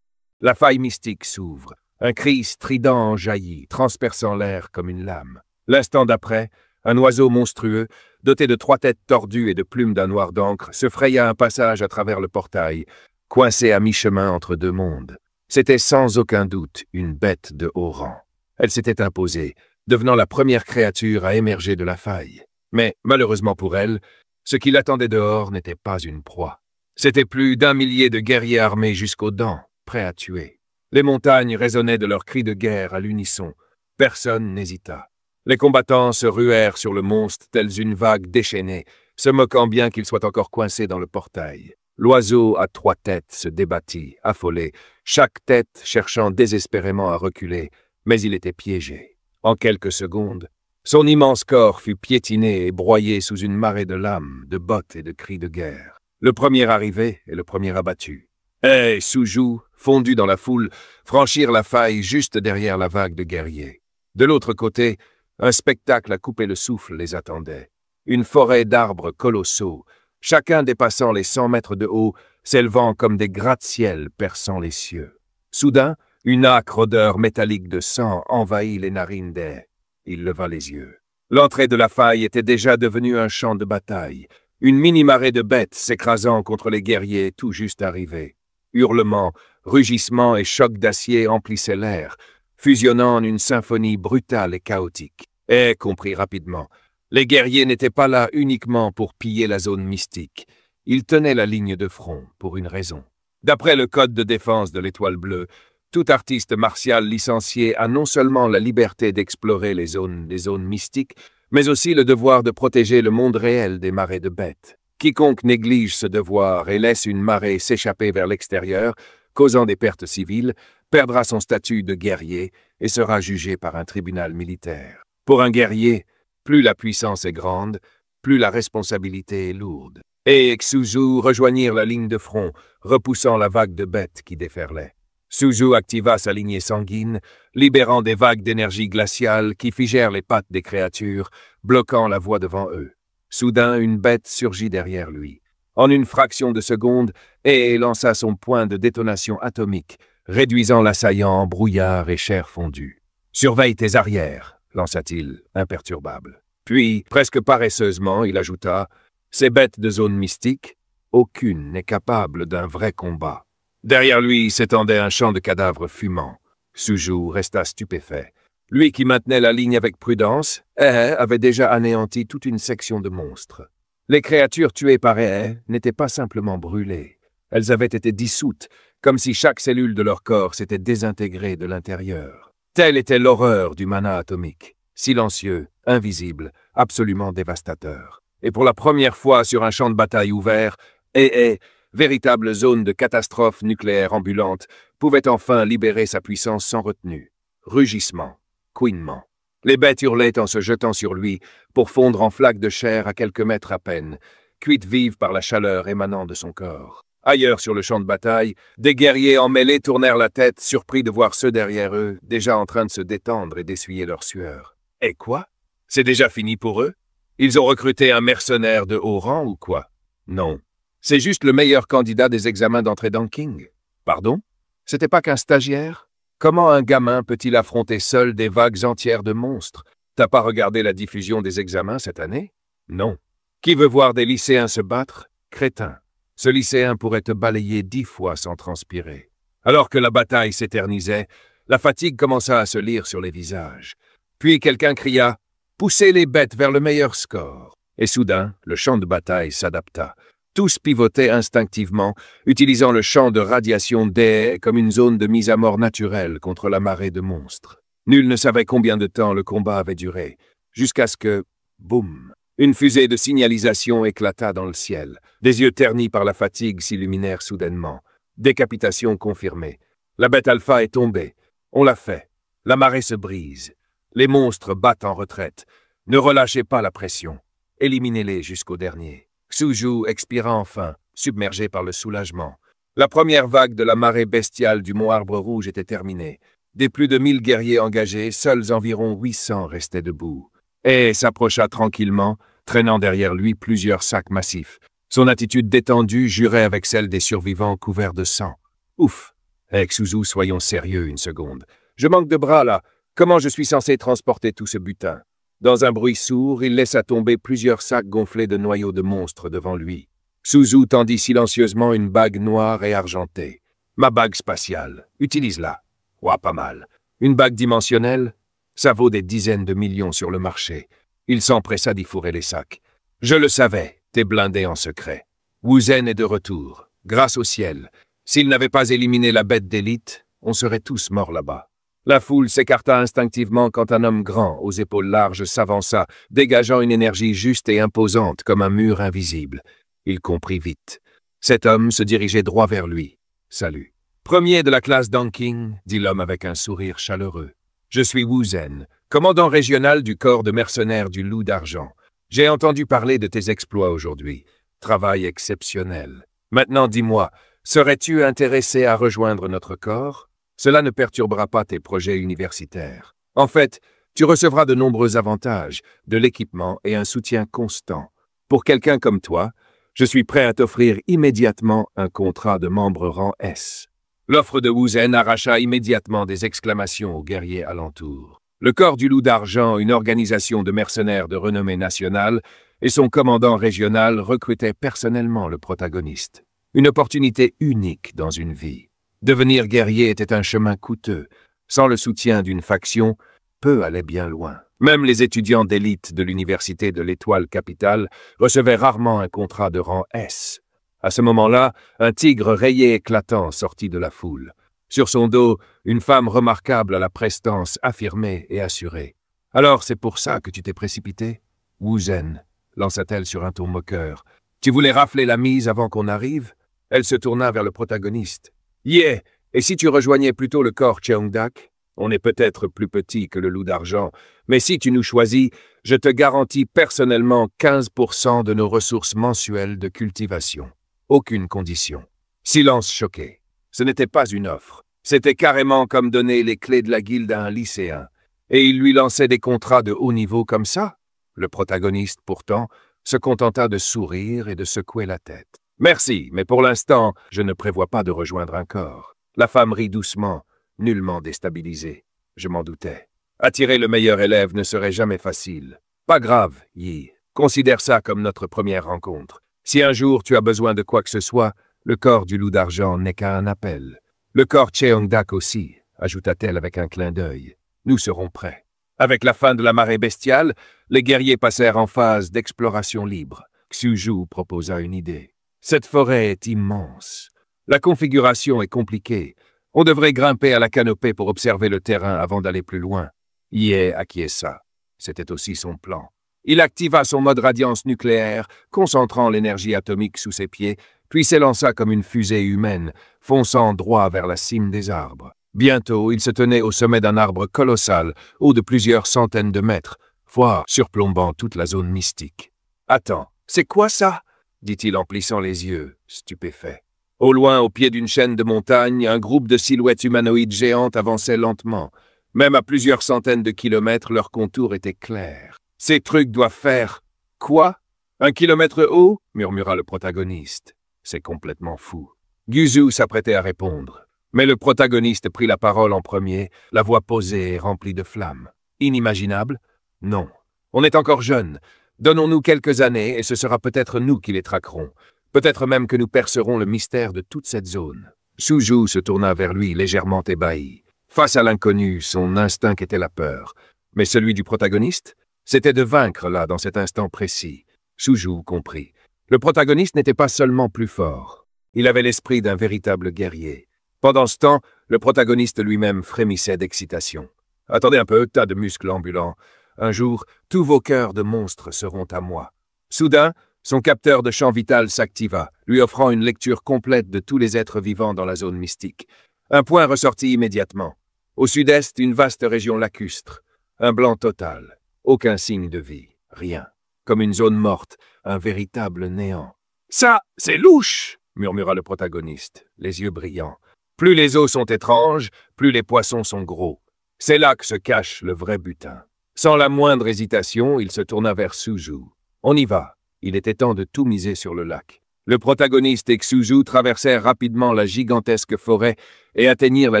La faille mystique s'ouvre. Un cri strident jaillit, transperçant l'air comme une lame. L'instant d'après, un oiseau monstrueux, doté de 3 têtes tordues et de plumes d'un noir d'encre, se fraya un passage à travers le portail, coincé à mi-chemin entre 2 mondes. C'était sans aucun doute une bête de haut rang. Elle s'était imposée, devenant la première créature à émerger de la faille. Mais, malheureusement pour elle, ce qui l'attendait dehors n'était pas une proie. C'était plus d'1 millier de guerriers armés jusqu'aux dents, prêts à tuer. Les montagnes résonnaient de leurs cris de guerre à l'unisson. Personne n'hésita. Les combattants se ruèrent sur le monstre tels une vague déchaînée, se moquant bien qu'il soit encore coincé dans le portail. L'oiseau à 3 têtes se débattit, affolé, chaque tête cherchant désespérément à reculer, mais il était piégé. En quelques secondes, son immense corps fut piétiné et broyé sous une marée de lames, de bottes et de cris de guerre. Le premier arrivé et le premier abattu. Et Suzhou, fondu dans la foule, franchirent la faille juste derrière la vague de guerriers. De l'autre côté, un spectacle à couper le souffle les attendait. Une forêt d'arbres colossaux, chacun dépassant les 100 mètres de haut, s'élevant comme des gratte-ciel perçant les cieux. Soudain, une âcre odeur métallique de sang envahit les narines d'Ai. Il leva les yeux. L'entrée de la faille était déjà devenue un champ de bataille, une mini-marée de bêtes s'écrasant contre les guerriers tout juste arrivés. Hurlements, rugissements et chocs d'acier emplissaient l'air, fusionnant en une symphonie brutale et chaotique. Ai comprit rapidement. Les guerriers n'étaient pas là uniquement pour piller la zone mystique. Ils tenaient la ligne de front pour une raison. D'après le code de défense de l'Étoile Bleue, tout artiste martial licencié a non seulement la liberté d'explorer les zones mystiques, mais aussi le devoir de protéger le monde réel des marées de bêtes. Quiconque néglige ce devoir et laisse une marée s'échapper vers l'extérieur, causant des pertes civiles, perdra son statut de guerrier et sera jugé par un tribunal militaire. Pour un guerrier, plus la puissance est grande, plus la responsabilité est lourde. Et Suzhou rejoignirent la ligne de front, repoussant la vague de bêtes qui déferlait. Suzhou activa sa lignée sanguine, libérant des vagues d'énergie glaciale qui figèrent les pattes des créatures, bloquant la voie devant eux. Soudain, une bête surgit derrière lui. En une fraction de seconde, Ai lança son point de détonation atomique, réduisant l'assaillant en brouillard et chair fondue. « Surveille tes arrières », lança-t-il, imperturbable. Puis, presque paresseusement, il ajouta « Ces bêtes de zone mystique, aucune n'est capable d'un vrai combat. » Derrière lui s'étendait un champ de cadavres fumants. Suzhou resta stupéfait. Lui qui maintenait la ligne avec prudence, Ai avait déjà anéanti toute une section de monstres. Les créatures tuées par Ai n'étaient pas simplement brûlées. Elles avaient été dissoutes, comme si chaque cellule de leur corps s'était désintégrée de l'intérieur. Telle était l'horreur du mana atomique. Silencieux, invisible, absolument dévastateur. Et pour la première fois sur un champ de bataille ouvert, Ai, véritable zone de catastrophe nucléaire ambulante, pouvait enfin libérer sa puissance sans retenue. Rugissement, couinement. Les bêtes hurlaient en se jetant sur lui pour fondre en flaques de chair à quelques mètres à peine, cuites vives par la chaleur émanant de son corps. Ailleurs sur le champ de bataille, des guerriers emmêlés tournèrent la tête, surpris de voir ceux derrière eux, déjà en train de se détendre et d'essuyer leur sueur. Et quoi? C'est déjà fini pour eux? Ils ont recruté un mercenaire de haut rang ou quoi? Non. C'est juste le meilleur candidat des examens d'entrée dans King. Pardon? C'était pas qu'un stagiaire? Comment un gamin peut-il affronter seul des vagues entières de monstres? T'as pas regardé la diffusion des examens cette année? Non. Qui veut voir des lycéens se battre? Crétin. Ce lycéen pourrait te balayer 10 fois sans transpirer. Alors que la bataille s'éternisait, la fatigue commença à se lire sur les visages. Puis quelqu'un cria « Poussez les bêtes vers le meilleur score !» Et soudain, le champ de bataille s'adapta. Tous pivotaient instinctivement, utilisant le champ de radiation d'Ai comme une zone de mise à mort naturelle contre la marée de monstres. Nul ne savait combien de temps le combat avait duré, jusqu'à ce que, boum, une fusée de signalisation éclata dans le ciel. Des yeux ternis par la fatigue s'illuminèrent soudainement. Décapitation confirmée. La bête alpha est tombée. On l'a fait. La marée se brise. Les monstres battent en retraite. Ne relâchez pas la pression. Éliminez-les jusqu'au dernier. Suzhou expira enfin, submergé par le soulagement. La première vague de la marée bestiale du mont Arbre Rouge était terminée. Des plus de 1000 guerriers engagés, seuls environ 800 restaient debout. Ai s'approcha tranquillement, traînant derrière lui plusieurs sacs massifs. Son attitude détendue jurait avec celle des survivants couverts de sang. Ouf! Avec Suzhou, soyons sérieux une seconde. Je manque de bras, là. Comment je suis censé transporter tout ce butin? Dans un bruit sourd, il laissa tomber plusieurs sacs gonflés de noyaux de monstres devant lui. Suzu tendit silencieusement une bague noire et argentée. « Ma bague spatiale. Utilise-la. »« Ouah, pas mal. Une bague dimensionnelle? Ça vaut des dizaines de millions sur le marché. » Il s'empressa d'y fourrer les sacs. « Je le savais. T'es blindé en secret. Wu Zhen est de retour. Grâce au ciel. S'il n'avait pas éliminé la bête d'élite, on serait tous morts là-bas. » La foule s'écarta instinctivement quand un homme grand, aux épaules larges, s'avança, dégageant une énergie juste et imposante comme un mur invisible. Il comprit vite. Cet homme se dirigeait droit vers lui. « Salut. »« Premier de la classe Danking, » dit l'homme avec un sourire chaleureux. « Je suis Wu Zhen, commandant régional du corps de mercenaires du Loup d'Argent. J'ai entendu parler de tes exploits aujourd'hui. Travail exceptionnel. Maintenant dis-moi, serais-tu intéressé à rejoindre notre corps ? Cela ne perturbera pas tes projets universitaires. En fait, tu recevras de nombreux avantages, de l'équipement et un soutien constant. Pour quelqu'un comme toi, je suis prêt à t'offrir immédiatement un contrat de membre rang S. » L'offre de Wu Zhen arracha immédiatement des exclamations aux guerriers alentours. Le corps du Loup d'Argent, une organisation de mercenaires de renommée nationale, et son commandant régional recrutaient personnellement le protagoniste. Une opportunité unique dans une vie. Devenir guerrier était un chemin coûteux. Sans le soutien d'une faction, peu allaient bien loin. Même les étudiants d'élite de l'université de l'Étoile Capitale recevaient rarement un contrat de rang S. À ce moment-là, un tigre rayé éclatant sortit de la foule. Sur son dos, une femme remarquable à la prestance affirmée et assurée. « Alors c'est pour ça que tu t'es précipité ?»« Wu Zhen, » lança-t-elle sur un ton moqueur. « Tu voulais rafler la mise avant qu'on arrive ?» Elle se tourna vers le protagoniste. « Yeah, et si tu rejoignais plutôt le corps Cheongdak? On est peut-être plus petit que le Loup d'Argent, mais si tu nous choisis, je te garantis personnellement 15% de nos ressources mensuelles de cultivation. Aucune condition. » Silence choqué. Ce n'était pas une offre. C'était carrément comme donner les clés de la guilde à un lycéen. Et il lui lançait des contrats de haut niveau comme ça? Le protagoniste, pourtant, se contenta de sourire et de secouer la tête. « Merci, mais pour l'instant, je ne prévois pas de rejoindre un corps. » La femme rit doucement, nullement déstabilisée. Je m'en doutais. Attirer le meilleur élève ne serait jamais facile. Pas grave, Yi. Considère ça comme notre première rencontre. Si un jour tu as besoin de quoi que ce soit, le corps du Loup d'Argent n'est qu'à un appel. Le corps Cheongdak aussi, ajouta-t-elle avec un clin d'œil. Nous serons prêts. Avec la fin de la marée bestiale, les guerriers passèrent en phase d'exploration libre. Suju proposa une idée. Cette forêt est immense. La configuration est compliquée. On devrait grimper à la canopée pour observer le terrain avant d'aller plus loin. Ye acquiesça. C'était aussi son plan. Il activa son mode radiance nucléaire, concentrant l'énergie atomique sous ses pieds, puis s'élança comme une fusée humaine, fonçant droit vers la cime des arbres. Bientôt, il se tenait au sommet d'un arbre colossal, haut de plusieurs centaines de mètres, voire surplombant toute la zone mystique. « Attends, c'est quoi ça ?» dit-il en plissant les yeux, stupéfait. Au loin, au pied d'une chaîne de montagnes, un groupe de silhouettes humanoïdes géantes avançait lentement. Même à plusieurs centaines de kilomètres, leurs contours étaient clairs. « Ces trucs doivent faire... quoi? 1 kilomètre haut ?» murmura le protagoniste. « C'est complètement fou. » Guizhou s'apprêtait à répondre. Mais le protagoniste prit la parole en premier, la voix posée et remplie de flammes. « Inimaginable? Non. On est encore jeunes. Donnons-nous quelques années et ce sera peut-être nous qui les traquerons. Peut-être même que nous percerons le mystère de toute cette zone. » Suju se tourna vers lui, légèrement ébahi. Face à l'inconnu, son instinct était la peur. Mais celui du protagoniste? C'était de vaincre là, dans cet instant précis. Suju comprit. Le protagoniste n'était pas seulement plus fort. Il avait l'esprit d'un véritable guerrier. Pendant ce temps, le protagoniste lui-même frémissait d'excitation. « Attendez un peu, tas de muscles ambulants. Un jour, tous vos cœurs de monstres seront à moi. » Soudain, son capteur de champ vital s'activa, lui offrant une lecture complète de tous les êtres vivants dans la zone mystique. Un point ressortit immédiatement. Au sud-est, une vaste région lacustre. Un blanc total. Aucun signe de vie. Rien. Comme une zone morte, un véritable néant. « Ça, c'est louche !» murmura le protagoniste, les yeux brillants. « Plus les eaux sont étranges, plus les poissons sont gros. C'est là que se cache le vrai butin. » Sans la moindre hésitation, il se tourna vers Suju. « On y va. » Il était temps de tout miser sur le lac. Le protagoniste et Suju traversèrent rapidement la gigantesque forêt et atteignirent la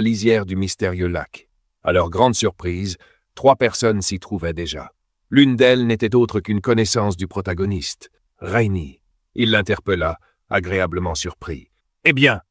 lisière du mystérieux lac. À leur grande surprise, 3 personnes s'y trouvaient déjà. L'une d'elles n'était autre qu'une connaissance du protagoniste, Rainy. Il l'interpella, agréablement surpris. « eh bien,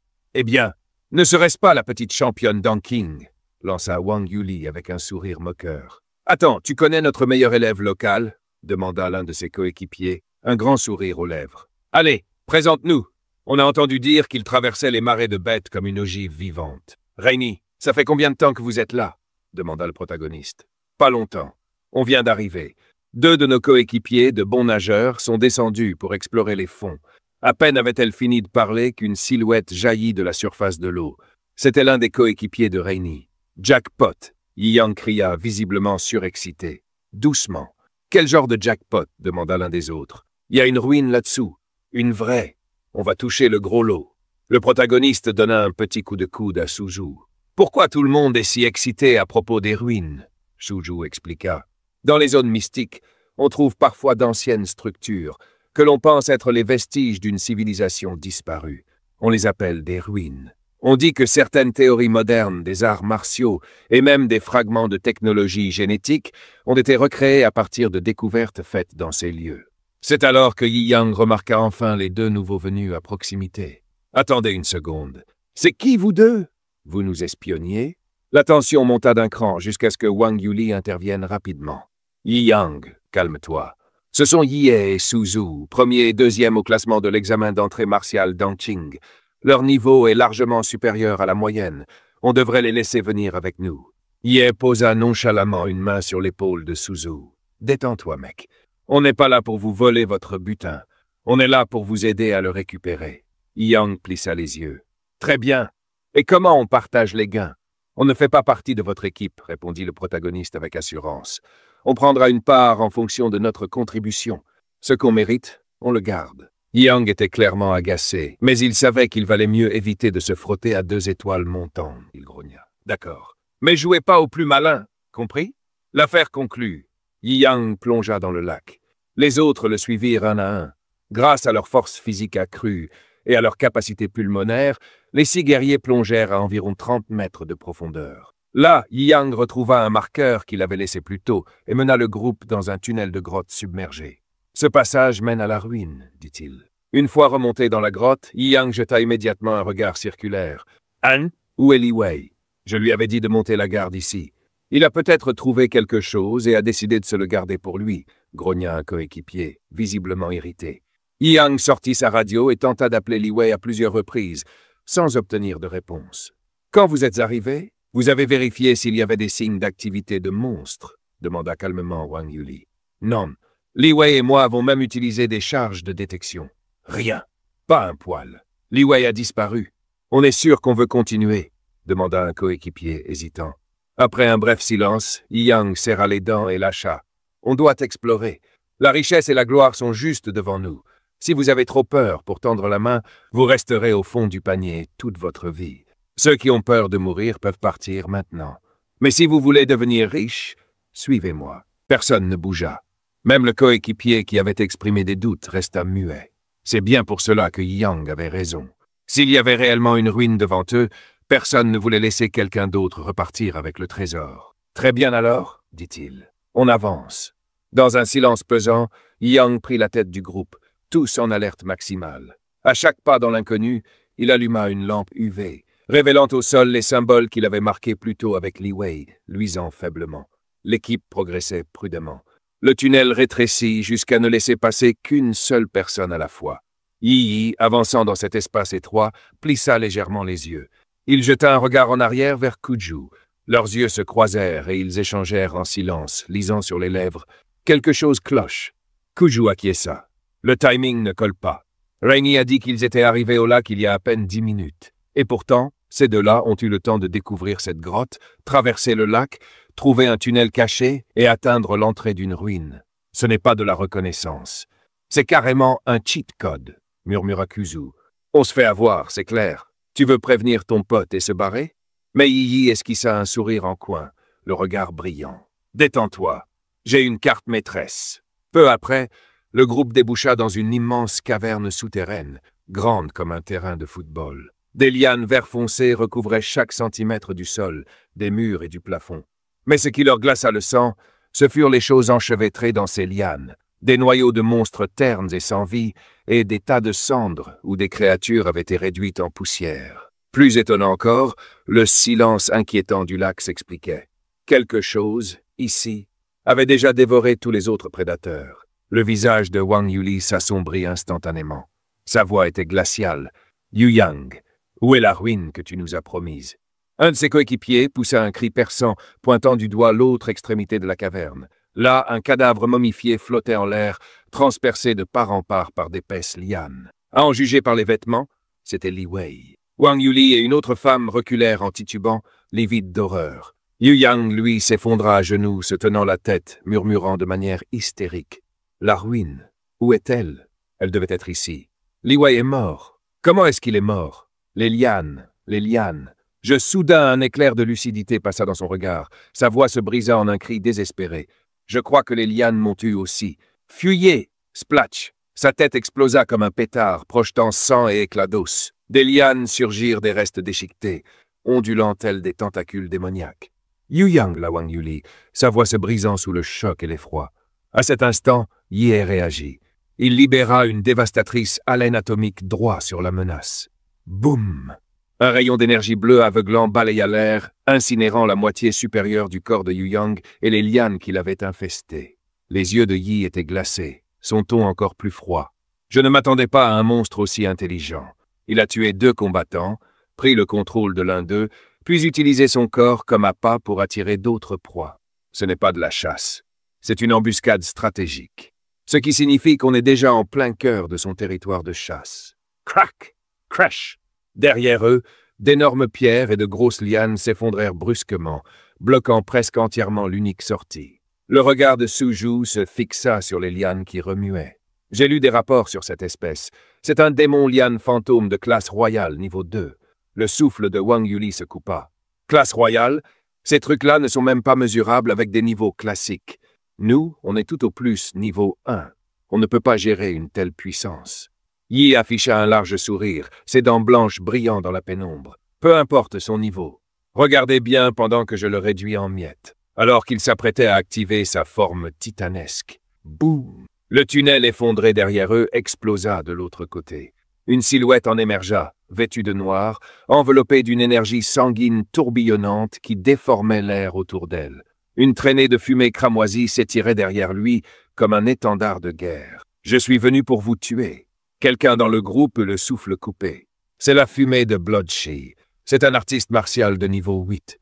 ne serait-ce pas la petite championne d'Anqing ?» lança Wang Yuli avec un sourire moqueur. « Attends, tu connais notre meilleur élève local ?» demanda l'un de ses coéquipiers, un grand sourire aux lèvres. « Allez, présente-nous. On a entendu dire qu'il traversait les marais de bêtes comme une ogive vivante. »« Rainy, ça fait combien de temps que vous êtes là ?» demanda le protagoniste. « Pas longtemps. On vient d'arriver. 2 de nos coéquipiers, de bons nageurs, sont descendus pour explorer les fonds. À peine avait-elle fini de parler qu'une silhouette jaillit de la surface de l'eau. C'était l'un des coéquipiers de Rainy. « Jackpot !» Yi Yang cria, visiblement surexcité. « Doucement. »« Quel genre de jackpot ?» demanda l'un des autres. « Il y a une ruine là-dessous. Une vraie. On va toucher le gros lot. » Le protagoniste donna un petit coup de coude à Suju. « Pourquoi tout le monde est si excité à propos des ruines ?» Suju expliqua. « Dans les zones mystiques, on trouve parfois d'anciennes structures que l'on pense être les vestiges d'une civilisation disparue. On les appelle des ruines. On dit que certaines théories modernes des arts martiaux et même des fragments de technologie génétique ont été recréés à partir de découvertes faites dans ces lieux. C'est alors que Yi Yang remarqua enfin les 2 nouveaux venus à proximité. « Attendez une seconde. C'est qui vous 2 ? Vous nous espionniez ?» La tension monta d'un cran jusqu'à ce que Wang Yuli intervienne rapidement. « Yi Yang, calme-toi. Ce sont Yie et Suzu, 1er et 2e au classement de l'examen d'entrée martiale d'Anqing. Leur niveau est largement supérieur à la moyenne. On devrait les laisser venir avec nous. » Yie posa nonchalamment une main sur l'épaule de Suzu. « Détends-toi, mec. On n'est pas là pour vous voler votre butin. On est là pour vous aider à le récupérer. » Yang plissa les yeux. « Très bien. Et comment on partage les gains ? » « On ne fait pas partie de votre équipe, » répondit le protagoniste avec assurance. « On prendra une part en fonction de notre contribution. Ce qu'on mérite, on le garde. » Yang était clairement agacé, mais il savait qu'il valait mieux éviter de se frotter à 2 étoiles montantes. Il grogna. « D'accord. Mais jouez pas au plus malin, compris ? » L'affaire conclue. Yang plongea dans le lac. Les autres le suivirent un à un. Grâce à leur force physique accrue et à leur capacité pulmonaire, les 6 guerriers plongèrent à environ 30 mètres de profondeur. Là, Yang retrouva un marqueur qu'il avait laissé plus tôt et mena le groupe dans un tunnel de grotte submergé. « Ce passage mène à la ruine, » dit-il. Une fois remonté dans la grotte, Yang jeta immédiatement un regard circulaire. « Han, où est Li Wei ? Je lui avais dit de monter la garde ici. Il a peut-être trouvé quelque chose et a décidé de se le garder pour lui, » grogna un coéquipier, visiblement irrité. Yang sortit sa radio et tenta d'appeler Li Wei à plusieurs reprises, sans obtenir de réponse. « Quand vous êtes arrivé, vous avez vérifié s'il y avait des signes d'activité de monstre ?» demanda calmement Wang Yuli. « Non. Li Wei et moi avons même utilisé des charges de détection. »« Rien. Pas un poil. Li Wei a disparu. On est sûr qu'on veut continuer ?» demanda un coéquipier hésitant. Après un bref silence, Yang serra les dents et lâcha. « On doit explorer. La richesse et la gloire sont juste devant nous. Si vous avez trop peur pour tendre la main, vous resterez au fond du panier toute votre vie. Ceux qui ont peur de mourir peuvent partir maintenant. Mais si vous voulez devenir riche, suivez-moi. » Personne ne bougea. Même le coéquipier qui avait exprimé des doutes resta muet. C'est bien pour cela que Yang avait raison. S'il y avait réellement une ruine devant eux, personne ne voulait laisser quelqu'un d'autre repartir avec le trésor. « Très bien alors, » dit-il. « On avance. » Dans un silence pesant, Yang prit la tête du groupe, tous en alerte maximale. À chaque pas dans l'inconnu, il alluma une lampe UV, révélant au sol les symboles qu'il avait marqués plus tôt avec Li Wei, luisant faiblement. L'équipe progressait prudemment. Le tunnel rétrécit jusqu'à ne laisser passer qu'une seule personne à la fois. Yi, avançant dans cet espace étroit, plissa légèrement les yeux. Il jeta un regard en arrière vers Kuju. Leurs yeux se croisèrent et ils échangèrent en silence, lisant sur les lèvres. Quelque chose cloche. Kuju acquiesça. Le timing ne colle pas. Rainy a dit qu'ils étaient arrivés au lac il y a à peine 10 minutes. Et pourtant, ces 2-là ont eu le temps de découvrir cette grotte, traverser le lac, trouver un tunnel caché et atteindre l'entrée d'une ruine. Ce n'est pas de la reconnaissance. C'est carrément un cheat code, murmura Kuzu. On se fait avoir, c'est clair. Tu veux prévenir ton pote et se barrer? Mais Yi esquissa un sourire en coin, le regard brillant. Détends-toi. J'ai une carte maîtresse. Peu après, le groupe déboucha dans une immense caverne souterraine, grande comme un terrain de football. Des lianes vert foncé recouvraient chaque centimètre du sol, des murs et du plafond. Mais ce qui leur glaça le sang, ce furent les choses enchevêtrées dans ces lianes, des noyaux de monstres ternes et sans vie, et des tas de cendres où des créatures avaient été réduites en poussière. Plus étonnant encore, le silence inquiétant du lac s'expliquait. Quelque chose, ici, avait déjà dévoré tous les autres prédateurs. Le visage de Wang Yuli s'assombrit instantanément. Sa voix était glaciale. « Yu Yang, où est la ruine que tu nous as promise ?» Un de ses coéquipiers poussa un cri perçant, pointant du doigt l'autre extrémité de la caverne. Là, un cadavre momifié flottait en l'air, transpercé de part en part par d'épaisses lianes. À en juger par les vêtements, c'était Li Wei. Wang Yuli et une autre femme reculèrent en titubant, livides d'horreur. Yu Yang, lui, s'effondra à genoux, se tenant la tête, murmurant de manière hystérique. « La ruine, où est-elle? Elle devait être ici. Li Wei est mort. Comment est-ce qu'il est mort? Les lianes, les lianes. » Soudain, un éclair de lucidité passa dans son regard. Sa voix se brisa en un cri désespéré. « Je crois que les lianes m'ont eu aussi. Fuyez! » Splatch! Sa tête explosa comme un pétard, projetant sang et éclats d'os. Des lianes surgirent des restes déchiquetés, ondulant tels des tentacules démoniaques. Yu Yang, la Wang Yuli, sa voix se brisant sous le choc et l'effroi. À cet instant, Ye réagit. Il libéra une dévastatrice haleine atomique droit sur la menace. Boum! Un rayon d'énergie bleue aveuglant balaya l'air, incinérant la moitié supérieure du corps de Yu Yang et les lianes qui l'avaient infesté. Les yeux de Yi étaient glacés, son ton encore plus froid. Je ne m'attendais pas à un monstre aussi intelligent. Il a tué 2 combattants, pris le contrôle de l'un d'eux, puis utilisé son corps comme appât pour attirer d'autres proies. Ce n'est pas de la chasse. C'est une embuscade stratégique. Ce qui signifie qu'on est déjà en plein cœur de son territoire de chasse. Crac! Crash! Derrière eux, d'énormes pierres et de grosses lianes s'effondrèrent brusquement, bloquant presque entièrement l'unique sortie. Le regard de Suju se fixa sur les lianes qui remuaient. J'ai lu des rapports sur cette espèce. C'est un démon liane fantôme de classe royale, niveau 2. Le souffle de Wang Yuli se coupa. Classe royale? Ces trucs-là ne sont même pas mesurables avec des niveaux classiques. Nous, on est tout au plus niveau 1. On ne peut pas gérer une telle puissance. Yi afficha un large sourire, ses dents blanches brillant dans la pénombre. Peu importe son niveau. Regardez bien pendant que je le réduis en miettes. Alors qu'il s'apprêtait à activer sa forme titanesque. Boum! Le tunnel effondré derrière eux explosa de l'autre côté. Une silhouette en émergea, vêtue de noir, enveloppée d'une énergie sanguine tourbillonnante qui déformait l'air autour d'elle. Une traînée de fumée cramoisie s'étirait derrière lui comme un étendard de guerre. « Je suis venu pour vous tuer. » Quelqu'un dans le groupe eut le souffle coupé. « C'est la fumée de Bloodshea. C'est un artiste martial de niveau 8.